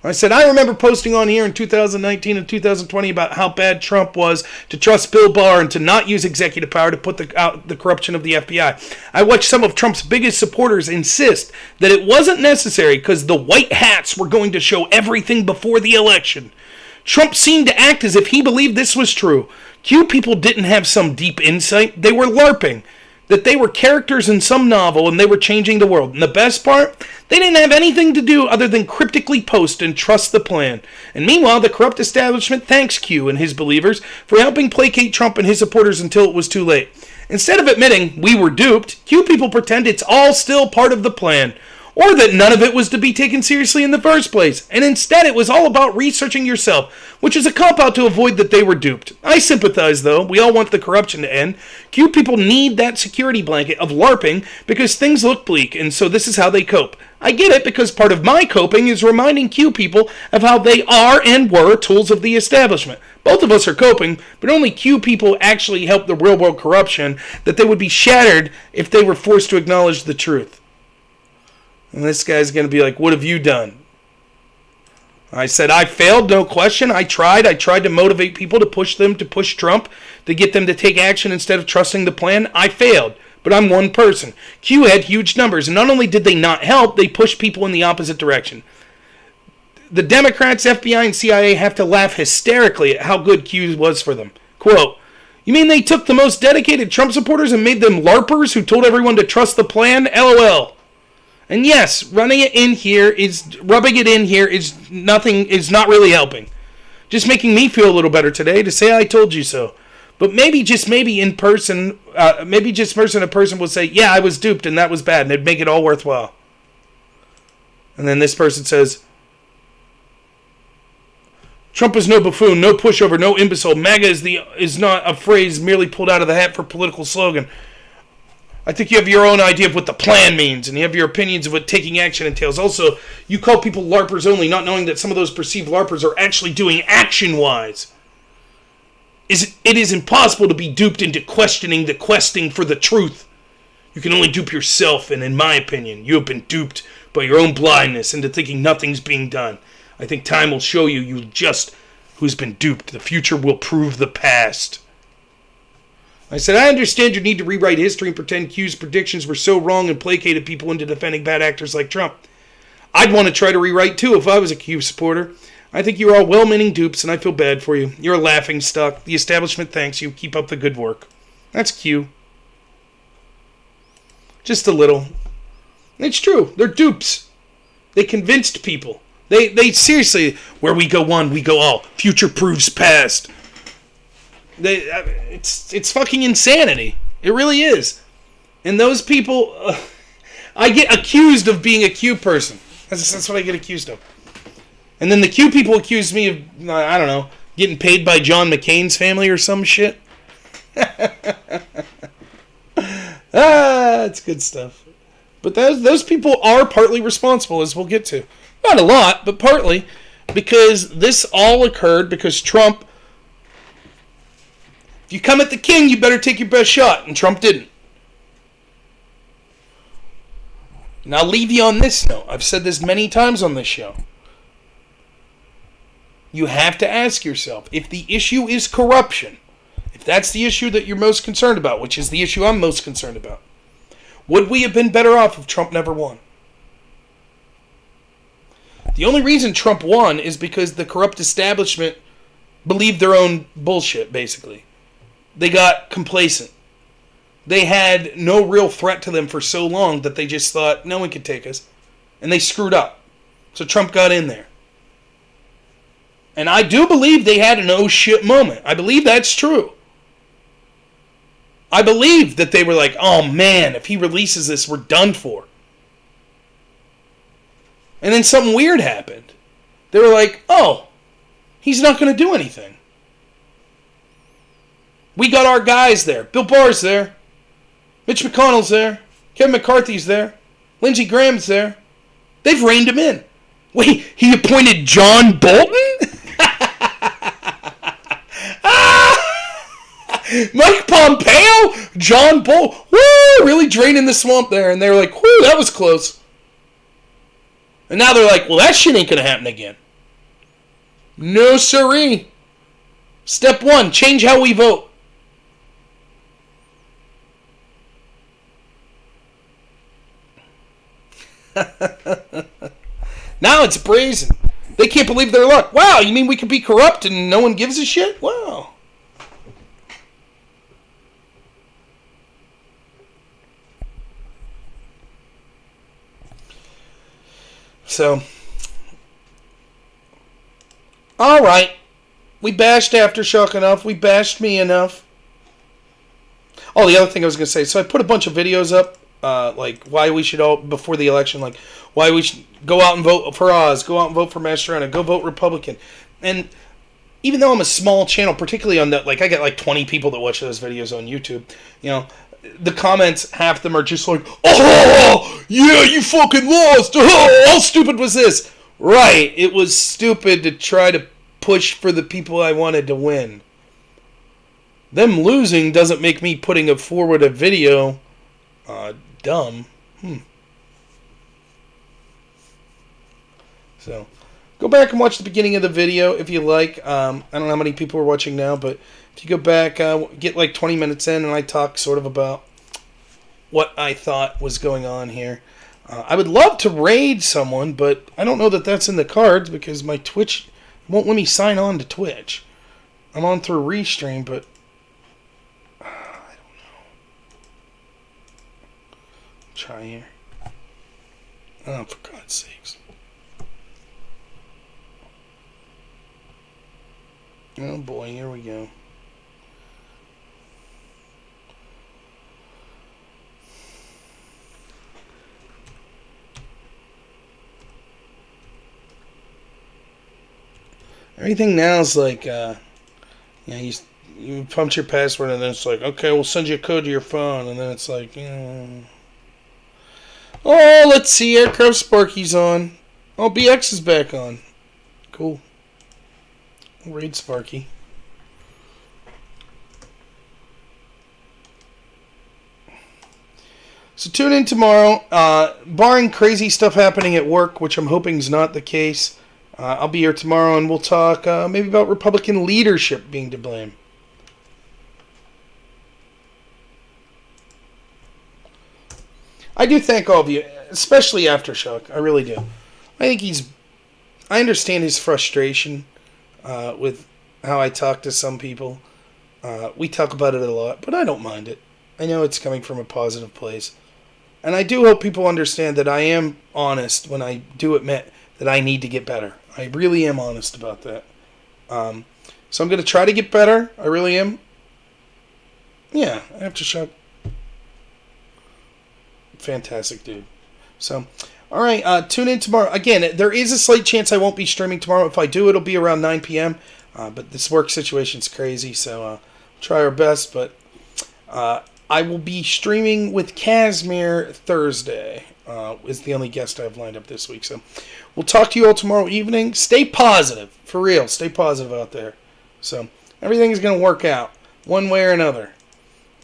I said, I remember posting on here in 2019 and 2020 about how bad Trump was to trust Bill Barr and to not use executive power to put out the corruption of the FBI. I watched some of Trump's biggest supporters insist that it wasn't necessary because the white hats were going to show everything before the election. Trump seemed to act as if he believed this was true. Q people didn't have some deep insight. They were LARPing. That they were characters in some novel and they were changing the world. And the best part, they didn't have anything to do other than cryptically post and trust the plan. And meanwhile, the corrupt establishment thanks Q and his believers for helping placate Trump and his supporters until it was too late. Instead of admitting we were duped, Q people pretend it's all still part of the plan. or that none of it was to be taken seriously in the first place, and instead it was all about researching yourself, which is a cop-out to avoid that they were duped. I sympathize, though. We all want the corruption to end. Q people need that security blanket of LARPing because things look bleak, and so this is how they cope. I get it, because part of my coping is reminding Q people of how they are and were tools of the establishment. Both of us are coping, but only Q people actually help the real-world corruption that they would be shattered if they were forced to acknowledge the truth. And this guy's going to be like, what have you done? I said, I failed, no question. I tried to motivate people to push Trump, to get them to take action instead of trusting the plan. I failed. But I'm one person. Q had huge numbers, and not only did they not help, they pushed people in the opposite direction. The Democrats, FBI, and CIA have to laugh hysterically at how good Q was for them. Quote, you mean they took the most dedicated Trump supporters and made them LARPers who told everyone to trust the plan? LOL. And yes, rubbing it in here is not really helping. Just making me feel a little better today to say I told you so. But maybe, just maybe in person, a person will say, yeah, I was duped and that was bad, and it'd make it all worthwhile. And then this person says, Trump is no buffoon, no pushover, no imbecile. MAGA is not a phrase merely pulled out of the hat for political slogan. I think you have your own idea of what the plan means, and you have your opinions of what taking action entails. Also, you call people LARPers only, not knowing that some of those perceived LARPers are actually doing action-wise. It is impossible to be duped into questioning the questing for the truth. You can only dupe yourself, and in my opinion, you have been duped by your own blindness into thinking nothing's being done. I think time will show you just who's been duped. The future will prove the past. I said, I understand your need to rewrite history and pretend Q's predictions were so wrong and placated people into defending bad actors like Trump. I'd want to try to rewrite too if I was a Q supporter. I think you're all well-meaning dupes, and I feel bad for you. You're a laughingstock. The establishment thanks you. Keep up the good work. That's Q. Just a little. It's true. They're dupes. They convinced people. They seriously, where we go one, we go all. Future proves past. It's fucking insanity. It really is. And those people, I get accused of being a Q person. That's what I get accused of. And then the Q people accuse me of, I don't know, getting paid by John McCain's family or some shit. It's good stuff. But those people are partly responsible, as we'll get to. Not a lot, but partly. Because this all occurred because Trump... If you come at the king, you better take your best shot. And Trump didn't. And I'll leave you on this note. I've said this many times on this show. You have to ask yourself, if the issue is corruption, if that's the issue that you're most concerned about, which is the issue I'm most concerned about, would we have been better off if Trump never won? The only reason Trump won is because the corrupt establishment believed their own bullshit, basically. They got complacent. They had no real threat to them for so long that they just thought, no one could take us. And they screwed up. So Trump got in there. And I do believe they had an oh shit moment. I believe that's true. I believe that they were like, oh man, if he releases this, we're done for. And then something weird happened. They were like, oh, he's not going to do anything. We got our guys there. Bill Barr's there. Mitch McConnell's there. Kevin McCarthy's there. Lindsey Graham's there. They've reined him in. Wait, he appointed John Bolton? Mike Pompeo? John Bolton? Woo! Really draining the swamp there. And they were like, whoo, that was close. And now they're like, well, that shit ain't going to happen again. No siree. Step one, change how we vote. Now it's brazen. They can't believe their luck. Wow, you mean we can be corrupt and no one gives a shit? Wow. So, alright. We bashed Aftershock enough. We bashed me enough. Oh, the other thing I was going to say. So I put a bunch of videos up like why we should all, before the election, like why we should go out and vote for Oz, go out and vote for Mastrona, go vote Republican. And even though I'm a small channel, particularly on that, like I get like 20 people that watch those videos on YouTube, you know, the comments, half of them are just like, oh, yeah, you fucking lost. Oh, how stupid was this? Right, it was stupid to try to push for the people I wanted to win. Them losing doesn't make me putting forward a video dumb. So, go back and watch the beginning of the video if you like. I don't know how many people are watching now, but if you go back, get like 20 minutes in, and I talk sort of about what I thought was going on here. I would love to raid someone, but I don't know that that's in the cards because my Twitch won't let me sign on to Twitch. I'm on through Restream, but I don't know. Try here. Oh, for God's sakes. Oh boy, here we go. Everything now is like, you punch your password and then it's like, okay, we'll send you a code to your phone, and then it's like, oh, let's see, Aircraft Sparky's on. Oh, BX is back on. Cool. We'll raid Sparky. So tune in tomorrow. Barring crazy stuff happening at work, which I'm hoping is not the case, I'll be here tomorrow and we'll talk maybe about Republican leadership being to blame. I do thank all of you, especially Aftershock. I really do. I understand his frustration with how I talk to some people. We talk about it a lot, but I don't mind it. I know it's coming from a positive place. And I do hope people understand that I am honest when I do admit that I need to get better. I really am honest about that. So I'm going to try to get better. I really am. Yeah, Aftershock. Fantastic, dude. So, all right, tune in tomorrow. Again, there is a slight chance I won't be streaming tomorrow. If I do, it'll be around 9 p.m. But this work situation's crazy, so try our best. But I will be streaming with Casimir Thursday. Is the only guest I've lined up this week. So we'll talk to you all tomorrow evening. Stay positive. For real. Stay positive out there. So everything's going to work out one way or another.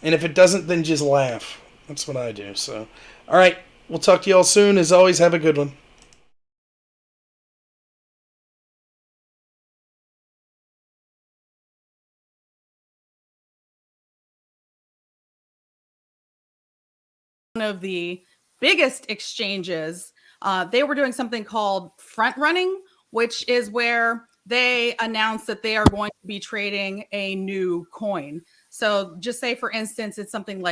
And if it doesn't, then just laugh. That's what I do. So, all right. We'll talk to you all soon. As always, have a good one. One of the biggest exchanges, they were doing something called front running, which is where they announced that they are going to be trading a new coin. So just say, for instance, it's something like